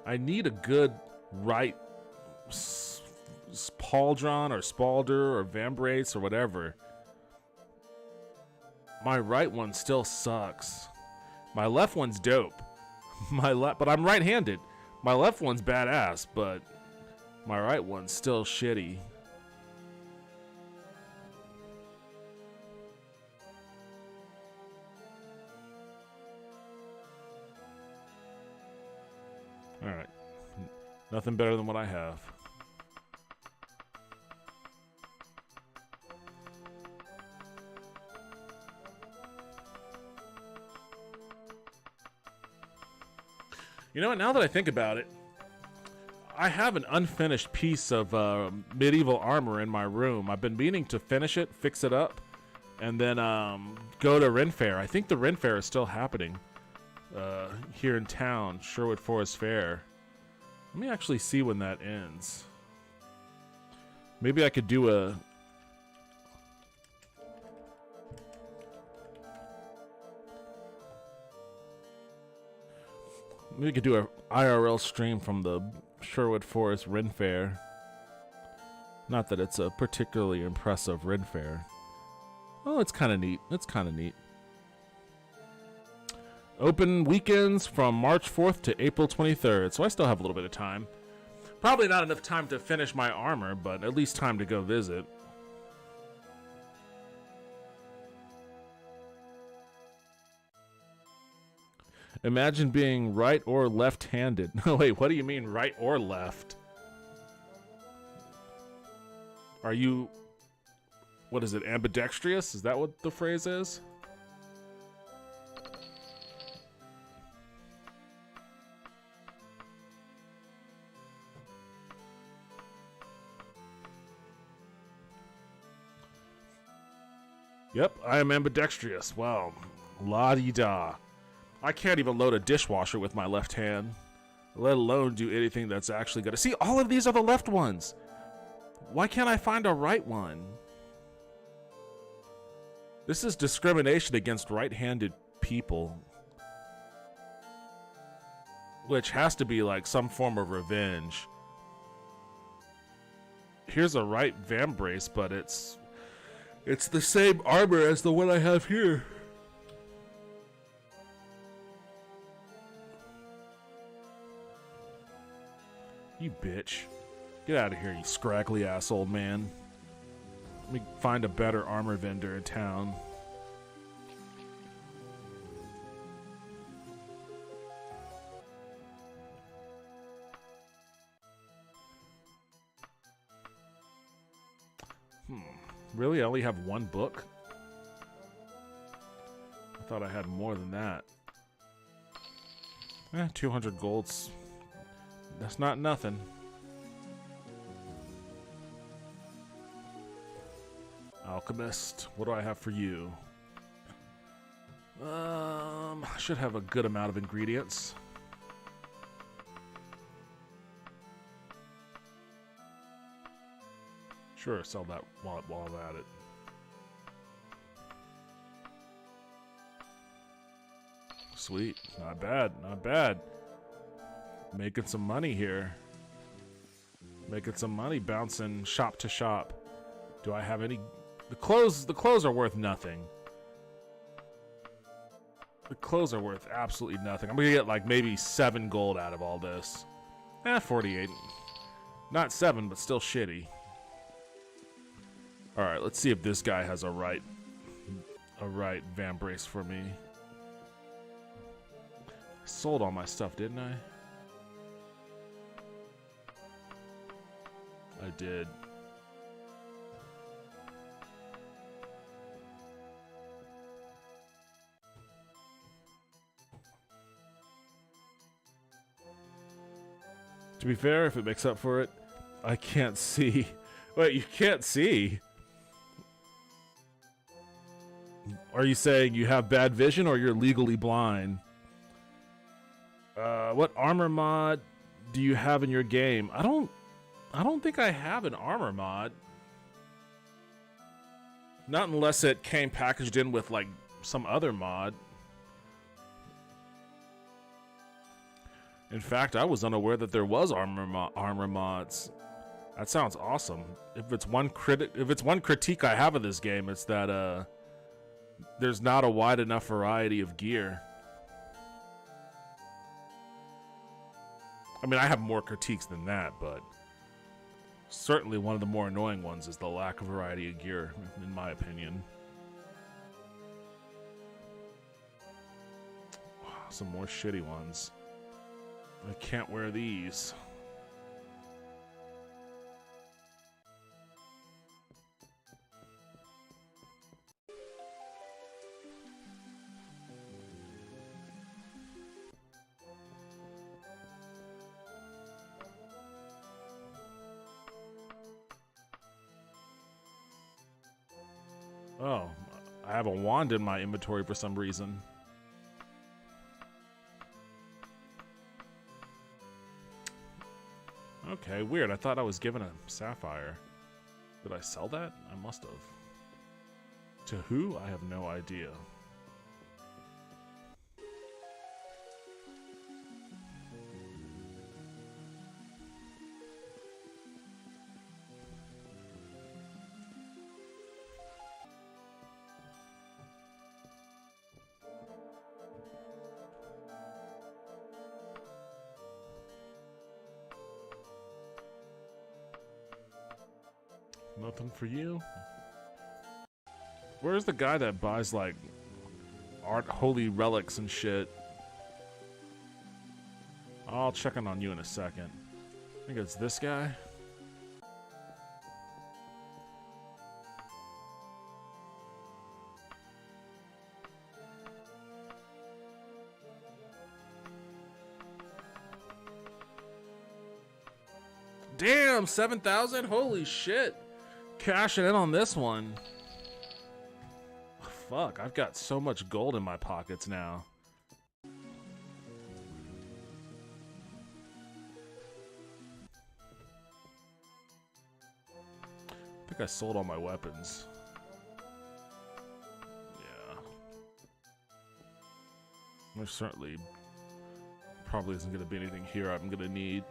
I need a good right pauldron or spalder or vambrace or whatever. My right one still sucks. My left one's dope. But I'm right-handed. My left one's badass, but my right one's still shitty. Alright. Nothing better than what I have. You know what? Now that I think about it, I have an unfinished piece of medieval armor in my room. I've been meaning to finish it, fix it up, and then go to Ren Fair. I think the Ren Fair is still happening. Here in town, Sherwood Forest Fair. Let me actually see when that ends. Maybe I could do a... Maybe we could do a IRL stream from the Sherwood Forest Ren Fair. Not that it's a particularly impressive Ren Fair. Oh, it's kind of neat. It's kind of neat. Open weekends from March 4th to April 23rd, so I still have a little bit of time. Probably not enough time to finish my armor, but at least time to go visit. Imagine being right or left-handed. No, wait, what do you mean right or left? Are you, what is it, ambidextrous? Is that what the phrase is? Yep, I am ambidextrous. Well, la-di-da. I can't even load a dishwasher with my left hand, let alone do anything that's actually gonna... See, all of these are the left ones. Why can't I find a right one? This is discrimination against right-handed people. Which has to be like some form of revenge. Here's a right vambrace, but it's the same armor as the one I have here. You bitch. Get out of here, you scraggly ass old man. Let me find a better armor vendor in town. Really? I only have one book? I thought I had more than that. 200 golds. That's not nothing. Alchemist, what do I have for you? I should have a good amount of ingredients. Sure, sell that while I'm at it. Sweet, not bad, not bad. Making some money here. Making some money bouncing shop to shop. Do I have any? The clothes are worth nothing. The clothes are worth absolutely nothing. I'm gonna get like maybe 7 gold out of all this. 48. Not 7, but still shitty. Alright, let's see if this guy has a right vambrace for me. Sold all my stuff, didn't I? I did. To be fair, if it makes up for it, I can't see. Wait, you can't see? Are you saying you have bad vision or you're legally blind? What armor mod do you have in your game? I don't think I have an armor mod. Not unless it came packaged in with like some other mod. In fact, I was unaware that there was armor mods. That sounds awesome. If it's one critique I have of this game, it's that there's not a wide enough variety of gear. I mean, I have more critiques than that, but certainly one of the more annoying ones is the lack of variety of gear, in my opinion. Some more shitty ones. I can't wear these. Oh, I have a wand in my inventory for some reason. Okay, weird. I thought I was given a sapphire. Did I sell that? I must have. To who? I have no idea. Nothing for you. Where's the guy that buys like art, holy relics and shit? I'll check in on you in a second. I think it's this guy. Damn, 7,000? Holy shit. Cashing in on this one. Fuck, I've got so much gold in my pockets now. I think I sold all my weapons. Yeah. There certainly probably isn't going to be anything here I'm going to need.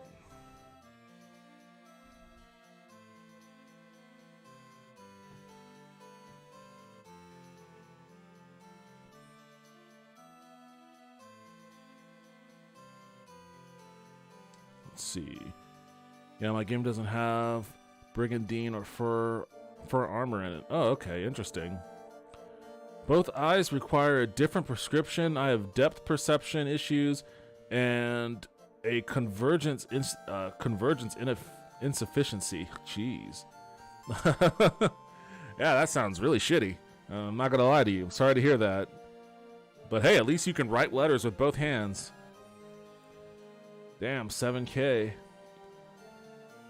See. Yeah, my game doesn't have brigandine or fur armor in it. Oh, okay, interesting. Both eyes require a different prescription. I have depth perception issues and a convergence insufficiency. Jeez. Yeah, that sounds really shitty. I'm not gonna lie to you. Sorry to hear that. But hey, at least you can write letters with both hands. Damn, 7K.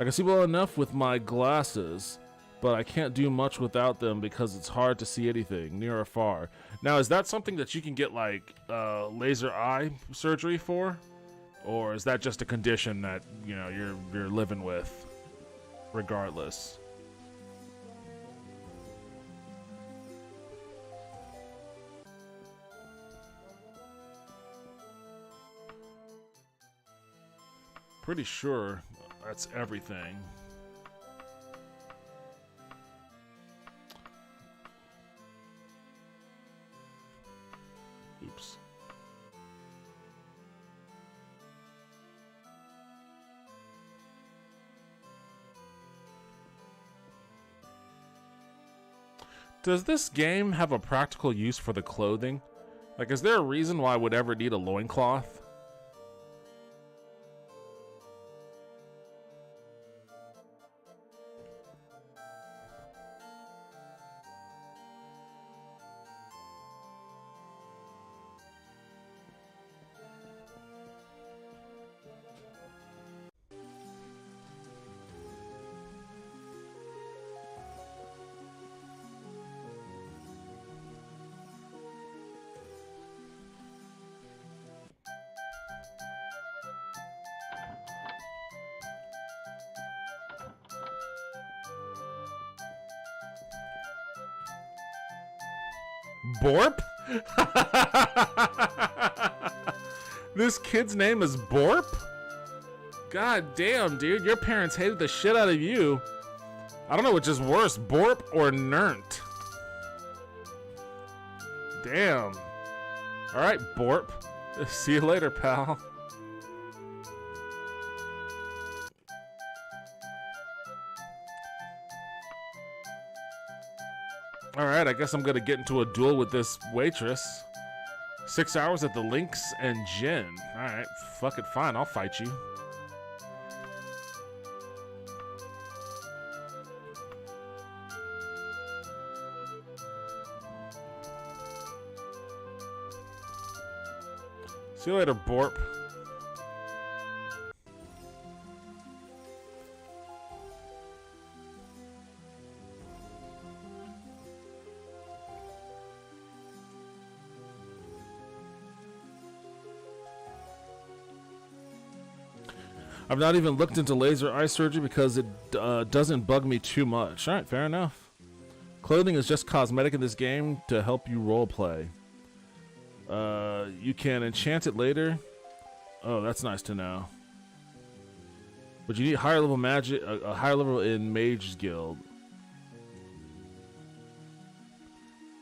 I can see well enough with my glasses, but I can't do much without them because it's hard to see anything, near or far. Now, is that something that you can get, like, laser eye surgery for? Or is that just a condition that, you know, you're living with, regardless? Pretty sure that's everything. Oops. Does this game have a practical use for the clothing? Like, is there a reason why I would ever need a loincloth? Borp? This kid's name is Borp? God damn, dude. Your parents hated the shit out of you. I don't know which is worse, Borp or Nert. Damn. Alright, Borp. See you later, pal. Alright, I guess I'm gonna get into a duel with this waitress. 6 hours at the Lynx and Gin. Alright, fuck it, fine, I'll fight you. See you later, Borp. I've not even looked into laser eye surgery because it doesn't bug me too much. Alright, fair enough. Clothing is just cosmetic in this game to help you roleplay. You can enchant it later. Oh, that's nice to know. But you need higher level magic, a higher level in Mage's Guild.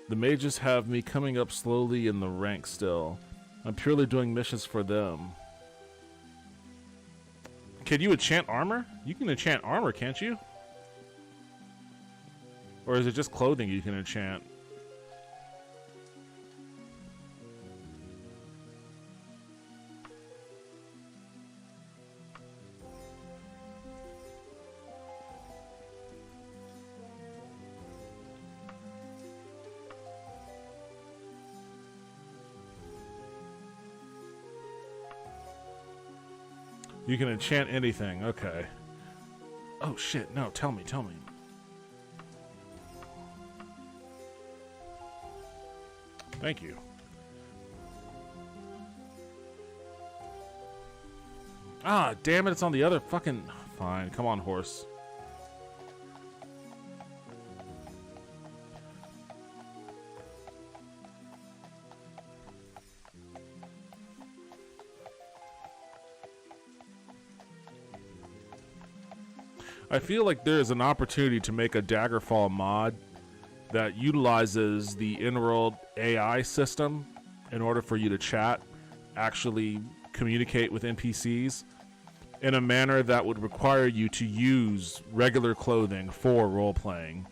The mages have me coming up slowly in the ranks still. I'm purely doing missions for them. Can you enchant armor? You can enchant armor, can't you? Or is it just clothing you can enchant? You can enchant anything. Okay. Oh, shit. No, tell me. Thank you. Ah, damn it. It's on the other fucking... Fine. Come on, horse. I feel like there's an opportunity to make a Daggerfall mod that utilizes the in-world AI system in order for you to chat, actually communicate with NPCs in a manner that would require you to use regular clothing for role-playing.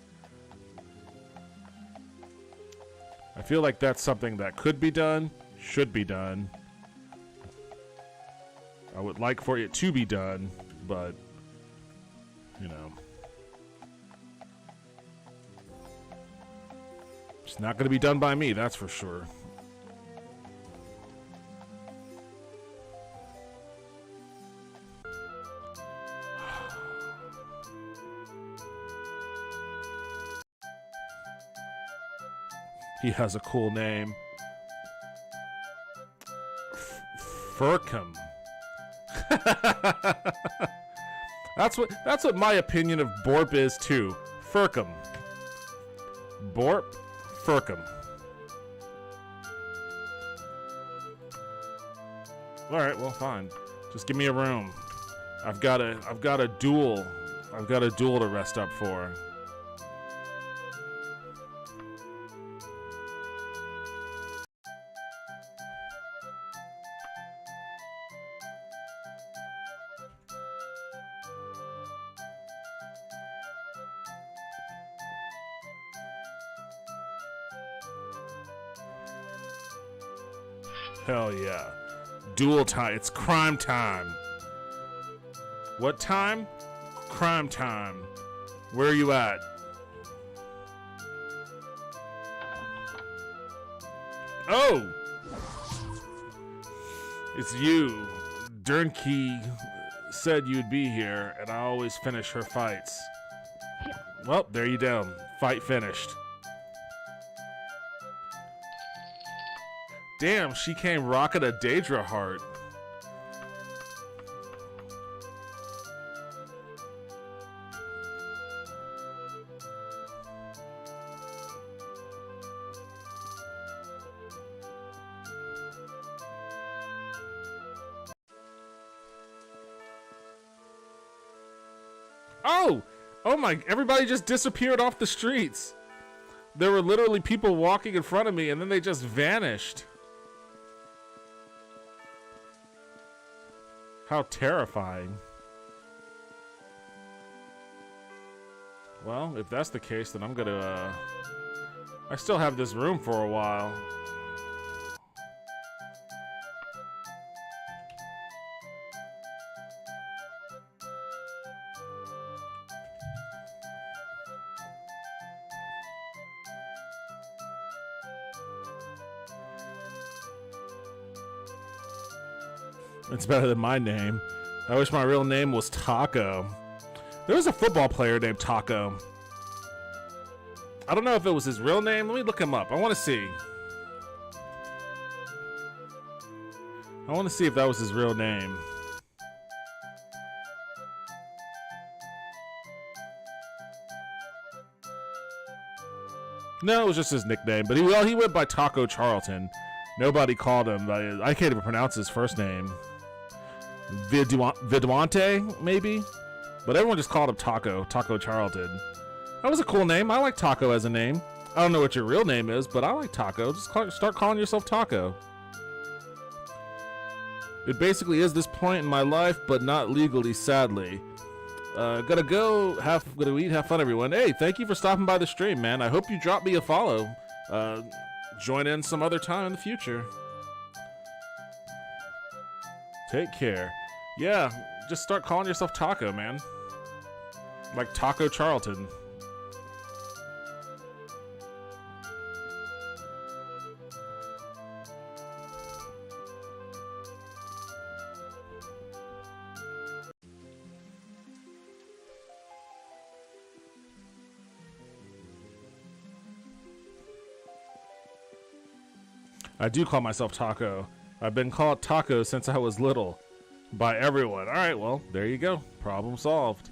I feel like that's something that could be done, should be done. I would like for it to be done, but... you know, it's not going to be done by me, that's for sure. He has a cool name. Furcum. That's what my opinion of Borp is too. Furcum. Borp, Furcum. All right, well, fine. Just give me a room. I've got a duel. I've got a duel to rest up for. Hell yeah. Duel time. It's crime time. What time? Crime time. Where are you at? Oh! It's you. Durnkey said you'd be here, and I always finish her fights. Well, there you go. Fight finished. Damn, she came rocking a Daedra heart. Oh my, everybody just disappeared off the streets. There were literally people walking in front of me and then they just vanished. How terrifying. Well, if that's the case, then I'm gonna, I still have this room for a while. It's better than my name. I wish my real name was Taco. There was a football player named Taco. I don't know if it was his real name. Let me look him up. I want to see. I want to see if that was his real name. No, it was just his nickname. But he went by Taco Charlton. Nobody called him. I can't even pronounce his first name. Viduante, maybe? But everyone just called him Taco Charlton. That was a cool name. I like Taco as a name. I don't know what your real name is, but I like Taco. Just start calling yourself Taco. It basically is this point in my life, but not legally, sadly. Gonna eat, have fun, everyone. Hey, thank you for stopping by the stream, man. I hope you drop me a follow. Join in some other time in the future. Take care. Yeah, just start calling yourself Taco, man. Like Taco Charlton. I do call myself Taco. I've been called Taco since I was little. By everyone. Alright, well, there you go. Problem solved.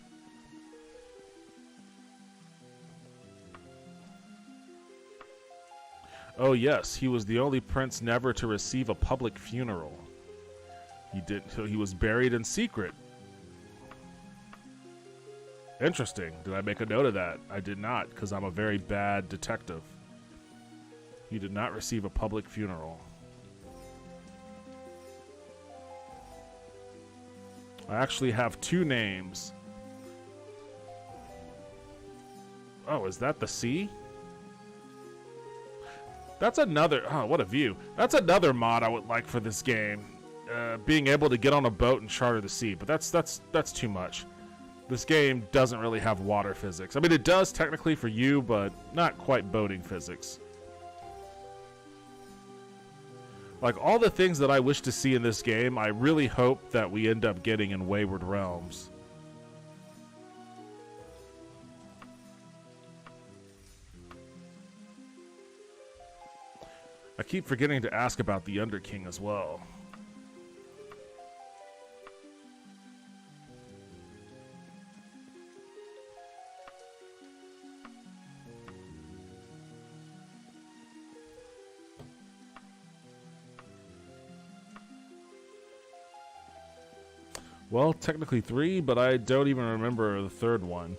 Oh yes, he was the only prince never to receive a public funeral. He was buried in secret. Interesting. Did I make a note of that? I did not, because I'm a very bad detective. He did not receive a public funeral. I actually have two names. Oh, is that the sea? That's another... Oh, what a view. That's another mod I would like for this game. Being able to get on a boat and charter the sea, but that's too much. This game doesn't really have water physics. I mean, it does technically for you, but not quite boating physics. Like, all the things that I wish to see in this game, I really hope that we end up getting in Wayward Realms. I keep forgetting to ask about the Underking as well. Well, technically 3, but I don't even remember the third one.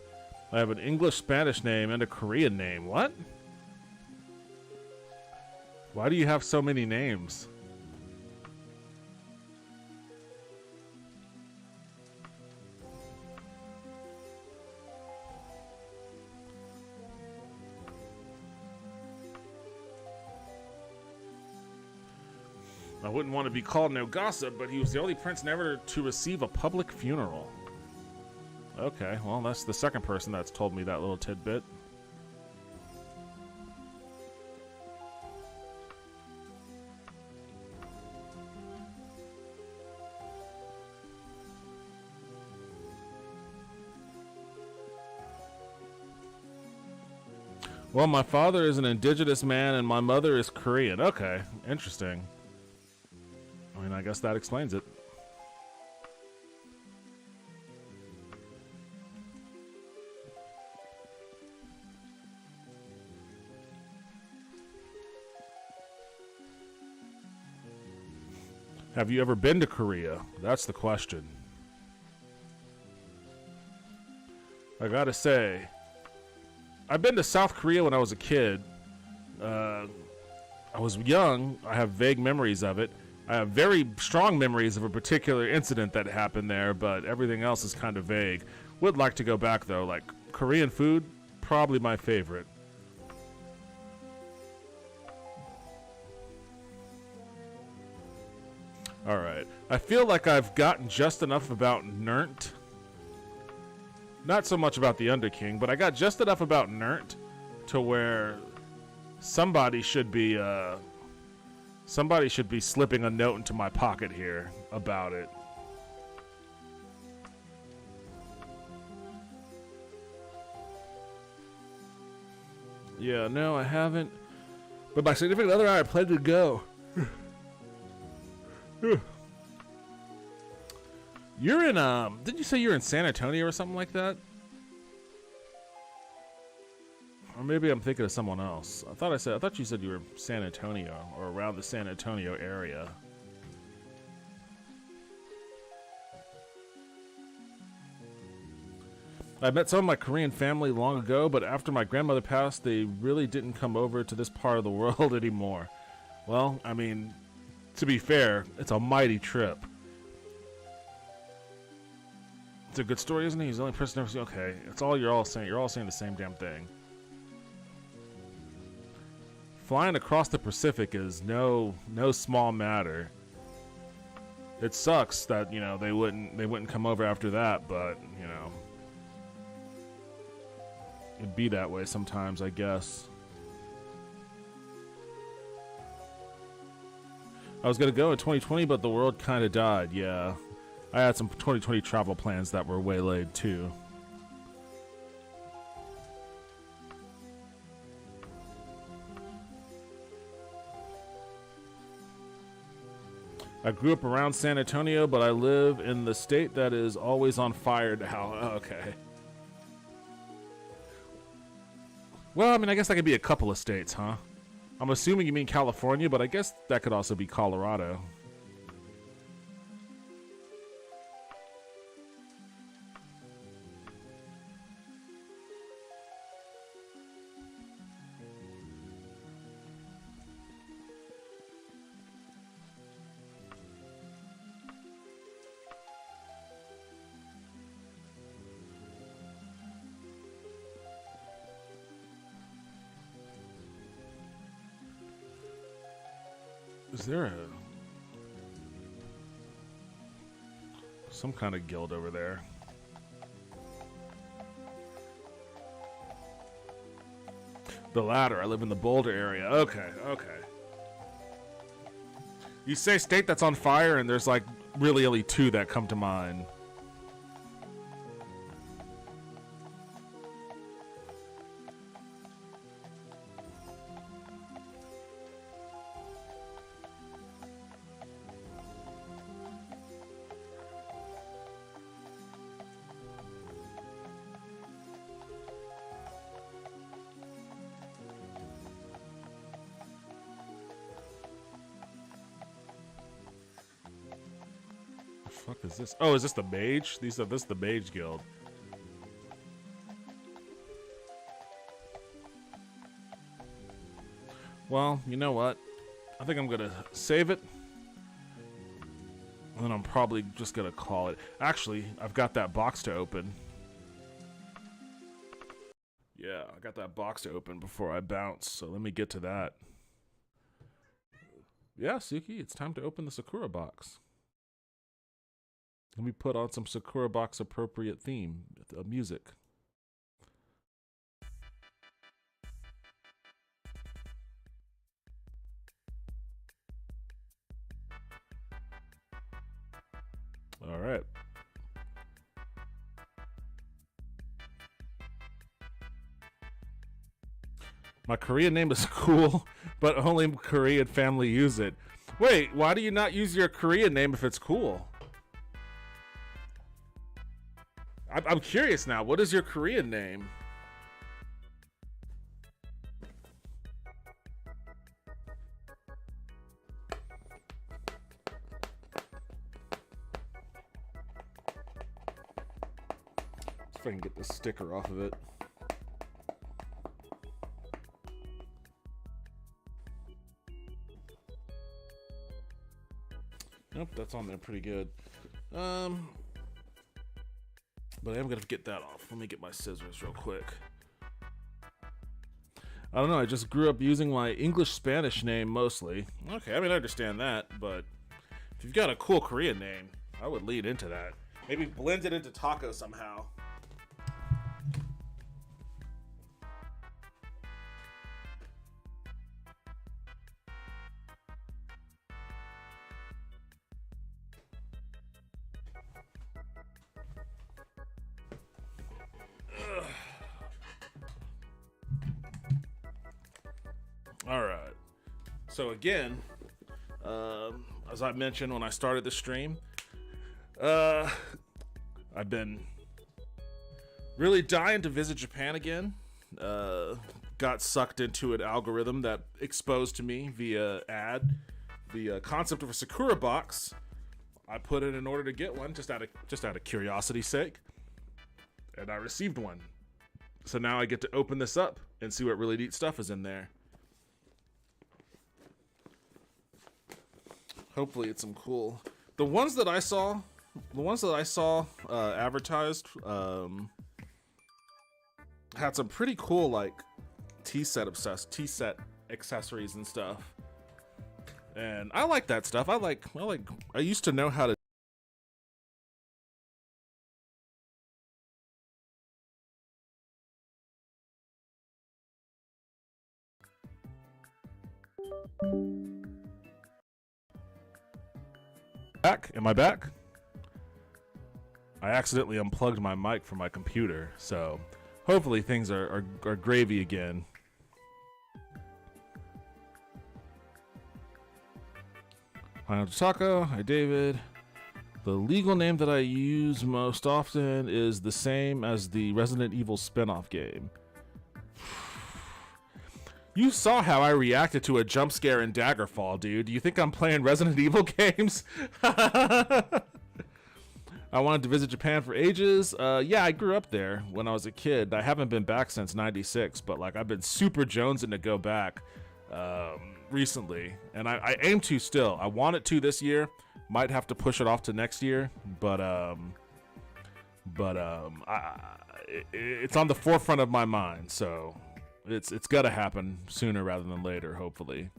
I have an English-Spanish name and a Korean name. What? Why do you have so many names? I wouldn't want to be called no gossip, but he was the only prince never to receive a public funeral. Okay, well, that's the second person that's told me that little tidbit. Well, my father is an indigenous man and my mother is Korean. Okay, interesting. I mean, I guess that explains it. Have you ever been to Korea? That's the question. I gotta say, I've been to South Korea when I was a kid. I was young. I have vague memories of it. I have very strong memories of a particular incident that happened there, but everything else is kind of vague. Would like to go back, though. Like, Korean food, probably my favorite. Alright. I feel like I've gotten just enough about Nert. Not so much about the Underking, but I got just enough about Nert to where somebody should be slipping a note into my pocket here about it. Yeah, no, I haven't. But my significant other and I plan to go. You're in, didn't you say you're in San Antonio or something like that? Or maybe I'm thinking of someone else. I thought you said you were in San Antonio or around the San Antonio area. I met some of my Korean family long ago, but after my grandmother passed, they really didn't come over to this part of the world anymore. Well, I mean, to be fair, it's a mighty trip. It's a good story, isn't he? He's the only person ever seen. Okay, it's all you're all saying. You're all saying the same damn thing. Flying across the Pacific is no small matter. It sucks that, you know, they wouldn't come over after that, but, you know, it'd be that way sometimes, I guess. I was gonna go in 2020, but the world kind of died. Yeah, I had some 2020 travel plans that were waylaid too. I grew up around San Antonio, but I live in the state that is always on fire now. Okay. Well, I mean, I guess that could be a couple of states, huh? I'm assuming you mean California, but I guess that could also be Colorado. Is there some kind of guild over there? The latter. I live in the Boulder area. Okay, okay. You say state that's on fire, and there's like really only two that come to mind. Fuck is this? Oh, is this the mage? This is the mage guild. Well, you know what? I think I'm gonna save it, and then I'm probably just gonna call it. Actually, I've got that box to open. Yeah, I got that box to open before I bounce, so let me get to that. Yeah, Suki, it's time to open the Sakura box. Let me put on some Sakura box appropriate theme music. All right. My Korean name is cool, but only Korean family use it. Wait, why do you not use your Korean name if it's cool? I'm curious now. What is your Korean name? See if I can get this sticker off of it. Nope, that's on there pretty good. But I am going to get that off. Let me get my scissors real quick. I don't know. I just grew up using my English-Spanish name mostly. Okay, I mean, I understand that. But if you've got a cool Korean name, I would lead into that. Maybe blend it into taco somehow. All right. So again, as I mentioned when I started the stream, I've been really dying to visit Japan again. Got sucked into an algorithm that exposed to me via ad the concept of a Sakura box. I put in an order to get one just out of curiosity's sake, and I received one. So now I get to open this up and see what really neat stuff is in there. Hopefully it's some cool. The ones that I saw the ones that I saw advertised had some pretty cool like tea-set accessories and stuff. And I like that stuff. I used to know how to back. Am I back? I accidentally unplugged my mic from my computer, so hopefully things are gravy again. Hi, Taco. Hi, David. The legal name that I use most often is the same as the Resident Evil spin-off game. You saw how I reacted to a jump scare in Daggerfall, dude. Do you think I'm playing Resident Evil games? I wanted to visit Japan for ages. Yeah, I grew up there when I was a kid. I haven't been back since '96, but like I've been super jonesing to go back recently, and I aim to still. I want it to this year. Might have to push it off to next year, but it's on the forefront of my mind, so it's gotta happen sooner rather than later, hopefully.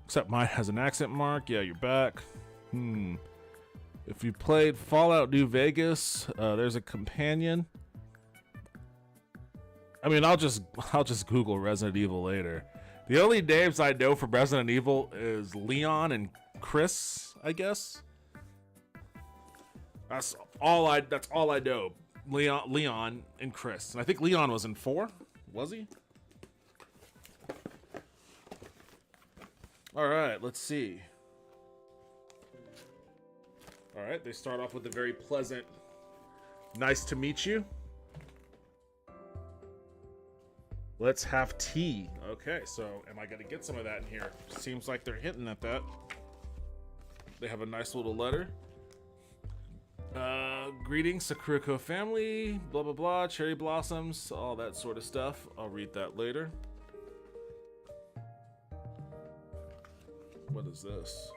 Except mine has an accent mark. Yeah, you're back. If you played Fallout New Vegas, there's a companion. I mean, I'll just Google Resident Evil later. The only names I know from Resident Evil is Leon and Chris, I guess. That's all I know. Leon and Chris. And I think Leon was in 4. Was he? All right, let's see. All right, they start off with a very pleasant, nice to meet you. Let's have tea. Okay, so am I gonna get some of that in here? Seems like they're hinting at that. They have a nice little letter. Greetings, Sakurako family, blah, blah, blah, cherry blossoms, all that sort of stuff. I'll read that later. What is this?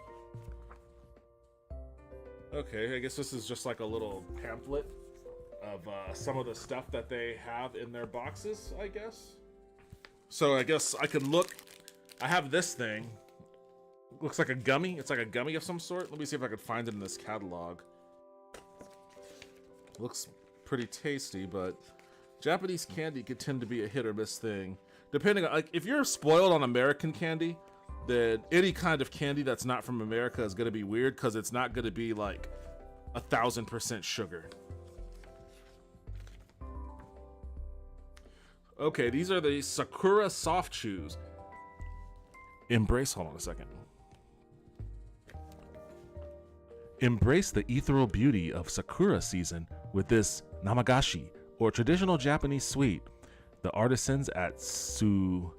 Okay, I guess this is just like a little pamphlet of some of the stuff that they have in their boxes, I guess. So I guess I could look. I have this thing. Looks like a gummy. It's like a gummy of some sort. Let me see if I could find it in this catalog. Looks pretty tasty, but Japanese candy could tend to be a hit or miss thing. Depending on, like, if you're spoiled on American candy, then any kind of candy that's not from America is going to be weird because it's not going to be like 1,000% sugar. Okay, these are the Sakura soft chews. Hold on a second. Embrace the ethereal beauty of Sakura season with this namagashi, or traditional Japanese sweet. The artisans at Sugiura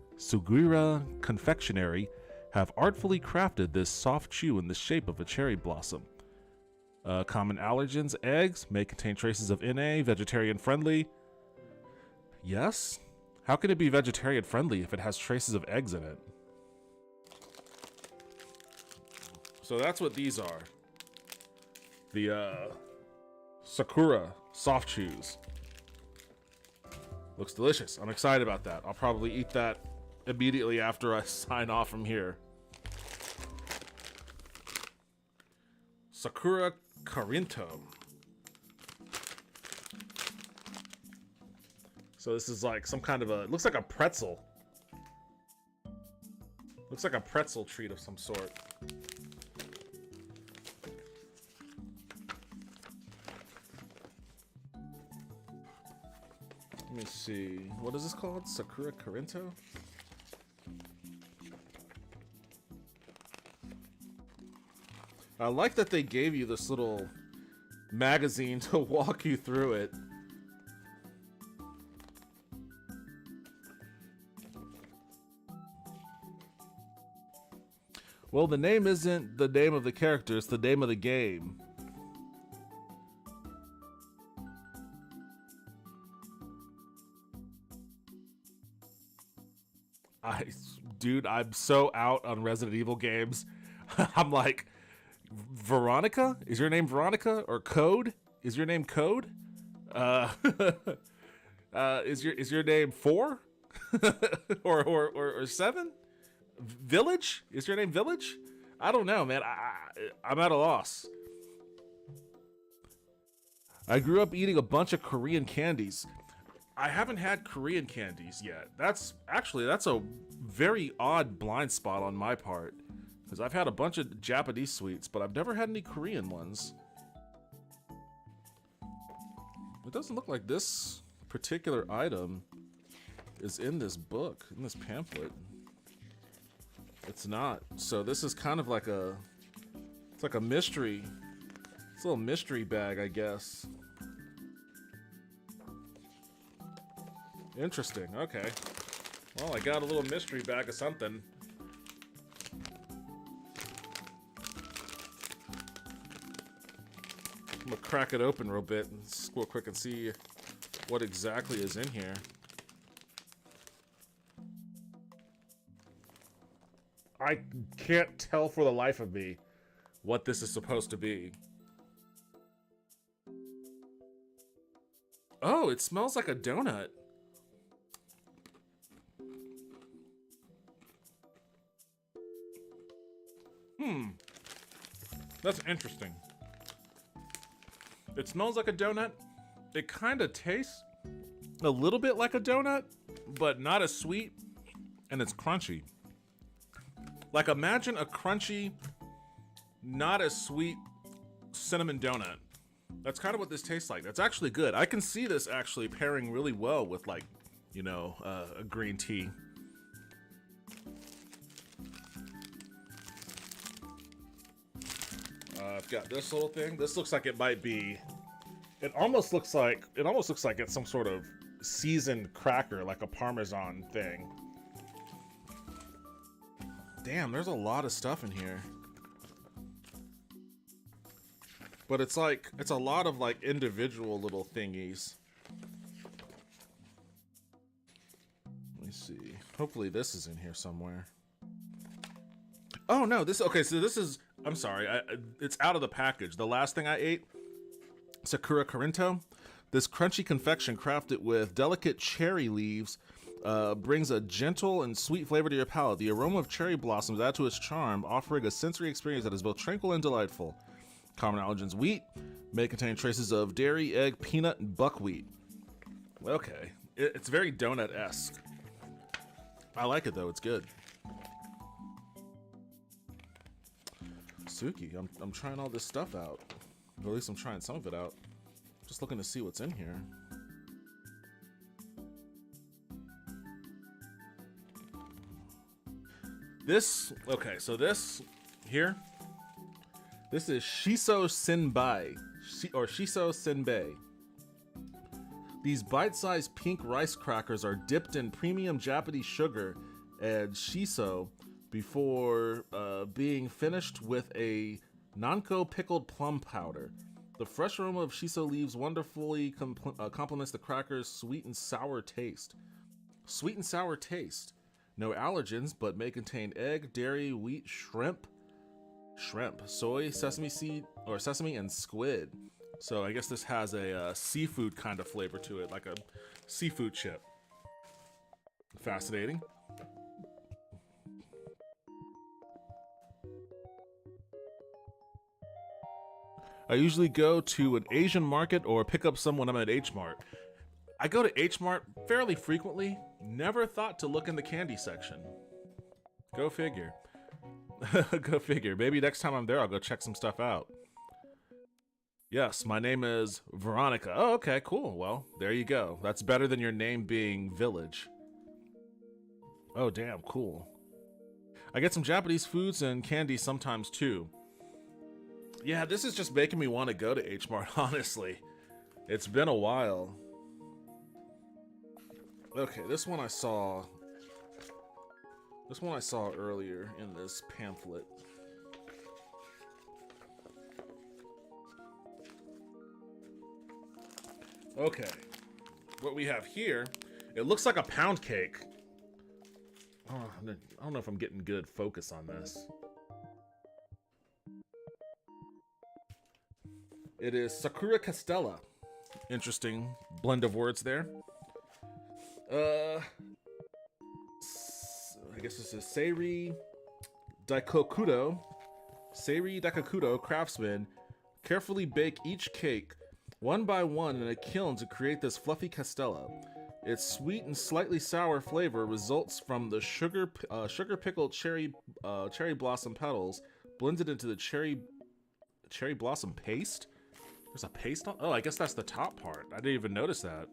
Confectionery have artfully crafted this soft chew in the shape of a cherry blossom. Common allergens, eggs, may contain traces of Na, vegetarian friendly. Yes? How can it be vegetarian friendly if it has traces of eggs in it? So that's what these are. The Sakura soft chews. Looks delicious. I'm excited about that. I'll probably eat that immediately after I sign off from here. Sakura Carinto. So this is like some kind of a, it looks like a pretzel. Looks like a pretzel treat of some sort. Let me see. What is this called? Sakura Carinto? I like that they gave you this little magazine to walk you through it. Well, the name isn't the name of the character, it's the name of the game. Dude, I'm so out on Resident Evil games. I'm like, Veronica? Is your name Veronica? Or Code? Is your name Code? Uh, is your name 4? or 7? Village? Is your name Village? I don't know, man. I'm at a loss. I grew up eating a bunch of Korean candies. I haven't had Korean candies yet. That's a very odd blind spot on my part, because I've had a bunch of Japanese sweets, but I've never had any Korean ones. It doesn't look like this particular item is in this book, in this pamphlet. It's not. So this is kind of like it's like a mystery. It's a little mystery bag, I guess. Interesting, okay. Well, I got a little mystery bag of something. I'm gonna crack it open real bit and real quick and see what exactly is in here. I can't tell for the life of me what this is supposed to be. Oh, it smells like a donut. That's interesting. It smells like a donut. It kind of tastes a little bit like a donut, but not as sweet, and it's crunchy. Like, imagine a crunchy, not as sweet cinnamon donut. That's kind of what this tastes like. That's actually good. I can see this actually pairing really well with, like, you know, a green tea. I've got this little thing. This looks like it might be. It almost looks like it's some sort of seasoned cracker, like a Parmesan thing. Damn, there's a lot of stuff in here. But it's a lot of like individual little thingies. Let me see. Hopefully this is in here somewhere. Oh no, okay, so this is, I'm sorry, it's out of the package. The last thing I ate, Sakura Corinto. This crunchy confection crafted with delicate cherry leaves brings a gentle and sweet flavor to your palate. The aroma of cherry blossoms add to its charm, offering a sensory experience that is both tranquil and delightful. Common allergens: wheat, may contain traces of dairy, egg, peanut, and buckwheat. Okay, it's very donut-esque. I like it though, it's good. Suki, I'm trying all this stuff out. Or at least I'm trying some of it out. Just looking to see what's in here. Okay, so this here, this is Shiso Senbei, or Shiso Senbei. These bite-sized pink rice crackers are dipped in premium Japanese sugar and shiso before being finished with a nanko pickled plum powder. The fresh aroma of shiso leaves wonderfully complements the cracker's sweet and sour taste. Sweet and sour taste. No allergens, but may contain egg, dairy, wheat, shrimp, soy, sesame seed, or sesame and squid. So I guess this has a seafood kind of flavor to it, like a seafood chip. Fascinating. I usually go to an Asian market or pick up some when I'm at H Mart. I go to H Mart fairly frequently. Never thought to look in the candy section. Go figure. Go figure. Maybe next time I'm there, I'll go check some stuff out. Yes, my name is Veronica. Oh, okay, cool. Well, there you go. That's better than your name being Village. Oh, damn, cool. I get some Japanese foods and candy sometimes too. Yeah, this is just making me want to go to H Mart, honestly. It's been a while. Okay, this one I saw earlier in this pamphlet. Okay, what we have here, it looks like a pound cake. Oh, I don't know if I'm getting good focus on this. It is Sakura Castella. Interesting blend of words there. I guess this is Seiri Daikokudo. Seiri Daikokudo craftsmen carefully bake each cake one by one in a kiln to create this fluffy castella. Its sweet and slightly sour flavor results from the sugar pickled cherry blossom petals blended into the cherry blossom paste. There's a paste on. Oh, I guess that's the top part. I didn't even notice that.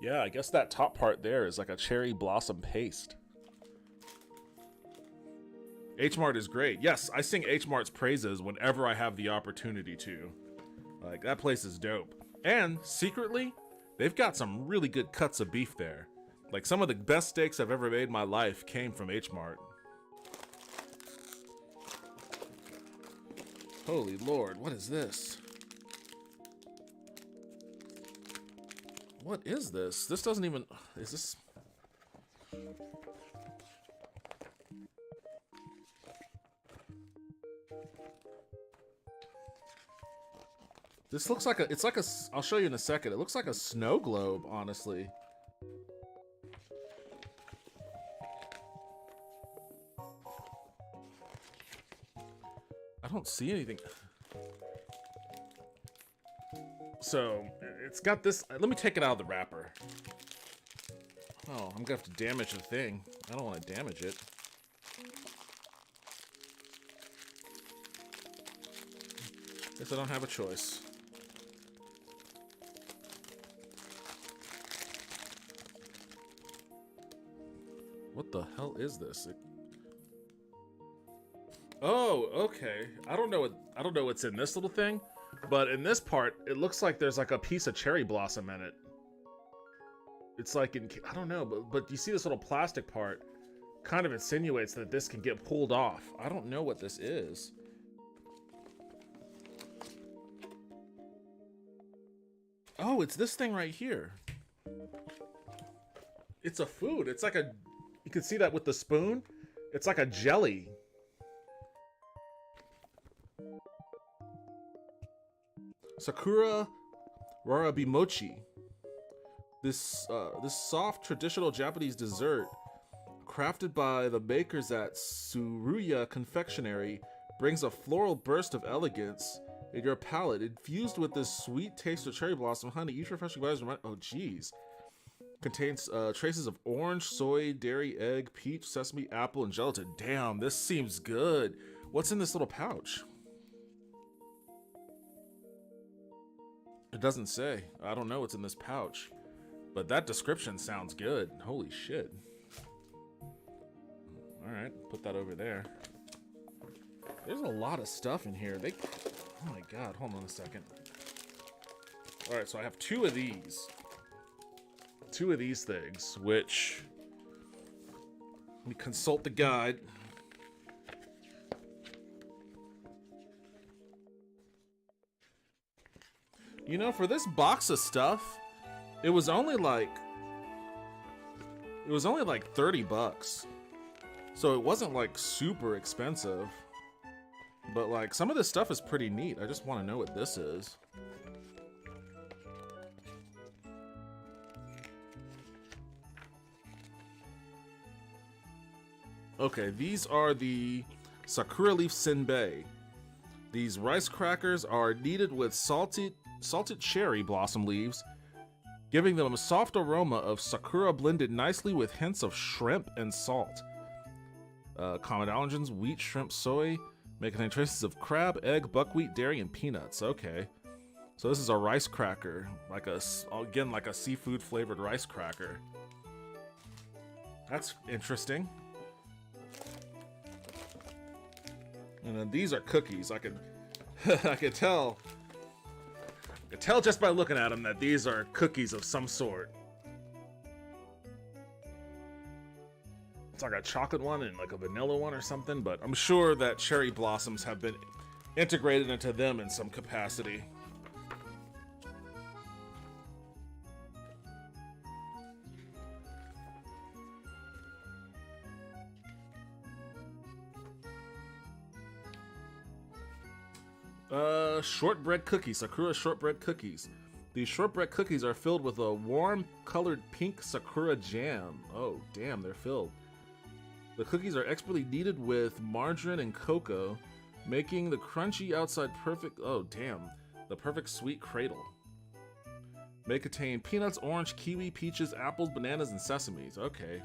Yeah, I guess that top part there is like a cherry blossom paste. H-Mart is great. Yes, I sing H-Mart's praises whenever I have the opportunity to. Like, that place is dope. And, secretly, they've got some really good cuts of beef there. Like, some of the best steaks I've ever made in my life came from H-Mart. Holy Lord, what is this? What is this? This doesn't even... Is this... This looks like a... It's like a... I'll show you in a second. It looks like a snow globe, honestly. I don't see anything. So, it's got this... Let me take it out of the wrapper. Oh, I'm gonna have to damage the thing. I don't want to damage it. Guess I don't have a choice. What the hell is this? Oh, okay. I don't know what's in this little thing, but in this part, it looks like there's like a piece of cherry blossom in it. It's like I don't know, but you see this little plastic part kind of insinuates that this can get pulled off. I don't know what this is. Oh, it's this thing right here. It's a food. It's like a... You can see that with the spoon. It's like a jelly. Sakura Warabimochi. This soft traditional Japanese dessert, crafted by the bakers at Tsuruya Confectionery, brings a floral burst of elegance in your palate, infused with this sweet taste of cherry blossom honey. Each refreshing bite is oh geez. Contains traces of orange, soy, dairy, egg, peach, sesame, apple, and gelatin. Damn, this seems good. What's in this little pouch? It doesn't say. I don't know what's in this pouch. But that description sounds good. Holy shit. Alright, put that over there. There's a lot of stuff in here. Oh my god, hold on a second. Alright, so I have two of these. Two of these things, which... Let me consult the guide. You know, for this box of stuff, it was only like 30 bucks. So it wasn't like super expensive. But like some of this stuff is pretty neat. I just want to know what this is. Okay, these are the Sakura Leaf Senbei. These rice crackers are kneaded with salted cherry blossom leaves, giving them a soft aroma of sakura blended nicely with hints of shrimp and salt. Common allergens, wheat, shrimp, soy, may contain traces of crab, egg, buckwheat, dairy, and peanuts. Okay. So this is a rice cracker, like a seafood flavored rice cracker. That's interesting. And then these are cookies. I could tell just by looking at them that these are cookies of some sort. It's like a chocolate one and like a vanilla one or something, but I'm sure that cherry blossoms have been integrated into them in some capacity. Shortbread cookies. Sakura shortbread cookies. These shortbread cookies are filled with a warm colored pink sakura jam. Oh, damn, they're filled. The cookies are expertly kneaded with margarine and cocoa, making the crunchy outside perfect. Oh, damn. The perfect sweet cradle. May contain peanuts, orange, kiwi, peaches, apples, bananas, and sesames. Okay.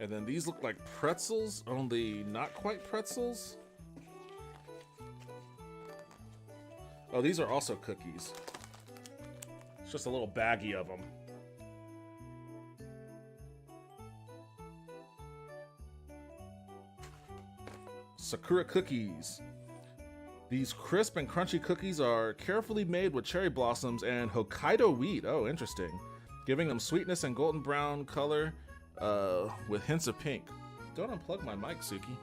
And then these look like pretzels, only not quite pretzels. Oh, these are also cookies. It's just a little baggie of them. Sakura cookies. These crisp and crunchy cookies are carefully made with cherry blossoms and Hokkaido wheat. Oh, interesting. Giving them sweetness and golden brown color with hints of pink. Don't unplug my mic, Suki.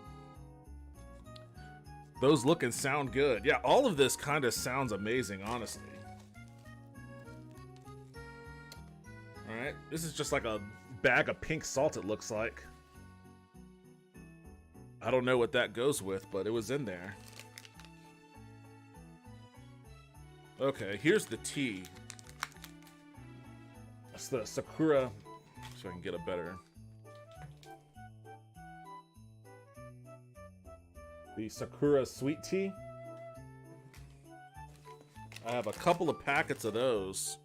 Those look and sound good. Yeah, all of this kind of sounds amazing, honestly. Alright, this is just like a bag of pink salt, it looks like. I don't know what that goes with, but it was in there. Okay, here's the tea. It's the Sakura, so I can get a better. The Sakura sweet tea. I have a couple of packets of those.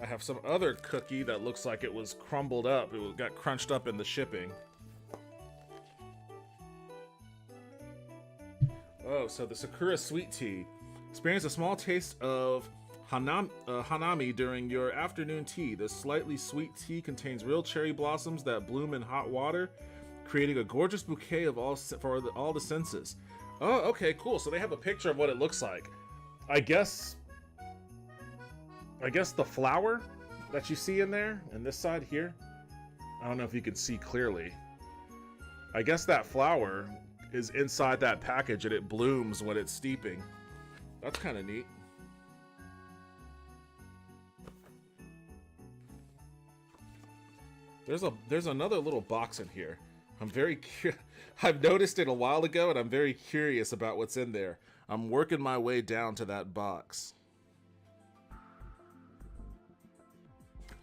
I have some other cookie that looks like it was crumbled up. It got crunched up in the shipping. Oh, so the Sakura sweet tea. Experience a small taste of hanami during your afternoon tea. This slightly sweet tea contains real cherry blossoms that bloom in hot water, creating a gorgeous bouquet of all the senses. Oh, okay, cool. So they have a picture of what it looks like. I guess the flower that you see in there, and this side here, I don't know if you can see clearly. I guess that flower is inside that package and it blooms when it's steeping. That's kind of neat. There's another little box in here. I'm very I've noticed it a while ago and I'm very curious about what's in there. I'm working my way down to that box.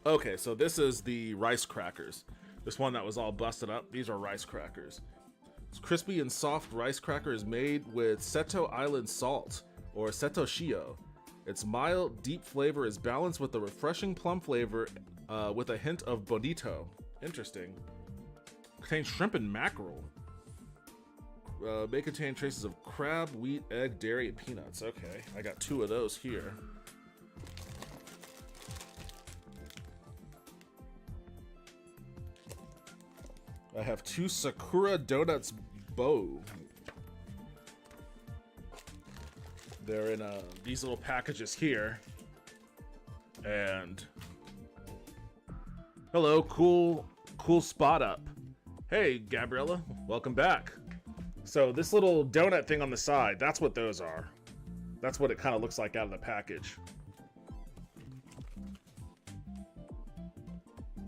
Okay, so this is the rice crackers. This one that was all busted up, these are rice crackers. This crispy and soft rice cracker is made with Seto Island salt, or Seto Shio. Its mild, deep flavor is balanced with the refreshing plum flavor with a hint of bonito. Interesting. Contains shrimp and mackerel. May contain traces of crab, wheat, egg, dairy, and peanuts. Okay, I got 2 of those here. I have 2 Sakura Donuts Bow. They're in these little packages here. And hello, cool spot up. Hey, Gabriella, welcome back. So this little donut thing on the side, that's what those are. That's what it kind of looks like out of the package.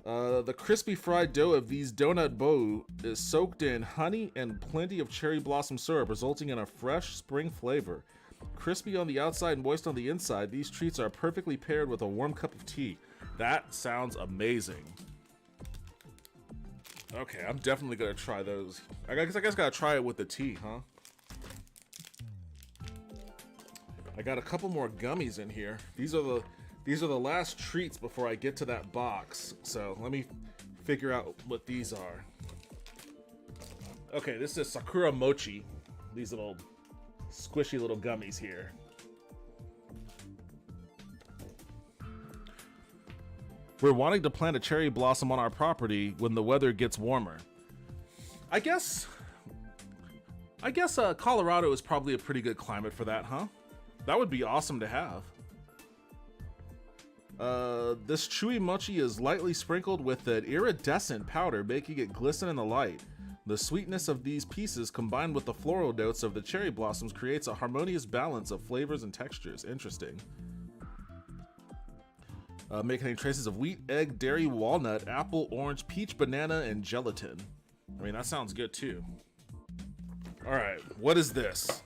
The crispy fried dough of these donut bow is soaked in honey and plenty of cherry blossom syrup, resulting in a fresh spring flavor. Crispy on the outside and moist on the inside, these treats are perfectly paired with a warm cup of tea. That sounds amazing. Okay, I'm definitely gonna try those. I guess gotta try it with the tea, huh? I got a couple more gummies in here. These are the last treats before I get to that box. So let me figure out what these are. Okay, this is Sakura Mochi. These little squishy little gummies here. We're wanting to plant a cherry blossom on our property when the weather gets warmer. I guess Colorado is probably a pretty good climate for that, huh? That would be awesome to have. This chewy mochi is lightly sprinkled with an iridescent powder, making it glisten in the light. The sweetness of these pieces combined with the floral notes of the cherry blossoms creates a harmonious balance of flavors and textures. Interesting. May contain traces of wheat, egg, dairy, walnut, apple, orange, peach, banana, and gelatin. I mean, that sounds good too. All right, what is this?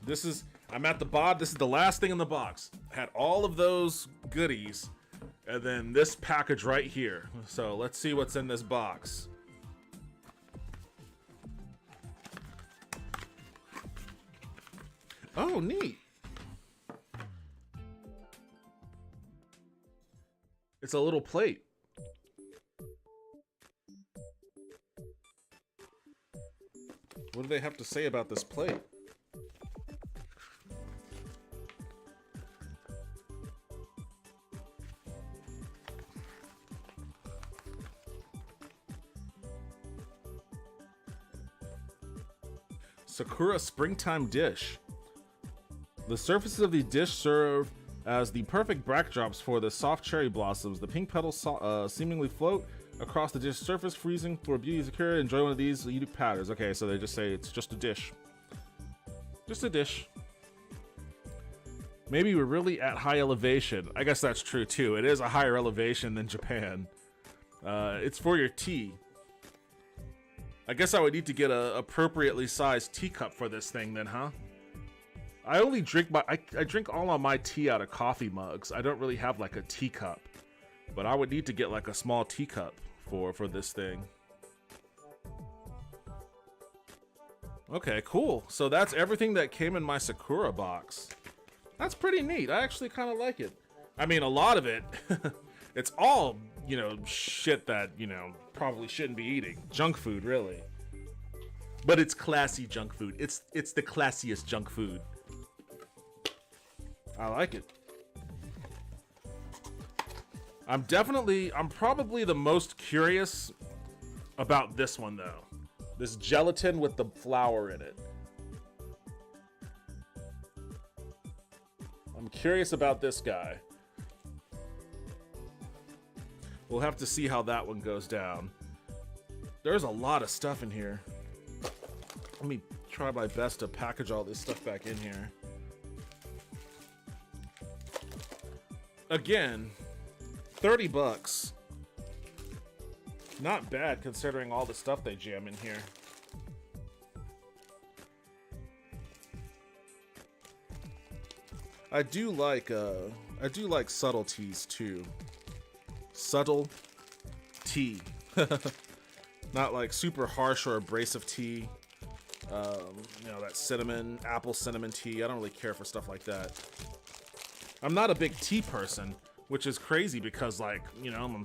I'm at the bottom. This is the last thing in the box. Had all of those goodies, and then this package right here. So let's see what's in this box. Oh, neat. It's a little plate. What do they have to say about this plate? Sakura Springtime Dish. The surfaces of the dish serve as the perfect backdrops for the soft cherry blossoms. The pink petals seemingly float across the dish surface, freezing for beauty. Sakura, enjoy one of these unique patterns. Okay, so they just say it's just a dish. Just a dish. Maybe we're really at high elevation. I guess that's true too. It is a higher elevation than Japan. It's for your tea. I guess I would need to get a appropriately sized teacup for this thing then, huh? I only drink I drink all of my tea out of coffee mugs. I don't really have like a teacup, but I would need to get like a small teacup for this thing. Okay, cool. So that's everything that came in my Sakura box. That's pretty neat. I actually kind of like it. I mean, a lot of it, it's all, you know, shit that, you know, probably shouldn't be eating. Junk food, really. But it's classy junk food. It's the classiest junk food. I like it. I'm probably the most curious about this one though. This gelatin with the flour in it. I'm curious about this guy. We'll have to see how that one goes down. There's a lot of stuff in here. Let me try my best to package all this stuff back in here. Again, 30 bucks. Not bad considering all the stuff they jam in here. I do like subtleties too. Subtle tea. Not like super harsh or abrasive tea. You know, that cinnamon, apple cinnamon tea. I don't really care for stuff like that. I'm not a big tea person, which is crazy because, like, you know, my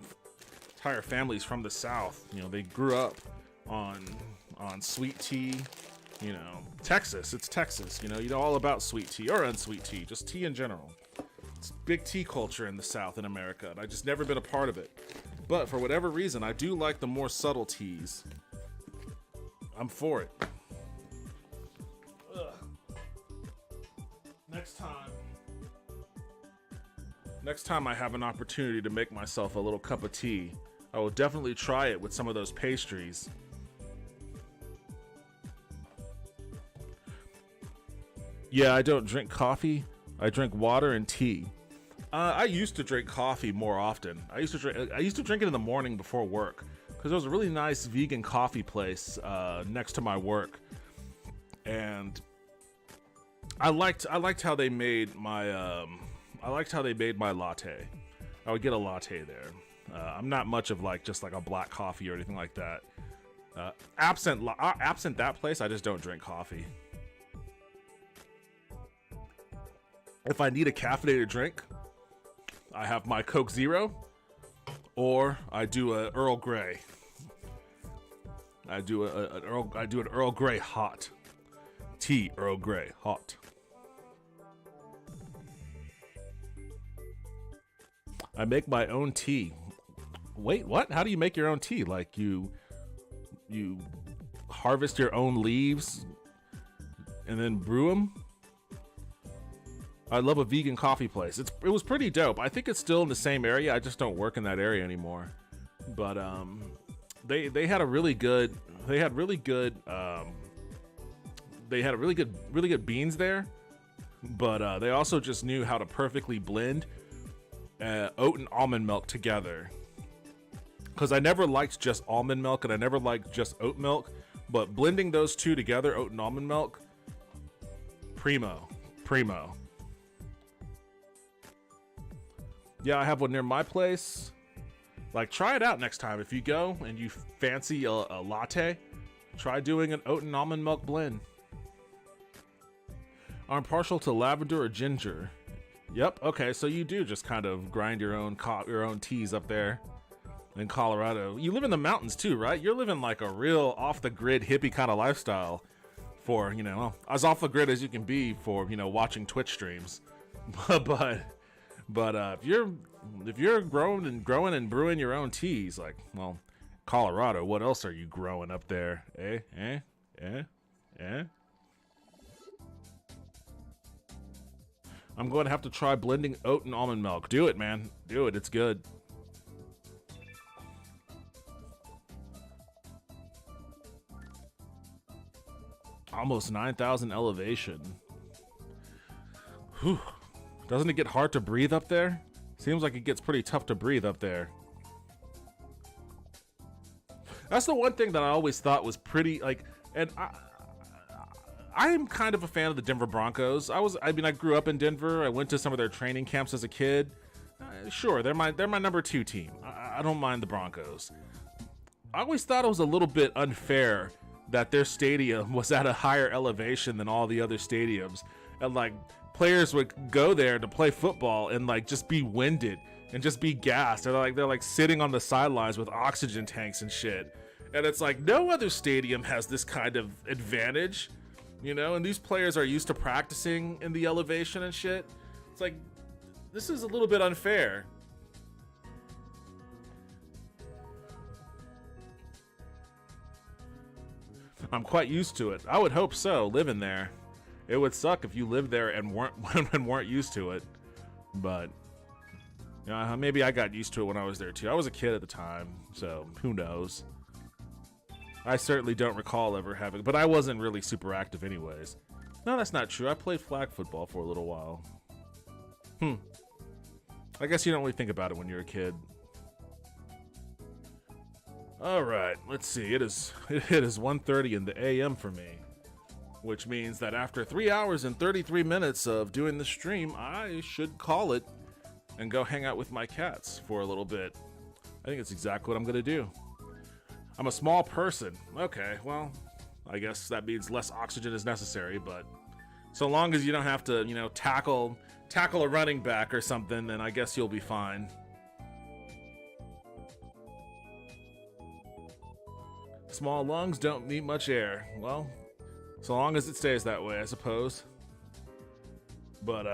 entire family's from the South. You know, they grew up on sweet tea. You know, Texas, it's Texas. You know all about sweet tea or unsweet tea, just tea in general. It's big tea culture in the South in America, and I just never been a part of it. But for whatever reason, I do like the more subtle teas. I'm for it. Ugh. Next time I have an opportunity to make myself a little cup of tea, I will definitely try it with some of those pastries. Yeah, I don't drink coffee. I drink water and tea. I used to drink coffee more often. I used to drink it in the morning before work because there was a really nice vegan coffee place next to my work, and I liked how they made my latte. I would get a latte there. I'm not much of just like a black coffee or anything like that. Absent that place, I just don't drink coffee. If I need a caffeinated drink, I have my Coke Zero, or I do a Earl Grey. I do an Earl Grey hot. Tea Earl Grey hot. I make my own tea. Wait, what? How do you make your own tea? Like you harvest your own leaves and then brew them? I love a vegan coffee place. It was pretty dope. I think it's still in the same area. I just don't work in that area anymore. But they had really good beans there. But they also just knew how to perfectly blend oat and almond milk together. Because I never liked just almond milk and I never liked just oat milk. But blending those two together, oat and almond milk, primo. Primo. Yeah, I have one near my place. Like, try it out next time. If you go and you fancy a latte, try doing an oat and almond milk blend. I'm partial to lavender or ginger. Yep, okay, so you do just kind of grind your own teas up there in Colorado. You live in the mountains too, right? You're living like a real off-the-grid hippie kind of lifestyle for, you know, as off-the-grid as you can be for, you know, watching Twitch streams. but if you're growing and brewing your own teas, like, well, Colorado, what else are you growing up there? Eh? I'm going to have to try blending oat and almond milk. Do it, man. Do it. It's good. Almost 9,000 elevation. Whew. Doesn't it get hard to breathe up there? Seems like it gets pretty tough to breathe up there. That's the one thing that I always thought was pretty, like, and I'm kind of a fan of the Denver Broncos. I grew up in Denver. I went to some of their training camps as a kid. Sure, they're my number 2 team. I don't mind the Broncos. I always thought it was a little bit unfair that their stadium was at a higher elevation than all the other stadiums, and like players would go there to play football and like just be winded and just be gassed. They're like sitting on the sidelines with oxygen tanks and shit. And it's like no other stadium has this kind of advantage. You know, and these players are used to practicing in the elevation and shit. It's like, this is a little bit unfair. I'm quite used to it. I would hope so, living there. It would suck if you lived there and weren't used to it. But, you know, maybe I got used to it when I was there too. I was a kid at the time, so who knows. I certainly don't recall ever having, but I wasn't really super active anyways. No, that's not true. I played flag football for a little while. I guess you don't really think about it when you're a kid. All right, let's see. It is 1:30 in the AM for me, which means that after 3 hours and 33 minutes of doing the stream, I should call it and go hang out with my cats for a little bit. I think it's exactly what I'm gonna do. I'm a small person. Okay, well, I guess that means less oxygen is necessary, but so long as you don't have to, you know, tackle a running back or something, then I guess you'll be fine. Small lungs don't need much air. Well, so long as it stays that way, I suppose. But,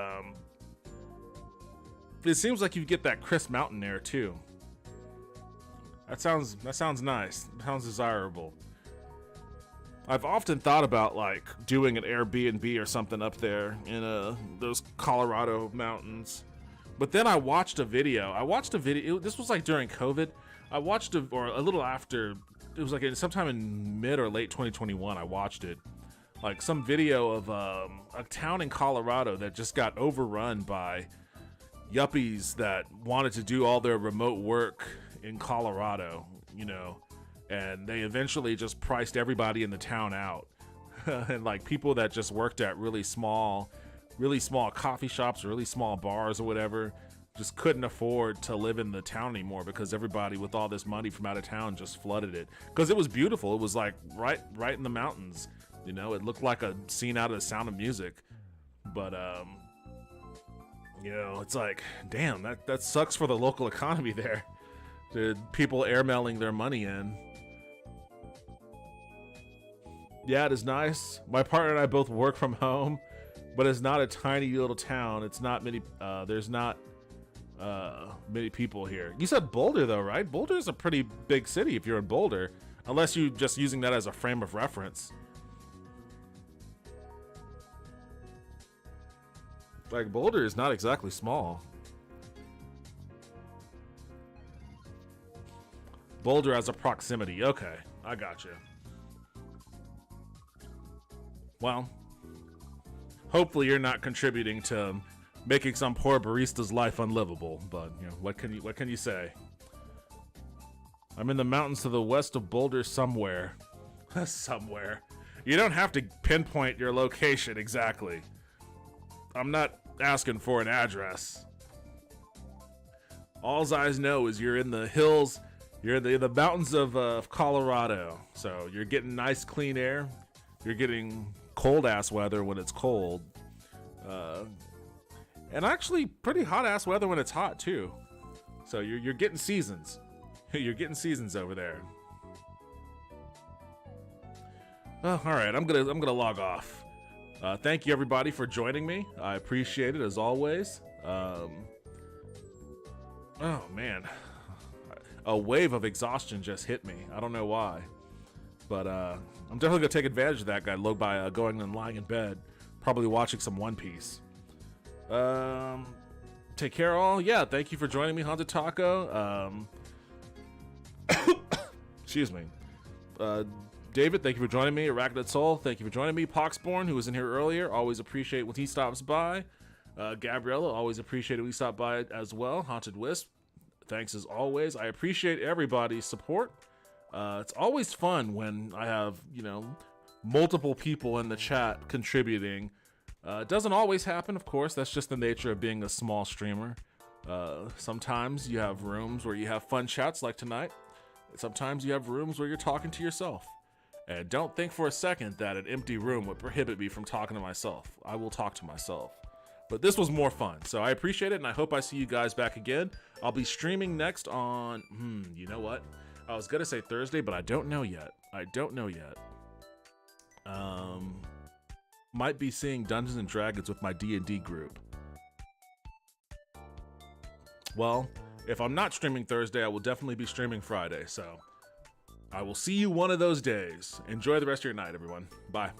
it seems like you get that crisp mountain air, too. That sounds nice. Sounds desirable. I've often thought about like doing an Airbnb or something up there in those Colorado mountains. But then I watched a video. This was like during COVID. Or a little after. It was like sometime in mid or late 2021. I watched it. Like some video of a town in Colorado that just got overrun by yuppies that wanted to do all their remote work in Colorado, you know, and they eventually just priced everybody in the town out. And like people that just worked at really small coffee shops or really small bars or whatever just couldn't afford to live in the town anymore because everybody with all this money from out of town just flooded it. Because it was beautiful. It was like right in the mountains, you know. It looked like a scene out of The Sound of Music. But you know, it's like, damn, that sucks for the local economy there. The people airmailing their money in. Yeah, it is nice. My partner and I both work from home, but it's not a tiny little town. It's not many. There's not many people here. You said Boulder though, right? Boulder is a pretty big city if you're in Boulder, unless you're just using that as a frame of reference. Like Boulder is not exactly small. Boulder as a proximity. Okay, I gotcha. Well, hopefully you're not contributing to making some poor barista's life unlivable. But you know, what can you say? I'm in the mountains to the west of Boulder somewhere. Somewhere. You don't have to pinpoint your location exactly. I'm not asking for an address. All I know is you're in the hills. You're in the mountains of Colorado. So you're getting nice clean air. You're getting cold ass weather when it's cold. And actually pretty hot ass weather when it's hot too. So you're getting seasons. You're getting seasons over there. Oh, all right, I'm gonna log off. Thank you everybody for joining me. I appreciate it as always. Oh man, a wave of exhaustion just hit me. I don't know why, but I'm definitely gonna take advantage of that guy by going and lying in bed, probably watching some One Piece. Take care all. Yeah, thank you for joining me, Haunted Taco. Excuse me. David, thank you for joining me. Arachnid Soul, thank you for joining me. Poxborn, who was in here earlier, always appreciate when he stops by. Gabriella, always appreciate it when he stopped by as well. Haunted Wisp, thanks as always. I appreciate everybody's support. It's always fun when I have, you know, multiple people in the chat contributing. It doesn't always happen, of course. That's just the nature of being a small streamer. Sometimes you have rooms where you have fun chats like tonight. Sometimes you have rooms where you're talking to yourself. And don't think for a second that an empty room would prohibit me from talking to myself. I will talk to myself. But this was more fun, so I appreciate it, and I hope I see you guys back again. I'll be streaming next on, you know what? I was gonna say Thursday, but I don't know yet. Might be seeing Dungeons and Dragons with my D&D group. Well, if I'm not streaming Thursday, I will definitely be streaming Friday, so I will see you one of those days. Enjoy the rest of your night, everyone. Bye.